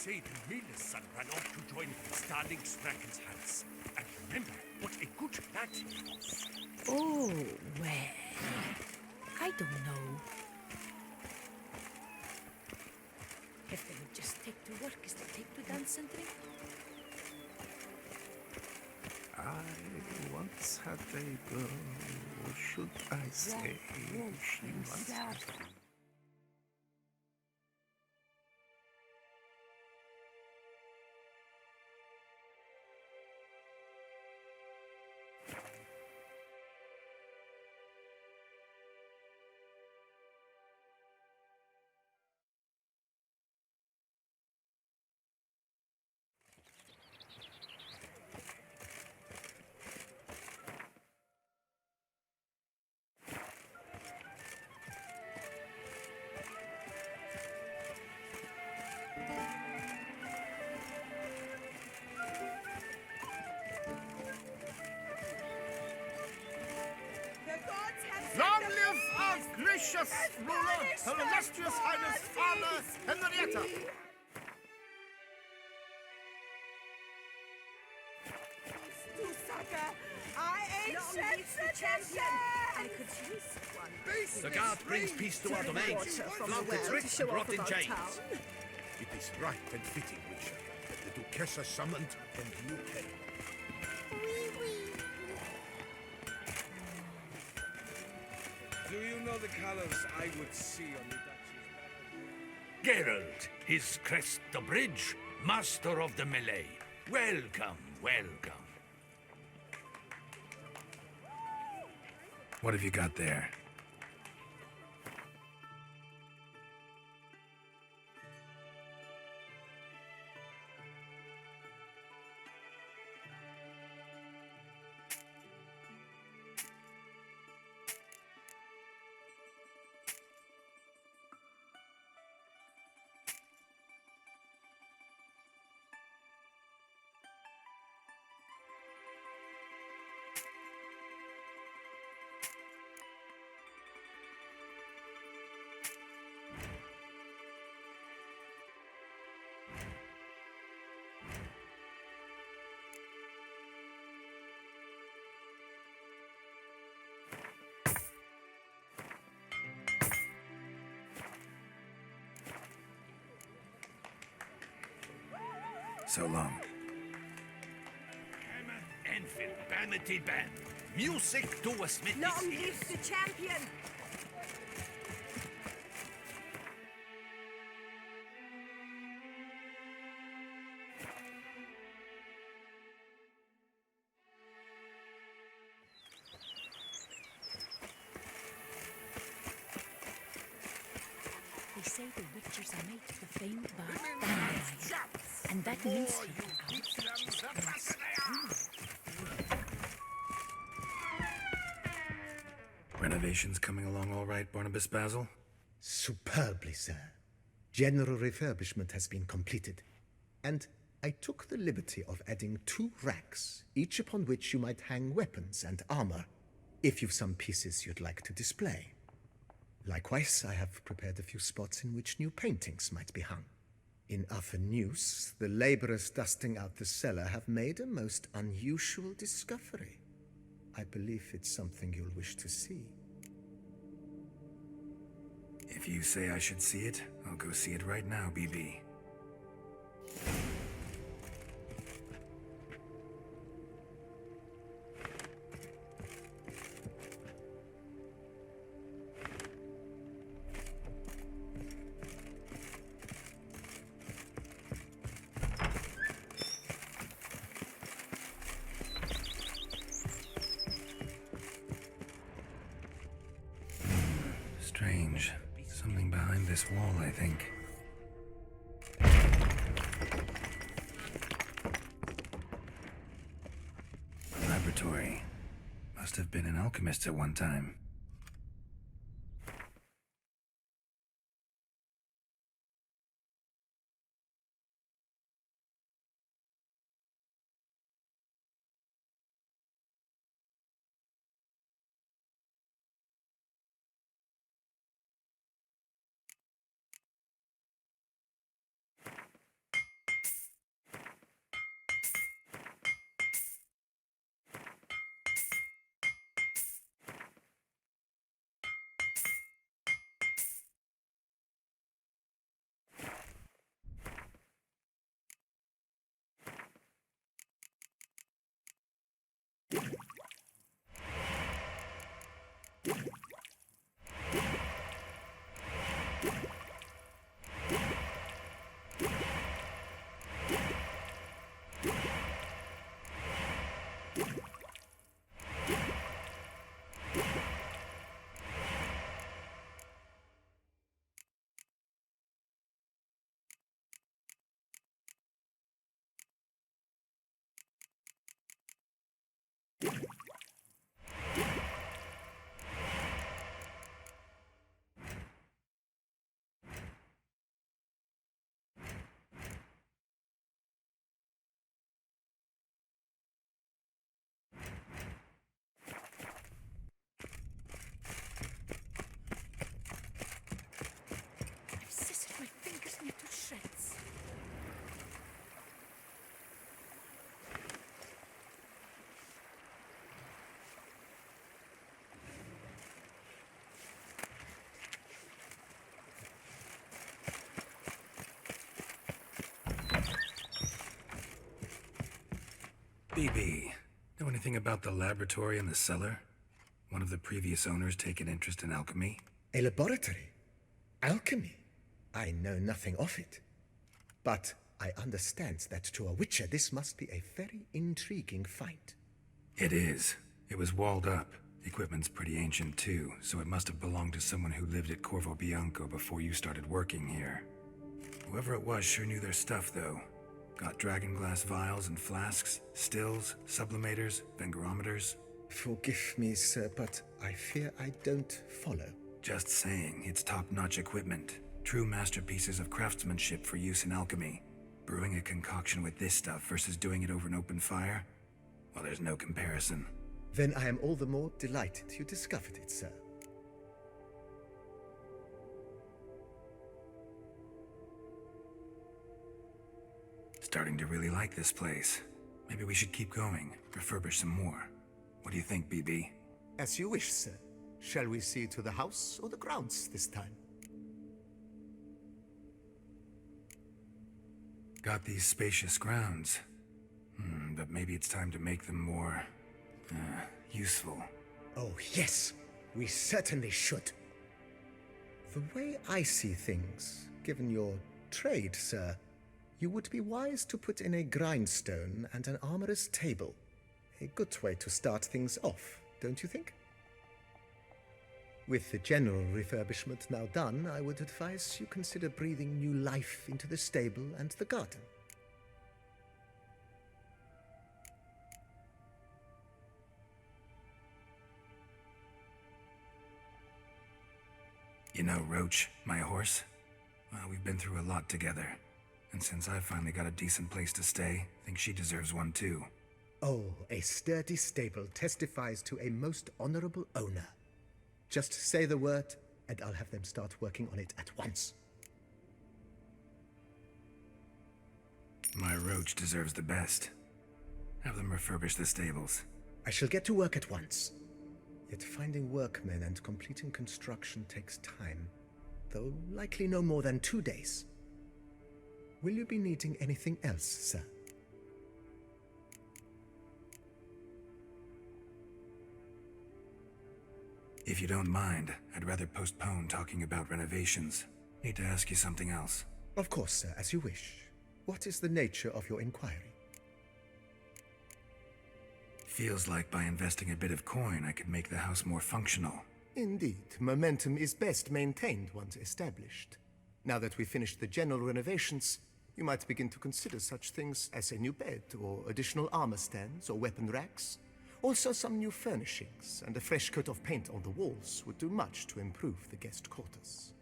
[SPEAKER 16] say the miller's son ran off to join Starling Strachan's house. And remember what a good lad he was.
[SPEAKER 20] Oh, well, I don't know. If they would just take to work as they take to dance and drink.
[SPEAKER 6] I once had a girl, or should I say, she once had a...
[SPEAKER 13] Long live our gracious ruler, Her Illustrious Highness Father Henrietta!
[SPEAKER 5] Sucker, I ain't sent champion.
[SPEAKER 11] I could use one.
[SPEAKER 3] The guard brings peace to our domain. Mounted rich and brought in chains.
[SPEAKER 13] It is right and fitting, Witcher, that the Duchessa summoned and you came.
[SPEAKER 9] Do you know the colors I would see on the Duchy's banner?
[SPEAKER 16] Geralt, his crest the bridge, master of the melee. Welcome, welcome.
[SPEAKER 6] What have you got there? So long.
[SPEAKER 16] Hammer, Anvil, Bamity Bam. Music to a smith.
[SPEAKER 11] Long live the champion!
[SPEAKER 20] They say the witchers are made of the famed bark dandelion, and that means here our witches means
[SPEAKER 6] Renovations coming along all right, Barnabas Basil?
[SPEAKER 1] Superbly, sir. General refurbishment has been completed. And I took the liberty of adding 2 racks, each upon which you might hang weapons and armor, if you've some pieces you'd like to display. Likewise, I have prepared a few spots in which new paintings might be hung. In other news, the laborers dusting out the cellar have made a most unusual discovery. I believe it's something you'll wish to see.
[SPEAKER 6] If you say I should see it, I'll go see it right now, BB. Strange. Something behind this wall, I think. Laboratory. Must have been an alchemist at one time. BB, know anything about the laboratory in the cellar? One of the previous owners take an interest in alchemy?
[SPEAKER 1] A laboratory? Alchemy? I know nothing of it. But I understand that to a witcher this must be a very intriguing find.
[SPEAKER 6] It is. It was walled up. Equipment's pretty ancient too, so it must have belonged to someone who lived at Corvo Bianco before you started working here. Whoever it was sure knew their stuff, though. Got dragon glass vials and flasks, stills, sublimators, vengerometers.
[SPEAKER 1] Forgive me, sir, but I fear I don't follow.
[SPEAKER 6] Just saying, it's top-notch equipment. True masterpieces of craftsmanship for use in alchemy. Brewing a concoction with this stuff versus doing it over an open fire? Well, there's no comparison.
[SPEAKER 1] Then I am all the more delighted you discovered it, sir.
[SPEAKER 6] Starting to really like this place. Maybe we should keep going, refurbish some more. What do you think, BB?
[SPEAKER 1] As you wish, sir. Shall we see to the house or the grounds this time?
[SPEAKER 6] Got these spacious grounds. But maybe it's time to make them more... useful.
[SPEAKER 1] Oh, yes. We certainly should. The way I see things, given your trade, sir, you would be wise to put in a grindstone and an armorer's table. A good way to start things off, don't you think? With the general refurbishment now done, I would advise you consider breathing new life into the stable and the garden.
[SPEAKER 6] You know Roach, my horse? Well, we've been through a lot together. And since I finally got a decent place to stay, I think she deserves one too.
[SPEAKER 1] Oh, a sturdy stable testifies to a most honorable owner. Just say the word, and I'll have them start working on it at once.
[SPEAKER 6] My Roach deserves the best. Have them refurbish the stables.
[SPEAKER 1] I shall get to work at once. Yet finding workmen and completing construction takes time, though likely no more than 2 days. Will you be needing anything else, sir?
[SPEAKER 6] If you don't mind, I'd rather postpone talking about renovations. Need to ask you something else.
[SPEAKER 1] Of course, sir, as you wish. What is the nature of your inquiry?
[SPEAKER 6] Feels like by investing a bit of coin, I could make the house more functional.
[SPEAKER 1] Indeed, momentum is best maintained once established. Now that we've finished the general renovations, you might begin to consider such things as a new bed, or additional armor stands, or weapon racks. Also some new furnishings, and a fresh coat of paint on the walls would do much to improve the guest quarters.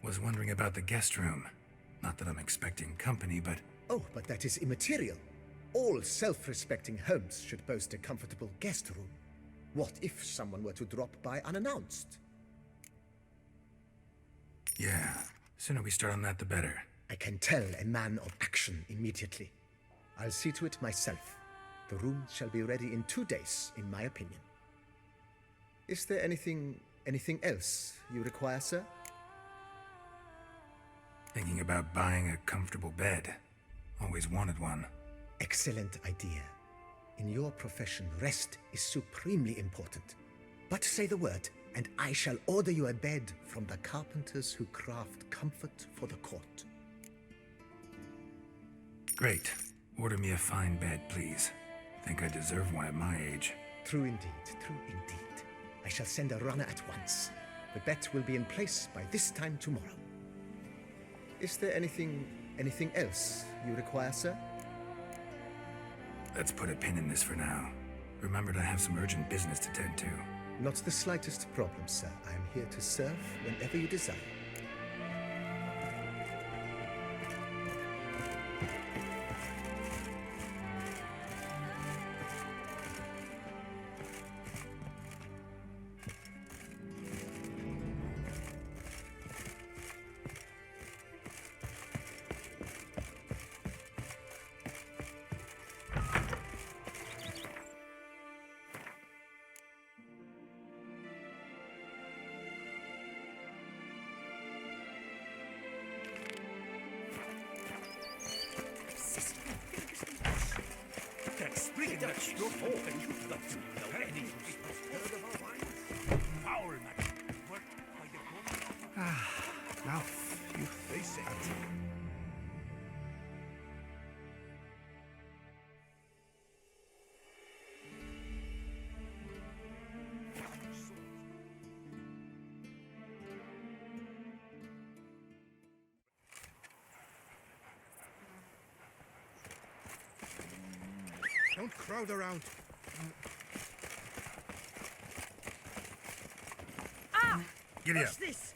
[SPEAKER 6] Was wondering about the guest room. Not that I'm expecting company, but...
[SPEAKER 1] Oh, but that is immaterial. All self-respecting homes should boast a comfortable guest room. What if someone were to drop by unannounced?
[SPEAKER 6] Yeah, sooner we start on that the better.
[SPEAKER 1] I can tell a man of action immediately. I'll see to it myself. The room shall be ready in 2 days, in my opinion. Is there anything else you require, sir?
[SPEAKER 6] Thinking about buying a comfortable bed. Always wanted one.
[SPEAKER 1] Excellent idea. In your profession, rest is supremely important. But say the word, and I shall order you a bed from the carpenters who craft comfort for the court.
[SPEAKER 6] Great. Order me a fine bed, please. Think I deserve one at my age.
[SPEAKER 1] True indeed, true indeed. I shall send a runner at once. The bet will be in place by this time tomorrow. Is there anything else you require, sir?
[SPEAKER 6] Let's put a pin in this for now. Remembered I have some urgent business to tend to.
[SPEAKER 1] Not the slightest problem, sir. I am here to serve whenever you desire.
[SPEAKER 16] in the stroke and you've got to know any foul matter. Work by the corner.
[SPEAKER 15] Now, you face it.
[SPEAKER 13] Don't crowd around.
[SPEAKER 15] Giddy up.
[SPEAKER 5] What's this?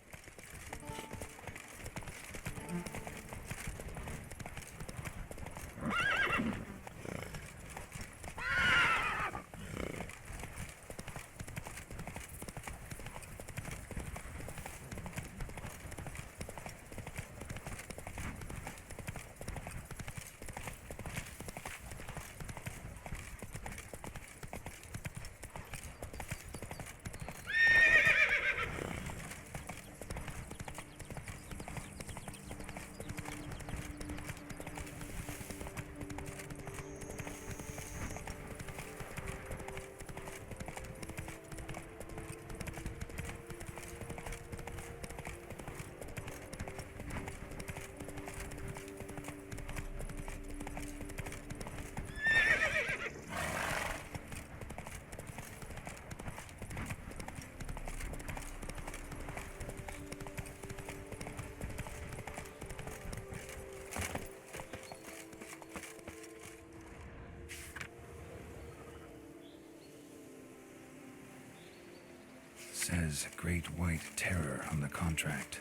[SPEAKER 6] Says Great White Terror on the contract.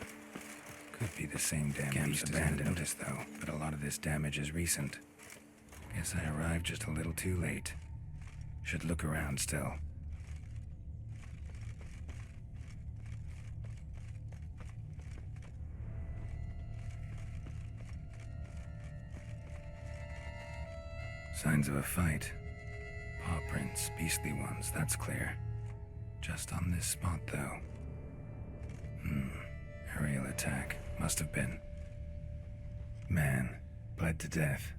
[SPEAKER 6] Could be the same damn beast abandoned. Notice though, but a lot of this damage is recent. Guess I arrived just a little too late. Should look around still. Signs of a fight. Paw prints, beastly ones, that's clear. Just on this spot, though. Aerial attack. Must have been. Man, bled to death.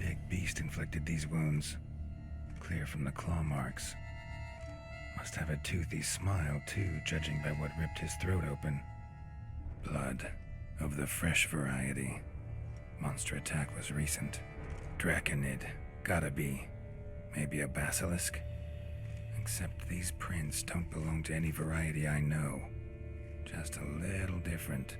[SPEAKER 6] Big beast inflicted these wounds. Clear from the claw marks. Must have a toothy smile, too, judging by what ripped his throat open. Blood. Of the fresh variety. Monster attack was recent. Draconid. Gotta be. Maybe a basilisk? Except these prints don't belong to any variety I know. Just a little different.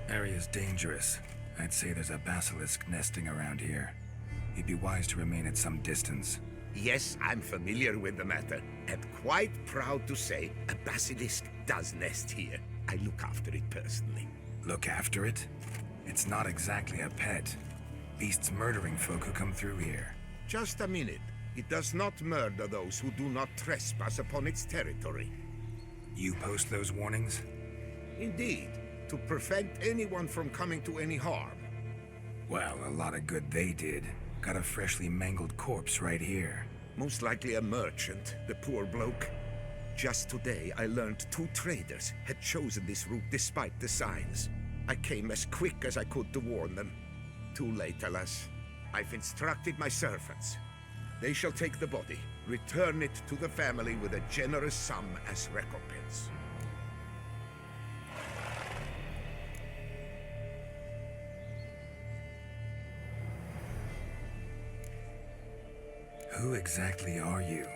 [SPEAKER 6] Area's dangerous. I'd say there's a basilisk nesting around here. You'd be wise to remain at some distance.
[SPEAKER 13] Yes, I'm familiar with the matter, and quite proud to say a basilisk does nest here. I look after it personally.
[SPEAKER 6] Look after it? It's not exactly a pet. Beasts murdering folk who come through here.
[SPEAKER 13] Just a minute. It does not murder those who do not trespass upon its territory.
[SPEAKER 6] You post those warnings?
[SPEAKER 13] Indeed, to prevent anyone from coming to any harm.
[SPEAKER 6] Well, a lot of good they did. Got a freshly mangled corpse right here.
[SPEAKER 13] Most likely a merchant, the poor bloke. Just today, I learned 2 traders had chosen this route despite the signs. I came as quick as I could to warn them. Too late, alas. I've instructed my servants. They shall take the body, return it to the family with a generous sum as recompense.
[SPEAKER 6] Who exactly are you?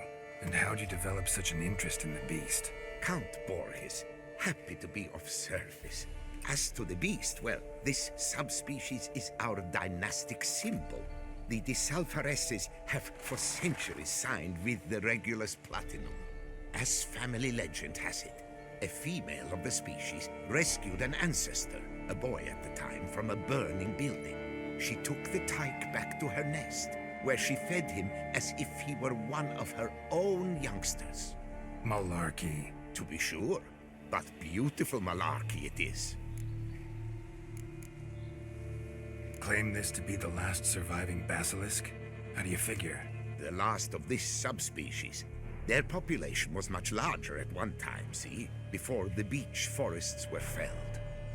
[SPEAKER 6] And how'd you develop such an interest in the beast?
[SPEAKER 13] Count Borges, happy to be of service. As to the beast, well, this subspecies is our dynastic symbol. The Disalfareses have for centuries signed with the Regulus Platinum. As family legend has it, a female of the species rescued an ancestor, a boy at the time, from a burning building. She took the tyke back to her nest, where she fed him as if he were one of her own youngsters.
[SPEAKER 6] Malarkey.
[SPEAKER 13] To be sure, but beautiful malarkey it is.
[SPEAKER 6] Claim this to be the last surviving basilisk? How do you figure?
[SPEAKER 13] The last of this subspecies. Their population was much larger at one time, see? Before the beech forests were felled.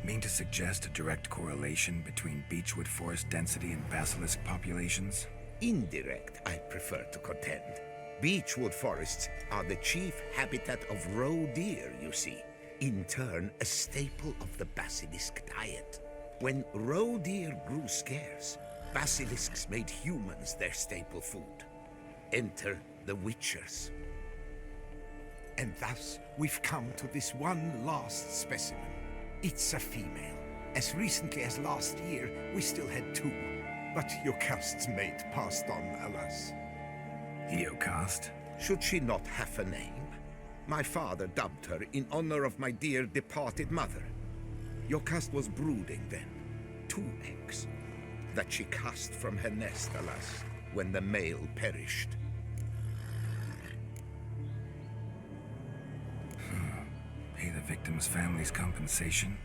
[SPEAKER 6] Mean to suggest a direct correlation between beechwood forest density and basilisk populations?
[SPEAKER 13] Indirect, I prefer to contend. Beechwood forests are the chief habitat of roe deer, you see. In turn, a staple of the basilisk diet. When roe deer grew scarce, basilisks made humans their staple food. Enter the witchers.
[SPEAKER 8] And thus, we've come to this one last specimen. It's a female. As recently as last year, we still had 2. But Jussát's mate passed on, alas.
[SPEAKER 6] Jussát?
[SPEAKER 13] Should she not have a name? My father dubbed her in honor of my dear departed mother. Jussát was brooding then. 2 eggs. That she cast from her nest, alas, when the male perished.
[SPEAKER 6] Pay the victim's family's compensation?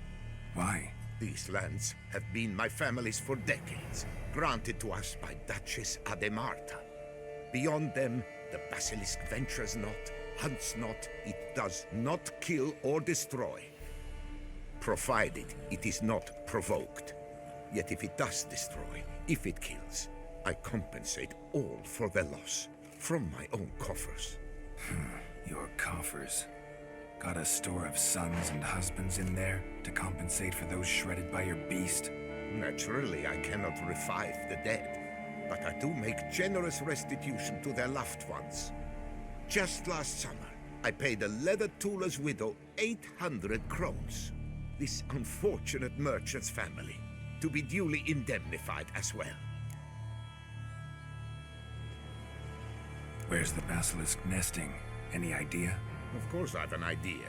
[SPEAKER 6] Why?
[SPEAKER 13] These lands have been my family's for decades, granted to us by Duchess Ademarta. Beyond them, the basilisk ventures not, hunts not, it does not kill or destroy. Provided it is not provoked. Yet if it does destroy, if it kills, I compensate all for the loss, from my own coffers.
[SPEAKER 6] Your coffers. Got a store of sons and husbands in there to compensate for those shredded by your beast?
[SPEAKER 13] Naturally, I cannot revive the dead, but I do make generous restitution to their loved ones. Just last summer, I paid a leather tooler's widow 800 crowns. This unfortunate merchant's family, to be duly indemnified as well.
[SPEAKER 6] Where's the basilisk nesting? Any idea?
[SPEAKER 13] Of course I have an idea,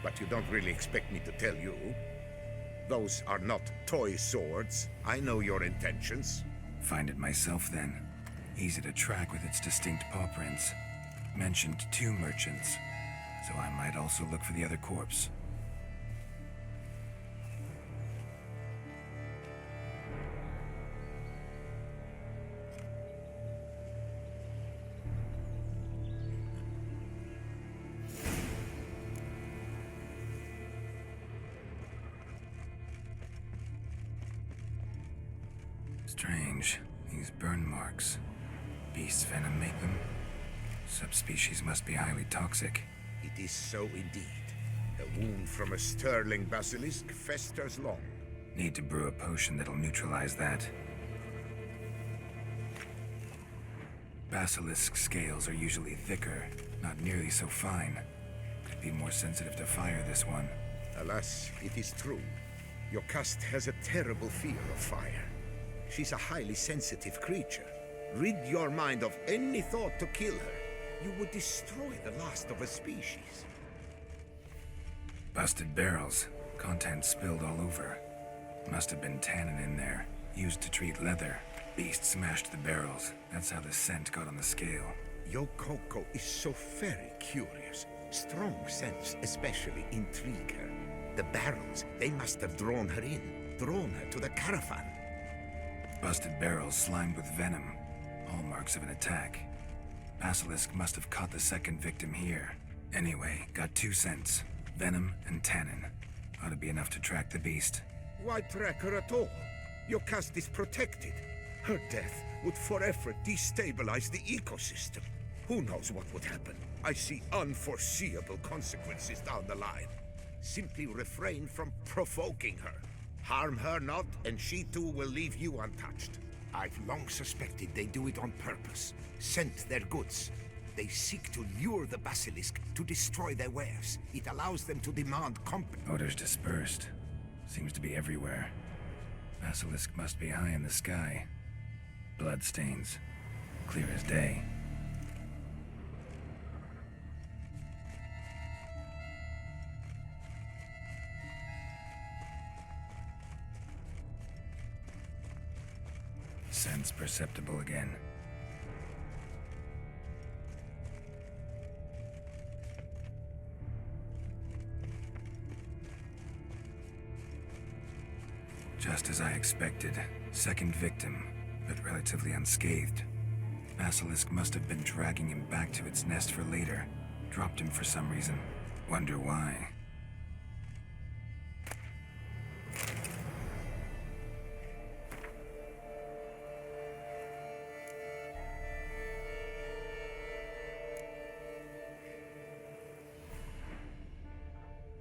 [SPEAKER 13] but you don't really expect me to tell you. Those are not toy swords. I know your intentions.
[SPEAKER 6] Find it myself then. Easy to track with its distinct paw prints. Mentioned 2 merchants, so I might also look for the other corpse. Strange. These burn marks. Beast's venom make them? Subspecies must be highly toxic.
[SPEAKER 13] It is so indeed. A wound from a sterling basilisk festers long.
[SPEAKER 6] Need to brew a potion that'll neutralize that. Basilisk scales are usually thicker, not nearly so fine. Could be more sensitive to fire, this one.
[SPEAKER 13] Alas, it is true. Jussát has a terrible fear of fire. She's a highly sensitive creature. Rid your mind of any thought to kill her. You would destroy the last of a species.
[SPEAKER 6] Busted barrels. Contents spilled all over. Must have been tannin in there. Used to treat leather. Beast smashed the barrels. That's how the scent got on the scale.
[SPEAKER 13] Yokoko is so very curious. Strong scents especially intrigue her. The barrels, they must have drawn her in. Drawn her to the caravan.
[SPEAKER 6] Busted barrels slimed with venom. Hallmarks of an attack. Basilisk must have caught the second victim here. Anyway, got 2 scents. Venom and tannin. Ought to be enough to track the beast.
[SPEAKER 13] Why track her at all? Jussát is protected. Her death would forever destabilize the ecosystem. Who knows what would happen? I see unforeseeable consequences down the line. Simply refrain from provoking her. Harm her not, and she too will leave you untouched. I've long suspected they do it on purpose. Scent their goods. They seek to lure the basilisk to destroy their wares. It allows them to demand
[SPEAKER 6] Odors dispersed. Seems to be everywhere. Basilisk must be high in the sky. Bloodstains. Clear as day. Sense perceptible again. Just as I expected. Second victim, but relatively unscathed. Basilisk must have been dragging him back to its nest for later. Dropped him for some reason. Wonder why.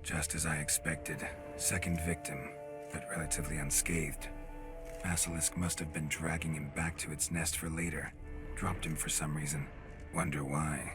[SPEAKER 6] Just as I expected. Second victim, but relatively unscathed. Basilisk must have been dragging him back to its nest for later. Dropped him for some reason. Wonder why.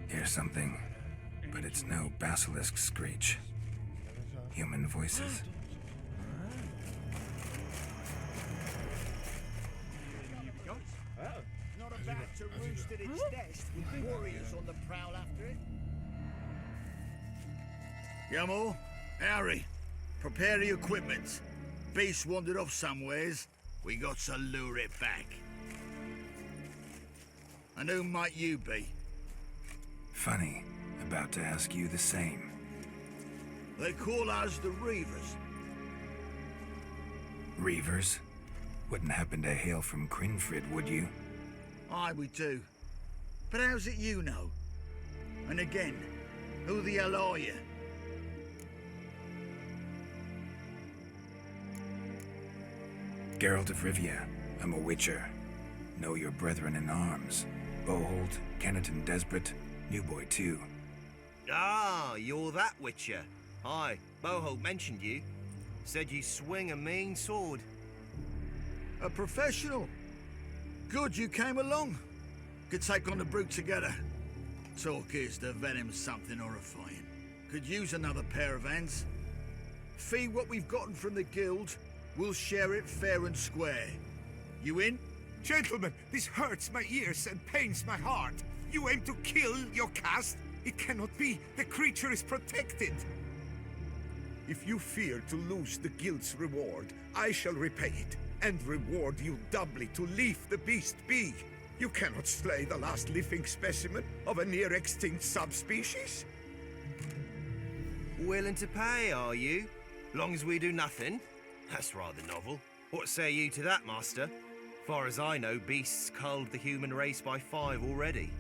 [SPEAKER 6] Hear something, but it's no basilisk screech. Human voices.
[SPEAKER 21] Not about to roost at its nest with warriors on the prowl after it.
[SPEAKER 22] Yamo, Harry, prepare the equipment. Beast wandered off somewheres. We got to lure it back. And who might you be?
[SPEAKER 6] Funny. About to ask you the same.
[SPEAKER 22] They call us the Reavers.
[SPEAKER 6] Reavers? Wouldn't happen to hail from Crinfrid, would you?
[SPEAKER 22] Aye, we do. But how's it you know? And again, who the hell are you?
[SPEAKER 6] Geralt of Rivia. I'm a witcher. Know your brethren in arms. Boholt, Kenneton Desperate, New Boy too.
[SPEAKER 7] Ah, you're that witcher. Aye, Boholt mentioned you. Said you swing a mean sword.
[SPEAKER 22] A professional. Good you came along. Could take on the brute together. Talk is the venom's something horrifying. Could use another pair of hands. Fee what we've gotten from the guild. We'll share it fair and square. You in?
[SPEAKER 8] Gentlemen, this hurts my ears and pains my heart. You aim to kill your caste? It cannot be. The creature is protected. If you fear to lose the guild's reward, I shall repay it, and reward you doubly to leave the beast be. You cannot slay the last living specimen of a near-extinct subspecies.
[SPEAKER 7] Willing to pay, are you? Long as we do nothing? That's rather novel. What say you to that, master? Far as I know, beasts culled the human race by 5 already.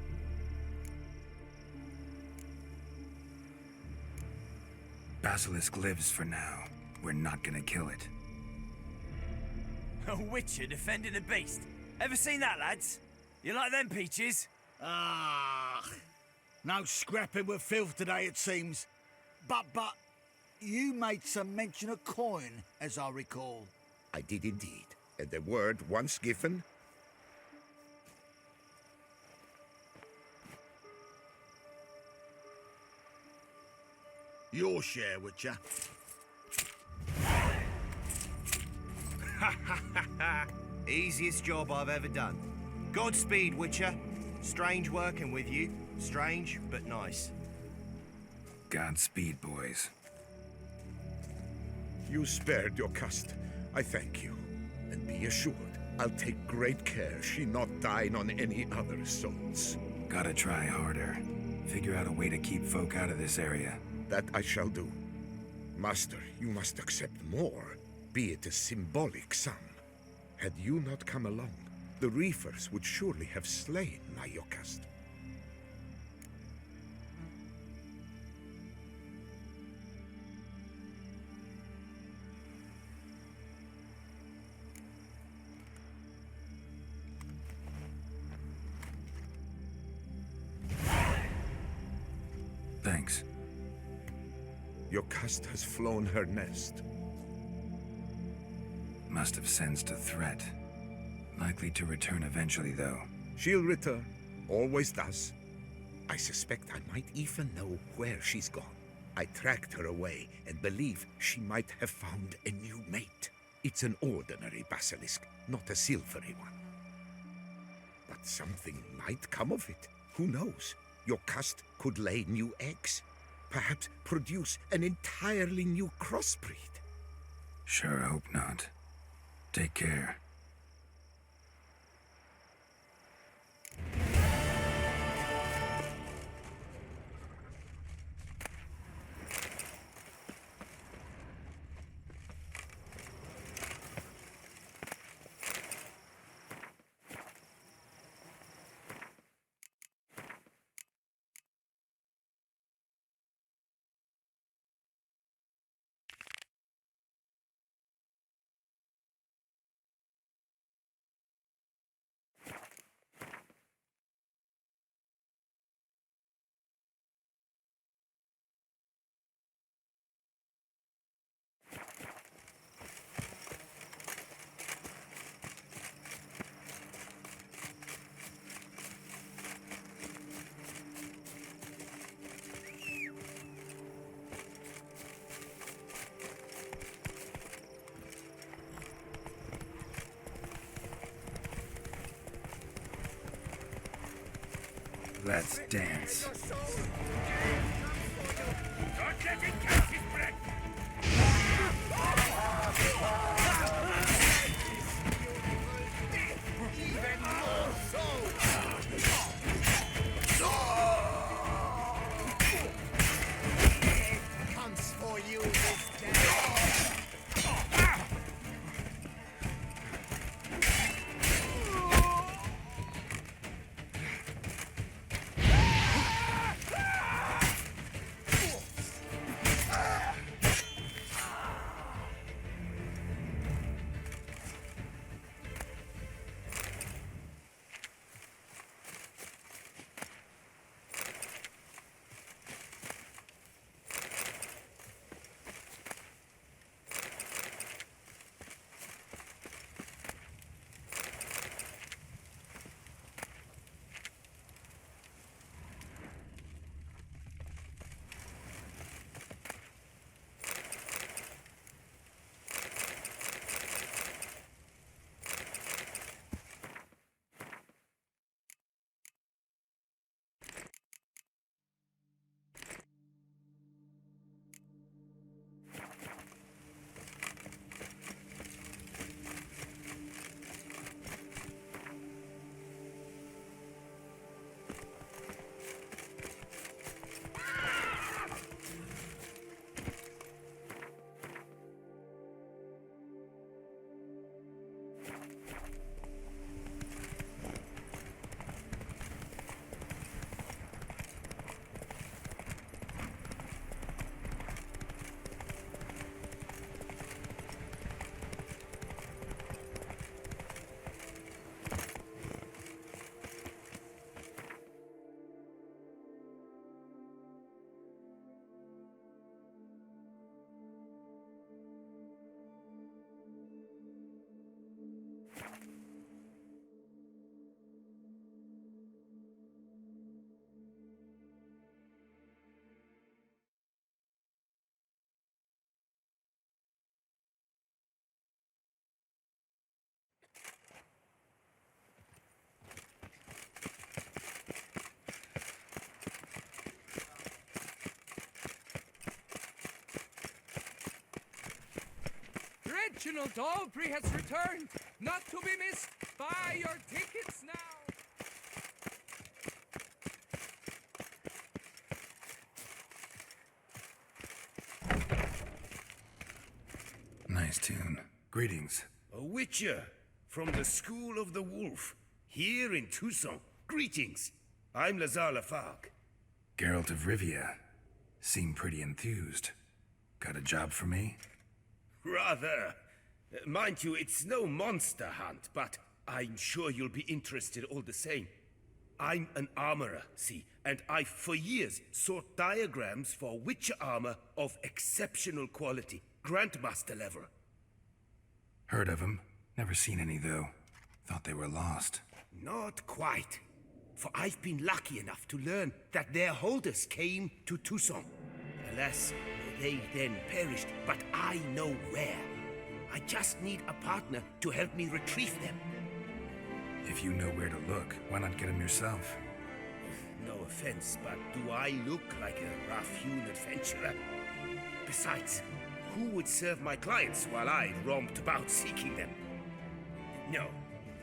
[SPEAKER 6] Basilisk lives for now. We're not gonna kill it.
[SPEAKER 23] A witcher defending a beast. Ever seen that, lads? You like them peaches?
[SPEAKER 22] Ah, no scrapping with filth today, it seems. But, you made some mention of coin, as I recall.
[SPEAKER 13] I did indeed. And the word once given...
[SPEAKER 22] Your share, Witcher.
[SPEAKER 7] Ha ha ha ha! Easiest job I've ever done. Godspeed, Witcher. Strange working with you. Strange, but nice.
[SPEAKER 6] Godspeed, boys.
[SPEAKER 8] You spared your caste. I thank you. And be assured, I'll take great care she not dine on any other souls.
[SPEAKER 6] Gotta try harder. Figure out a way to keep folk out of this area.
[SPEAKER 8] That I shall do. Master, you must accept more, be it a symbolic sum. Had you not come along, the Reefers would surely have slain my Yokast.
[SPEAKER 6] Thanks.
[SPEAKER 8] Your caste has flown her nest.
[SPEAKER 6] Must have sensed a threat. Likely to return eventually, though.
[SPEAKER 8] She'll return. Always does. I suspect I might even know where she's gone. I tracked her away and believe she might have found a new mate. It's an ordinary basilisk, not a silvery one. But something might come of it. Who knows? Your caste could lay new eggs.
[SPEAKER 13] perhaps produce an entirely new crossbreed.
[SPEAKER 6] Sure hope not. Take care. Let's dance.
[SPEAKER 16] Don't let it catch his breath!
[SPEAKER 21] Even more so! It comes for you this day!
[SPEAKER 9] Reginald Aubrey has returned, not to be missed. Buy your tickets now.
[SPEAKER 6] Nice tune. Greetings.
[SPEAKER 4] A witcher from the School of the Wolf, here in Tucson. Greetings. I'm Lazar Lafargue.
[SPEAKER 6] Geralt of Rivia. Seem pretty enthused. Got a job for me?
[SPEAKER 4] Rather. Mind you, it's no monster hunt, but I'm sure you'll be interested all the same. I'm an armorer, see, and I've for years sought diagrams for witcher armor of exceptional quality, Grandmaster level.
[SPEAKER 6] Heard of them. Never seen any, though. Thought they were lost.
[SPEAKER 4] Not quite. For I've been lucky enough to learn that their holders came to Tucson. Alas, they then perished, but I know where. I just need a partner to help me retrieve them.
[SPEAKER 6] If you know where to look, why not get them yourself?
[SPEAKER 4] No offense, but do I look like a rough-hewn adventurer? Besides, who would serve my clients while I romped about seeking them? No,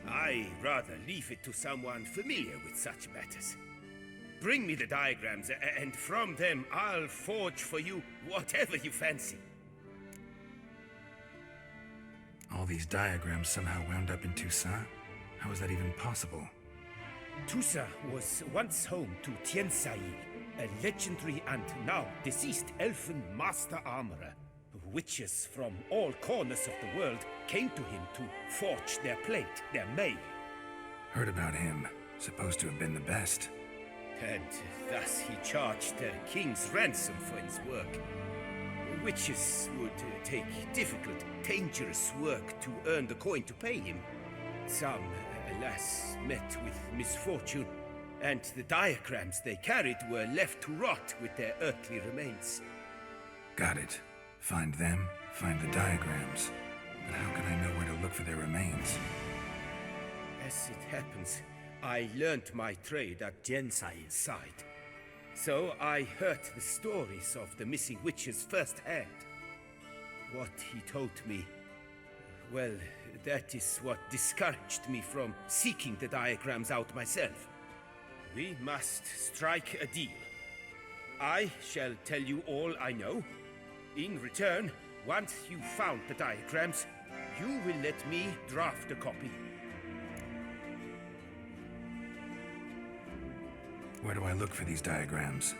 [SPEAKER 4] I rather leave it to someone familiar with such matters. Bring me the diagrams, and from them I'll forge for you whatever you fancy.
[SPEAKER 6] All these diagrams somehow wound up in Jussát? How is that even possible?
[SPEAKER 4] Jussát was once home to Tiensail, a legendary and now deceased elfin master armorer. Witches from all corners of the world came to him to forge their plate, their mail.
[SPEAKER 6] Heard about him. Supposed to have been the best.
[SPEAKER 4] And thus he charged the king's ransom for his work. Witches would take difficult, dangerous work to earn the coin to pay him. Some, alas, met with misfortune, and the diagrams they carried were left to rot with their earthly remains.
[SPEAKER 6] Got it. Find them, find the diagrams. But how can I know where to look for their remains?
[SPEAKER 4] As it happens, I learned my trade at Tiensail's side. So I heard the stories of the missing witches firsthand. What he told me, well, that is what discouraged me from seeking the diagrams out myself. We must strike a deal. I shall tell you all I know. In return, once you've found the diagrams, you will let me draft a copy.
[SPEAKER 6] Where do I look for these diagrams?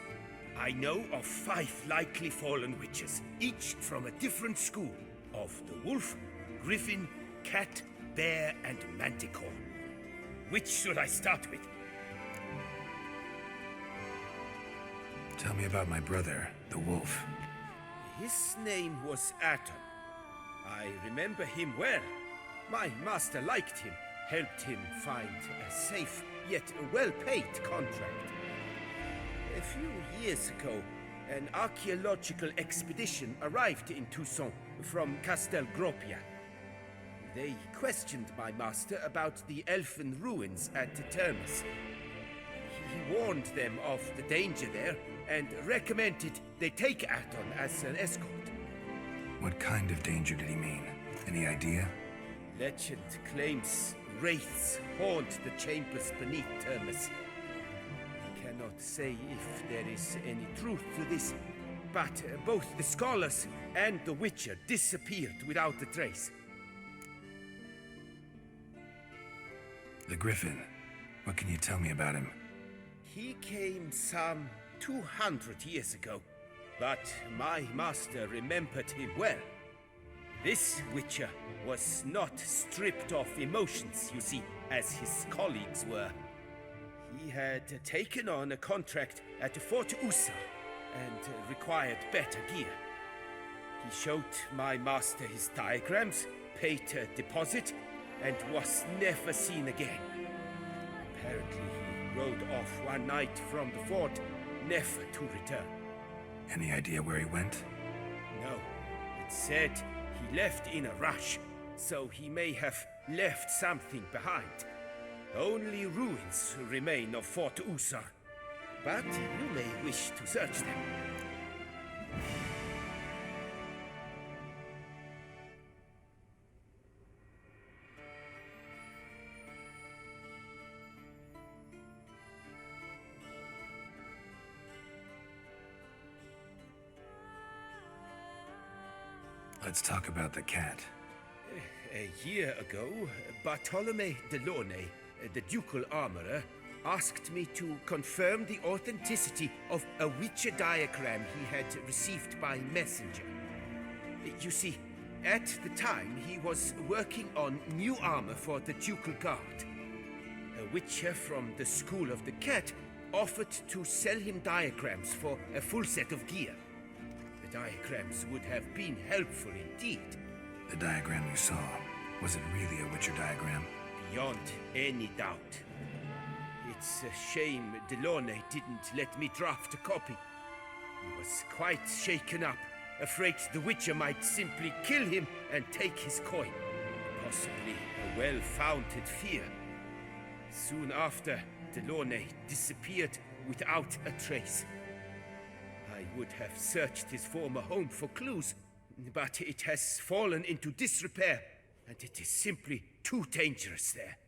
[SPEAKER 4] I know of 5 likely fallen witches, each from a different school of the wolf, griffin, cat, bear, and manticore. Which should I start with?
[SPEAKER 6] Tell me about my brother, the wolf.
[SPEAKER 4] His name was Aton. I remember him well. My master liked him, helped him find a safe yet well-paid contract. A few years ago, an archaeological expedition arrived in Toussaint from Castel Gropia. They questioned my master about the elfin ruins at Termes. He warned them of the danger there and recommended they take Aton as an escort.
[SPEAKER 6] What kind of danger did he mean? Any idea?
[SPEAKER 4] Legend claims wraiths haunt the chambers beneath Termes. I cannot say if there is any truth to this, but both the scholars and the Witcher disappeared without a trace.
[SPEAKER 6] The Griffin. What can you tell me about him?
[SPEAKER 4] He came some 200 years ago, but my master remembered him well. This Witcher was not stripped of emotions, you see, as his colleagues were. He had taken on a contract at Fort Usa and required better gear. He showed my master his diagrams, paid a deposit, and was never seen again. Apparently he rode off one night from the fort, never to return.
[SPEAKER 6] Any idea where he went?
[SPEAKER 4] No. It said he left in a rush, so he may have left something behind. Only ruins remain of Fort Usa, but you may wish to search them.
[SPEAKER 6] Let's talk about the cat.
[SPEAKER 4] A year ago, Bartolome de Launay, the ducal armorer, asked me to confirm the authenticity of a Witcher diagram he had received by messenger. You see, at the time he was working on new armor for the ducal guard. A Witcher from the School of the Cat offered to sell him diagrams for a full set of gear. The diagrams would have been helpful indeed.
[SPEAKER 6] The diagram you saw, was it really a Witcher diagram?
[SPEAKER 4] Beyond any doubt. It's a shame Delaunay didn't let me draft a copy. He was quite shaken up, afraid the Witcher might simply kill him and take his coin. Possibly a well-founded fear. Soon after, Delaunay disappeared without a trace. I would have searched his former home for clues, but it has fallen into disrepair, and it is simply too dangerous there.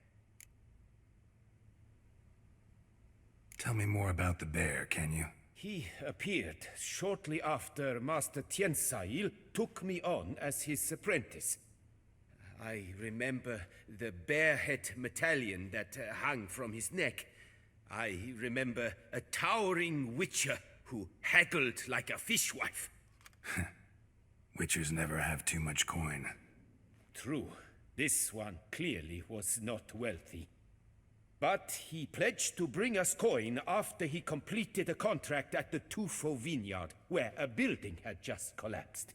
[SPEAKER 6] Tell me more about the bear, can you?
[SPEAKER 4] He appeared shortly after Master Tiensail took me on as his apprentice. I remember the bear-head medallion that hung from his neck. I remember a towering witcher who haggled like a fishwife.
[SPEAKER 6] Witchers never have too much coin.
[SPEAKER 4] True. This one clearly was not wealthy. But he pledged to bring us coin after he completed a contract at the Tufo vineyard, where a building had just collapsed.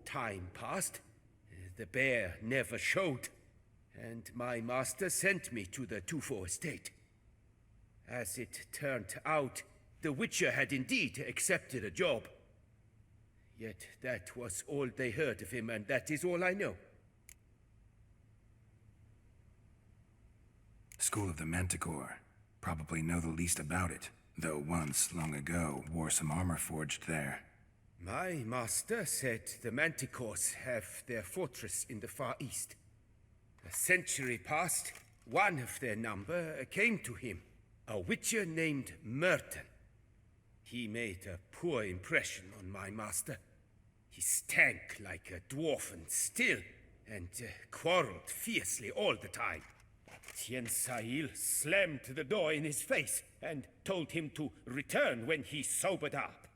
[SPEAKER 4] Time passed. The bear never showed, and my master sent me to the Tufo estate. As it turned out, the Witcher had indeed accepted a job. Yet that was all they heard of him, and that is all I know.
[SPEAKER 6] School of the Manticore. Probably know the least about it, though once, long ago, wore some armor forged there.
[SPEAKER 4] My master said the Manticores have their fortress in the Far East. A century passed, one of their number came to him, a witcher named Merton. He made a poor impression on my master. He stank like a dwarfen still, and quarreled fiercely all the time. Tiensail slammed the door in his face and told him to return when he sobered up.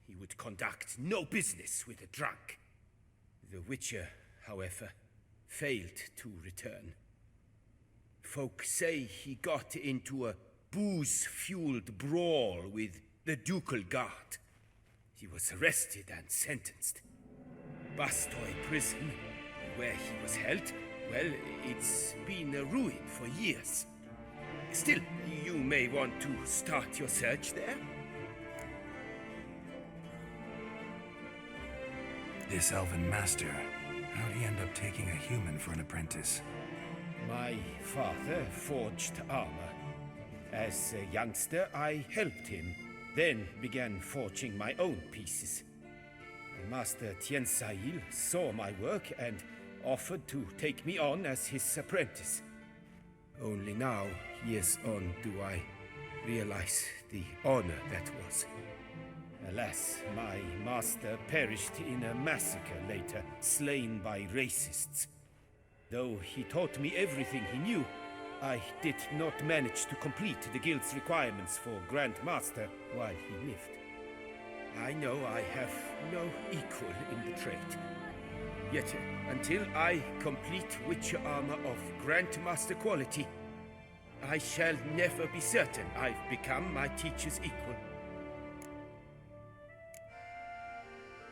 [SPEAKER 4] He would conduct no business with a drunk. The Witcher, however, failed to return. Folk say he got into a booze-fueled brawl with the ducal guard. He was arrested and sentenced. Bastoy prison, where he was held, well, it's been a ruin for years. Still, you may want to start your search there.
[SPEAKER 6] This elven master, how'd he end up taking a human for an apprentice?
[SPEAKER 4] My father forged armor. As a youngster, I helped him, then began forging my own pieces. Master Tiensail saw my work and offered to take me on as his apprentice. Only now, years on, do I realize the honor that was. Alas, my master perished in a massacre later, slain by racists. Though he taught me everything he knew, I did not manage to complete the guild's requirements for Grand Master while he lived. I know I have no equal in the trade. Yet, until I complete Witcher armor of Grandmaster quality, I shall never be certain I've become my teacher's equal.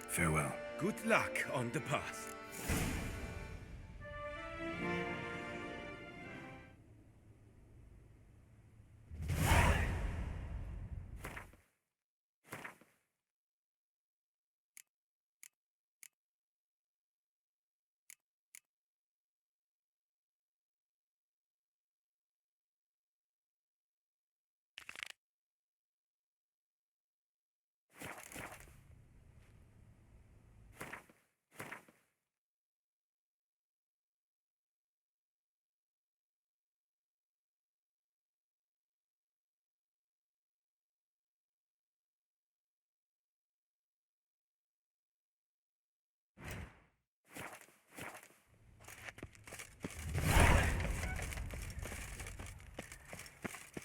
[SPEAKER 6] Farewell.
[SPEAKER 4] Good luck on the path.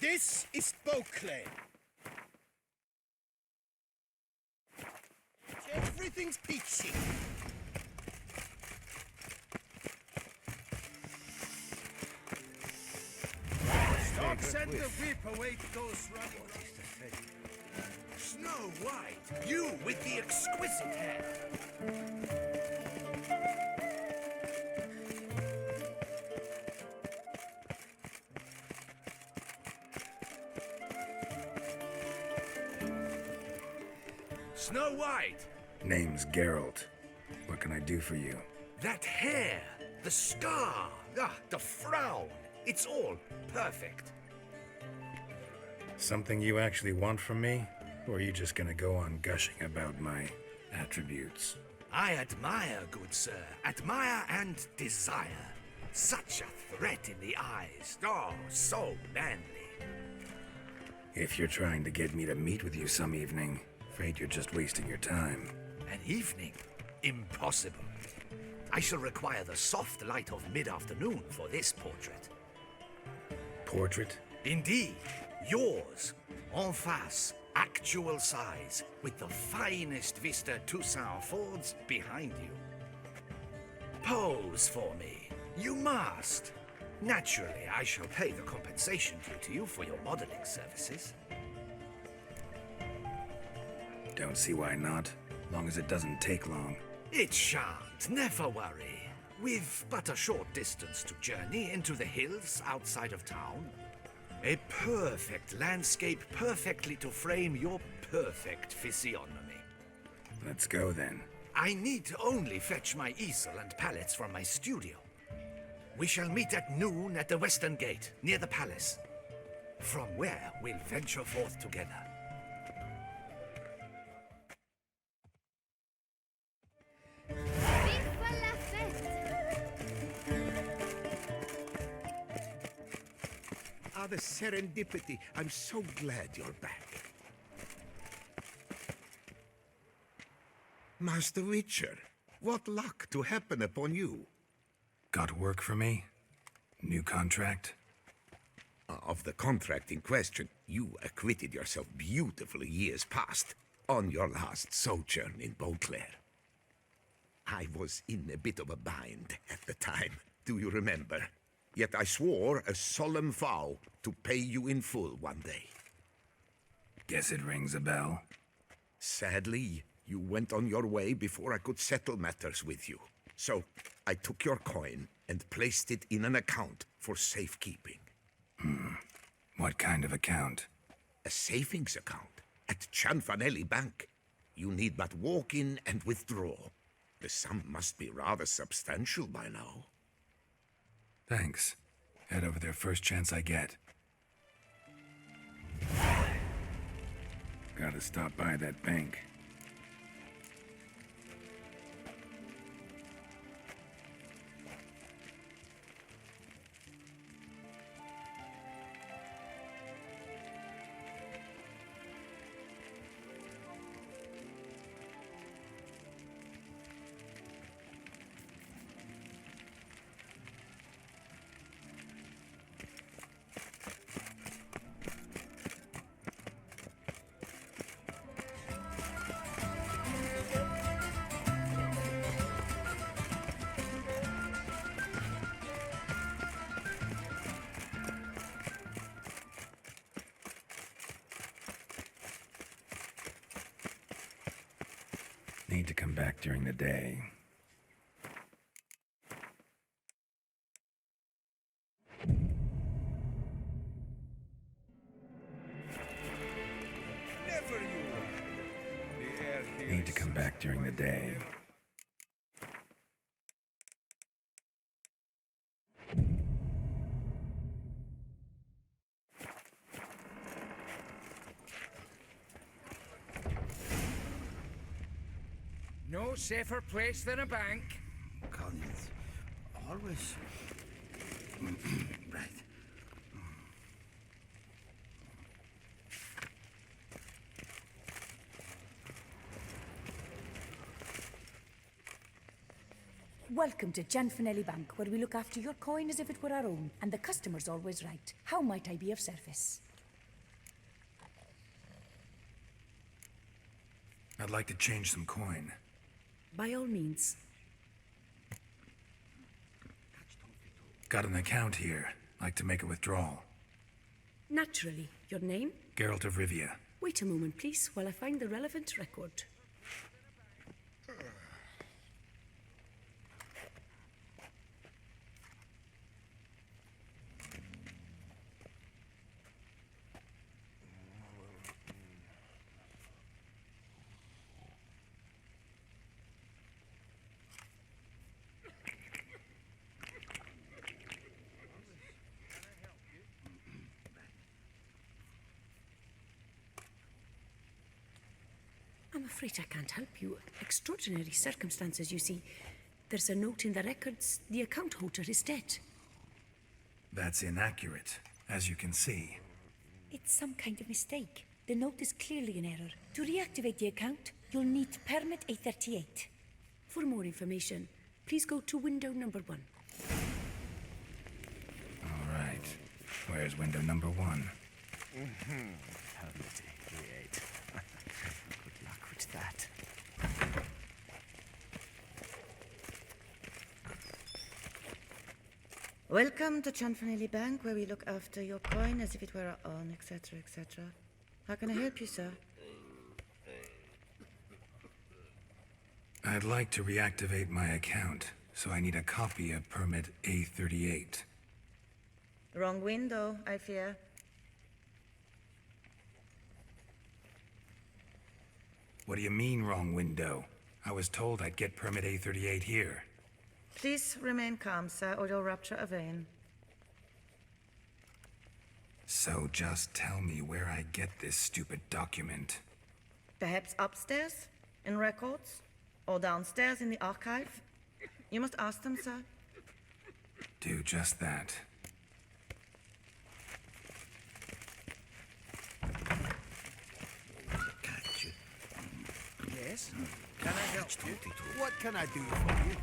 [SPEAKER 1] This is Beauclair. Everything's peachy.
[SPEAKER 22] Dogs and the whip await those running.
[SPEAKER 3] Snow White, you with the exquisite hair. Snow White!
[SPEAKER 6] Name's Geralt. What can I do for you?
[SPEAKER 3] That hair, the scar, the frown, it's all perfect.
[SPEAKER 6] Something you actually want from me? Or are you just gonna go on gushing about my attributes?
[SPEAKER 3] I admire, good sir. Admire and desire. Such a threat in the eyes. Oh, so manly.
[SPEAKER 6] If you're trying to get me to meet with you some evening, afraid you're just wasting your time.
[SPEAKER 3] An evening? Impossible. I shall require the soft light of mid-afternoon for this portrait.
[SPEAKER 6] Portrait?
[SPEAKER 3] Indeed. Yours. En face. Actual size. With the finest vista Toussaint affords behind you. Pose for me. You must. Naturally, I shall pay the compensation due to you for your modeling services.
[SPEAKER 6] Don't see why not, long as it doesn't take long.
[SPEAKER 3] It shan't, never worry. We've but a short distance to journey into the hills outside of town. A perfect landscape perfectly to frame your perfect physiognomy.
[SPEAKER 6] Let's go then.
[SPEAKER 3] I need only fetch my easel and palettes from my studio. We shall meet at noon at the western gate, near the palace. From where we'll venture forth together.
[SPEAKER 13] Ah, the serendipity. I'm so glad you're back. Master Witcher, what luck to happen upon you.
[SPEAKER 6] Got work for me? New contract?
[SPEAKER 13] Of the contract in question, you acquitted yourself beautifully years past, on your last sojourn in Beauclair. I was in a bit of a bind at the time, do you remember? Yet I swore a solemn vow to pay you in full one day.
[SPEAKER 6] Guess it rings a bell.
[SPEAKER 13] Sadly, you went on your way before I could settle matters with you. So, I took your coin and placed it in an account for safekeeping.
[SPEAKER 6] What kind of account?
[SPEAKER 13] A savings account at Cianfanelli Bank. You need but walk in and withdraw. The sum must be rather substantial by now.
[SPEAKER 6] Thanks. Head over there first chance I get. Gotta stop by that bank. Need to come back during the day. Need to come back during the day.
[SPEAKER 12] No safer place than a bank.
[SPEAKER 21] Collins, always. Right.
[SPEAKER 20] Welcome to Cianfanelli Bank, where we look after your coin as if it were our own, and the customer's always right. How might I be of service?
[SPEAKER 6] I'd like to change some coin.
[SPEAKER 20] By all means.
[SPEAKER 6] Got an account here. Like to make a withdrawal.
[SPEAKER 20] Naturally. Your name?
[SPEAKER 6] Geralt of Rivia.
[SPEAKER 20] Wait a moment, please, while I find the relevant record. afraid I can't help you. Extraordinary circumstances, you see. There's a note in the records. The account holder is dead.
[SPEAKER 6] That's inaccurate, as you can see.
[SPEAKER 20] It's some kind of mistake. The note is clearly an error. To reactivate the account, you'll need permit A38. For more information, please go to window number 1.
[SPEAKER 6] All right. Where's window number 1?
[SPEAKER 1] Permit A38. Good luck with that.
[SPEAKER 5] Welcome to Chanfanelli Bank, where we look after your coin as if it were our own, etc., etc. How can I help you, sir?
[SPEAKER 6] I'd like to reactivate my account, so I need a copy of permit A38.
[SPEAKER 5] Wrong window, I fear.
[SPEAKER 6] What do you mean, wrong window? I was told I'd get permit A38 here.
[SPEAKER 5] Please remain calm, sir, or you'll rupture a vein.
[SPEAKER 6] So just tell me where I get this stupid document.
[SPEAKER 5] Perhaps upstairs, in records, or downstairs in the archive? You must ask them, sir.
[SPEAKER 6] Do just that.
[SPEAKER 21] Yes? Can I help you? What can I do for you?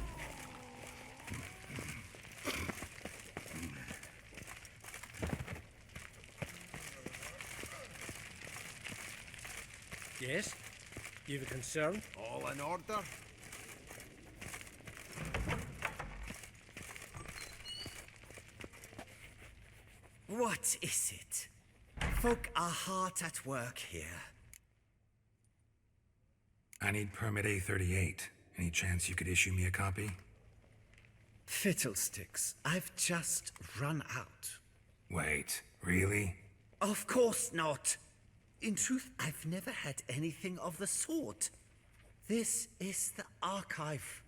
[SPEAKER 19] Yes? You've a concern?
[SPEAKER 21] All in order?
[SPEAKER 14] What is it? Folk are hard at work here.
[SPEAKER 6] I need permit A38. Any chance you could issue me a copy?
[SPEAKER 14] Fiddlesticks, I've just run out.
[SPEAKER 6] Wait, really?
[SPEAKER 14] Of course not. In truth, I've never had anything of the sort. This is the archive.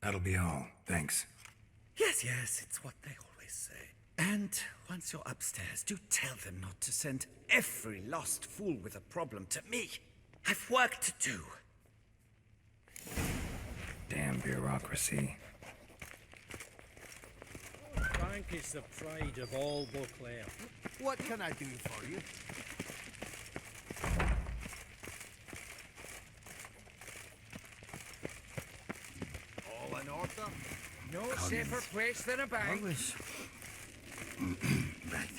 [SPEAKER 6] That'll be all. Thanks.
[SPEAKER 14] Yes, it's what they always say. And once you're upstairs, do tell them not to send every lost fool with a problem to me. I've work to do.
[SPEAKER 6] Damn bureaucracy.
[SPEAKER 19] Bank is the pride of all Beauclair.
[SPEAKER 21] What can I do for you? All in order?
[SPEAKER 12] No safer place than a bank.
[SPEAKER 21] Always. Right.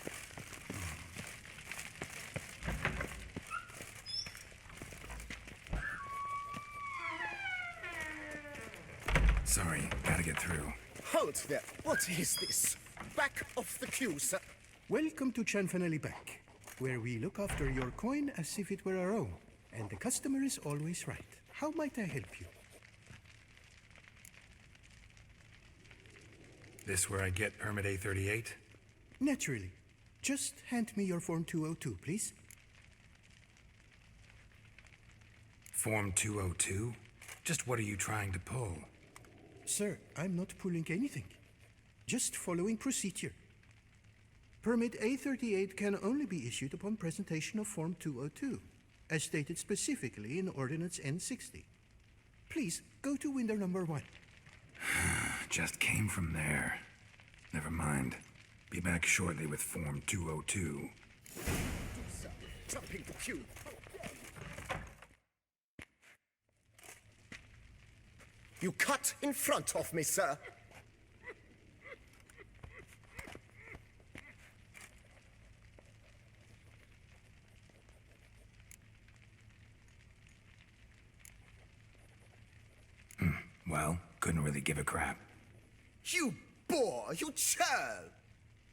[SPEAKER 6] Sorry, gotta get through.
[SPEAKER 1] Halt there! What is this? Back off the queue, sir.
[SPEAKER 17] Welcome to Chanfanelli Bank, where we look after your coin as if it were our own, and the customer is always right. How might I help you?
[SPEAKER 6] This where I get permit A38?
[SPEAKER 17] Naturally. Just hand me your Form 202, please.
[SPEAKER 6] Form 202? Just what are you trying to pull?
[SPEAKER 17] Sir, I'm not pulling anything. Just following procedure. Permit A38 can only be issued upon presentation of Form 202, as stated specifically in Ordinance N60. Please, go to window number 1.
[SPEAKER 6] Just came from there. Never mind. Be back shortly with Form 202.
[SPEAKER 1] Jumping the queue. You cut in front of me, sir.
[SPEAKER 6] Well, couldn't really give a crap.
[SPEAKER 1] You boor, you churl!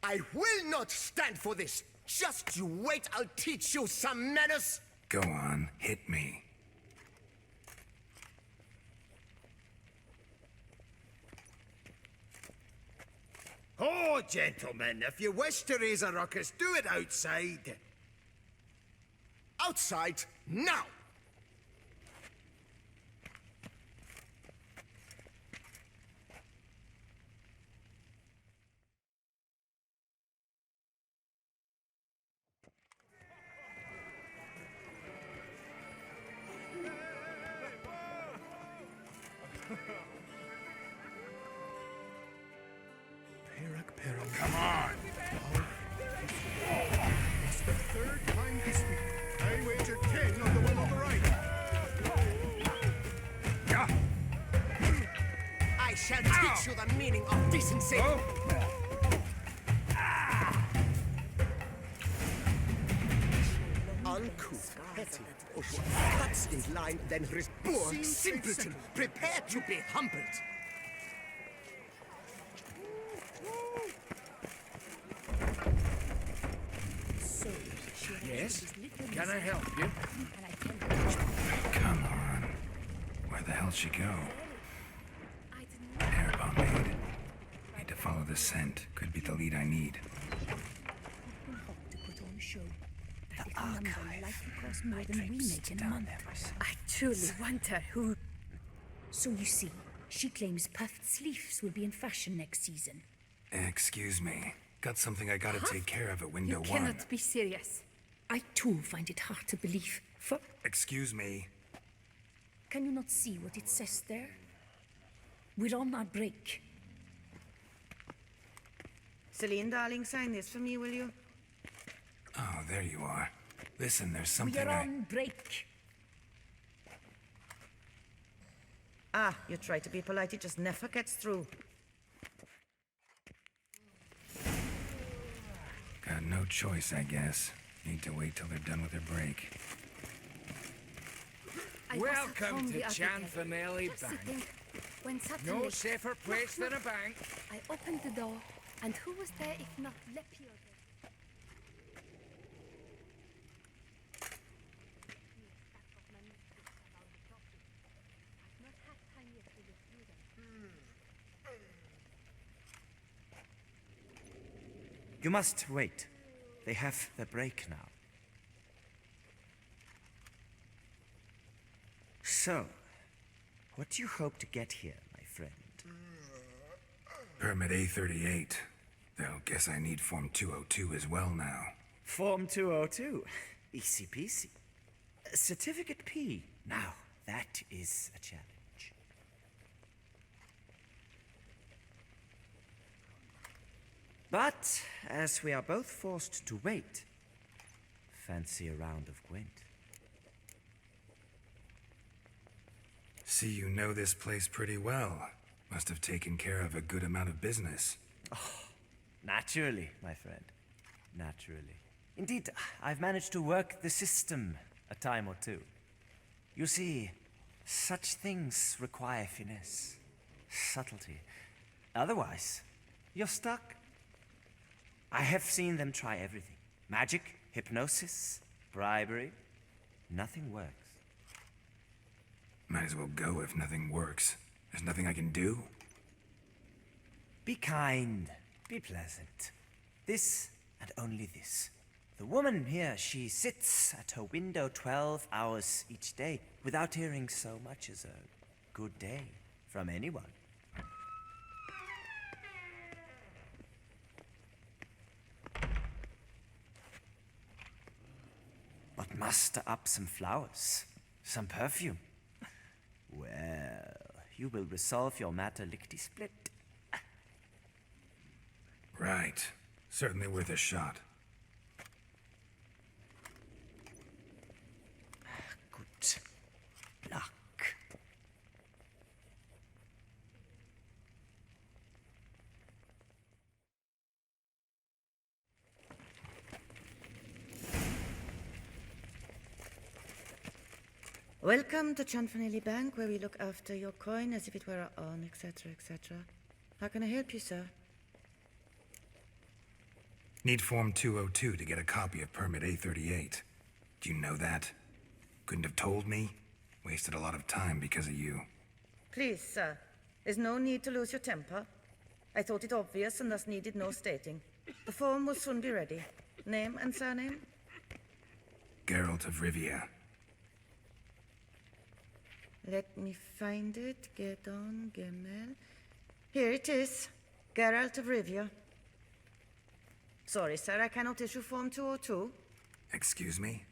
[SPEAKER 1] I will not stand for this. Just you wait, I'll teach you some manners.
[SPEAKER 6] Go on, hit me.
[SPEAKER 21] Oh, gentlemen, if you wish to raise a ruckus, do it outside.
[SPEAKER 1] Outside, now!
[SPEAKER 22] Come on!
[SPEAKER 17] It's the third time this week. I wager 10 on the one on the right.
[SPEAKER 22] Yeah.
[SPEAKER 21] I shall teach you the meaning of decency. Uncouth, petty, cuts in line, then poor simpleton. Prepare to be humbled.
[SPEAKER 12] Yes? Can I help you?
[SPEAKER 6] Come on. Where the hell'd she go? Hair pomade. Need to follow the scent. Could be the lead I need.
[SPEAKER 20] The archive. Cost more than we make in a month.
[SPEAKER 11] I truly wonder who...
[SPEAKER 20] So you see, she claims puffed sleeves will be in fashion next season.
[SPEAKER 6] Excuse me. Got something I gotta take care of at window
[SPEAKER 11] You
[SPEAKER 6] one.
[SPEAKER 11] cannot be serious.
[SPEAKER 20] I too find it hard to believe. For
[SPEAKER 6] Excuse me.
[SPEAKER 20] can you not see what it says there? We're on our break.
[SPEAKER 5] Celine, darling, sign this for me, will you?
[SPEAKER 6] Oh, there you are. Listen, there's
[SPEAKER 20] We
[SPEAKER 6] something
[SPEAKER 20] are on break.
[SPEAKER 5] Ah, you try to be polite, it just never gets through.
[SPEAKER 6] Got no choice, I guess. Need to wait till they're done with their break.
[SPEAKER 12] Welcome to Chanfanelli Bank.
[SPEAKER 11] When suddenly...
[SPEAKER 12] No safer place than a bank.
[SPEAKER 11] I opened the door, and who was there if not Lepio?
[SPEAKER 23] You must wait. They have their break now. So, what do you hope to get here, my friend?
[SPEAKER 6] Permit A38. Though, guess I need Form 202 as well now.
[SPEAKER 23] Form 202. Easy peasy. Certificate P. Now, that is a challenge. But, as we are both forced to wait, fancy a round of Gwent.
[SPEAKER 6] See, you know this place pretty well. Must have taken care of a good amount of business.
[SPEAKER 23] Oh, naturally, my friend. Naturally. Indeed, I've managed to work the system a time or two. You see, such things require finesse, subtlety. Otherwise, you're stuck. I have seen them try everything. Magic, hypnosis, bribery. Nothing works.
[SPEAKER 6] Might as well go if nothing works. There's nothing I can do.
[SPEAKER 23] Be kind. Be pleasant. This and only this. The woman here, she sits at her window 12 hours each day without hearing so much as a good day from anyone. But muster up some flowers, some perfume. Well, you will resolve your matter lickety-split.
[SPEAKER 6] Right. Certainly worth a shot.
[SPEAKER 23] Good luck.
[SPEAKER 5] Welcome to Chanfanelli Bank, where we look after your coin as if it were our own, etc., etc. How can I help you, sir?
[SPEAKER 6] Need Form 202 to get a copy of Permit A38. Do you know that? Couldn't have told me? Wasted a lot of time because of you.
[SPEAKER 5] Please, sir. There's no need to lose your temper. I thought it obvious and thus needed no stating. The form will soon be ready. Name and surname?
[SPEAKER 6] Geralt of Rivia.
[SPEAKER 5] Let me find it. Get on, Gemel. Here it is. Geralt of Rivia. Sorry, sir, I cannot issue Form 202.
[SPEAKER 6] Excuse me?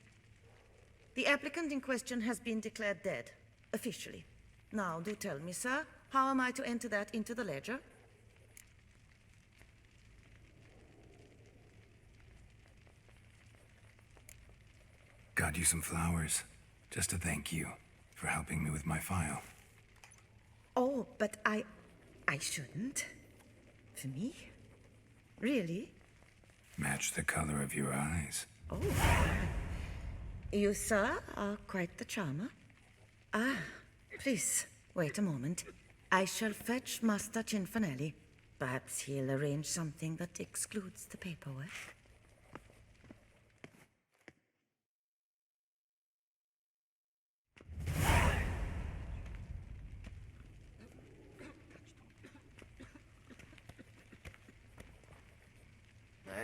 [SPEAKER 5] The applicant in question has been declared dead, officially. Now, do tell me, sir, how am I to enter that into the ledger?
[SPEAKER 6] Got you some flowers, just to thank you for helping me with my file.
[SPEAKER 5] Oh, but I shouldn't. For me? Really?
[SPEAKER 6] Match the color of your eyes.
[SPEAKER 5] Oh. You, sir, are quite the charmer. Ah, please, wait a moment. I shall fetch Master Cinfanelli. Perhaps he'll arrange something that excludes the paperwork.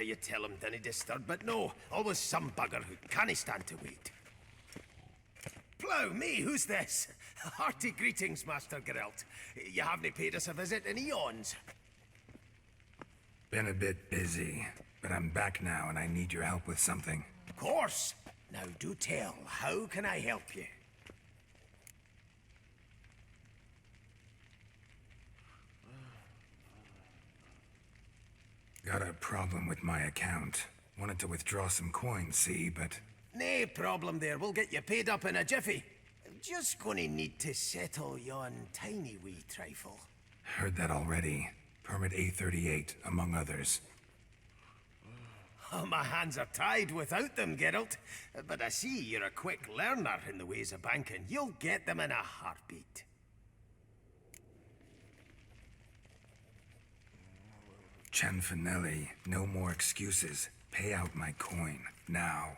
[SPEAKER 4] You tell him, dinna disturb, but no, always some bugger who can't stand to wait. Plough me, who's this? Hearty greetings, Master Geralt. You haven't paid us a visit in eons.
[SPEAKER 6] Been a bit busy, but I'm back now and I need your help with something.
[SPEAKER 4] Of course. Now do tell, how can I help you?
[SPEAKER 6] Got a problem with my account. Wanted to withdraw some coins, see, but...
[SPEAKER 4] Nae problem there, we'll get you paid up in a jiffy. Just gonna need to settle yon tiny wee trifle.
[SPEAKER 6] Heard that already. Permit A38, among others.
[SPEAKER 4] Oh, my hands are tied without them, Geralt. But I see you're a quick learner in the ways of banking. You'll get them in a heartbeat.
[SPEAKER 6] Cinfanelli, no more excuses. Pay out my coin, now.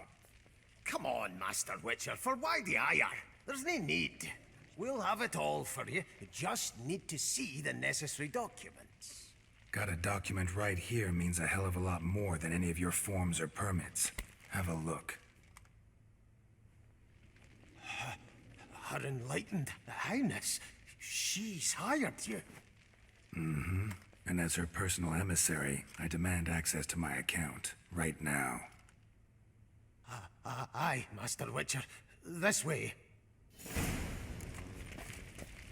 [SPEAKER 4] Come on, Master Witcher, for why the ire? There's no need. We'll have it all for you. You just need to see the necessary documents.
[SPEAKER 6] Got a document right here means a hell of a lot more than any of your forms or permits. Have a look.
[SPEAKER 4] Her enlightened highness, she's hired you.
[SPEAKER 6] Mm-hmm. And as her personal emissary, I demand access to my account, right now.
[SPEAKER 4] Aye, Master Witcher. This way.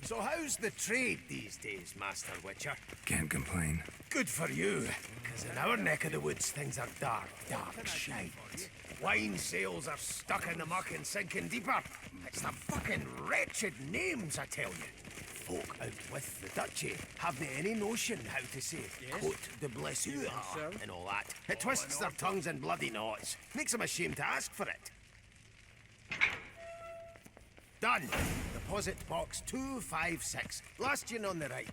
[SPEAKER 4] So how's the trade these days, Master Witcher?
[SPEAKER 6] Can't complain.
[SPEAKER 4] Good for you, because in our neck of the woods things are dark, dark shite. Wine sales are stuck in the muck and sinking deeper. It's the fucking wretched names, I tell you. Folk out with the duchy haven't any notion how to say Cote de Blessure and all that. It twists their tongues in bloody knots. Makes them ashamed to ask for it. Done. Deposit box 256. Last one on the right.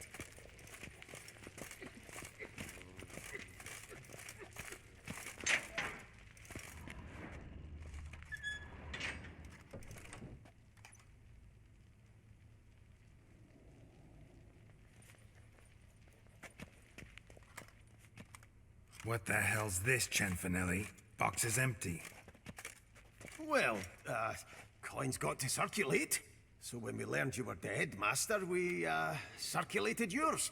[SPEAKER 6] What the hell's this, Cinfanelli? Box is empty.
[SPEAKER 4] Well, coins got to circulate. So when we learned you were dead, Master, we, circulated yours.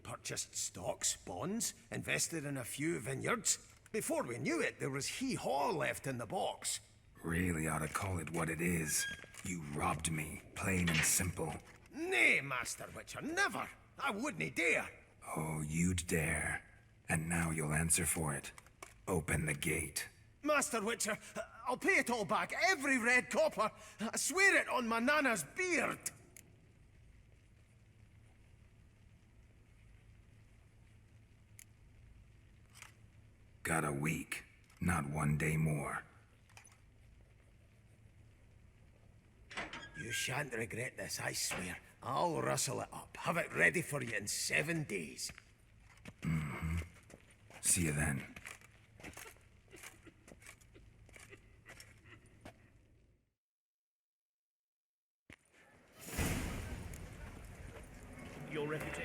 [SPEAKER 4] Purchased stocks, bonds, invested in a few vineyards. Before we knew it, there was hee-haw left in the box.
[SPEAKER 6] Really ought to call it what it is. You robbed me, plain and simple.
[SPEAKER 4] Nay, Master Witcher, never. I wouldn't dare.
[SPEAKER 6] Oh, you'd dare. And now you'll answer for it. Open the gate.
[SPEAKER 4] Master Witcher, I'll pay it all back, every red copper. I swear it on my nana's beard.
[SPEAKER 6] Got a week, not 1 day more.
[SPEAKER 4] You shan't regret this, I swear. I'll rustle it up, have it ready for you in 7 days.
[SPEAKER 6] Mm-hmm. See you then.
[SPEAKER 16] Your reputation.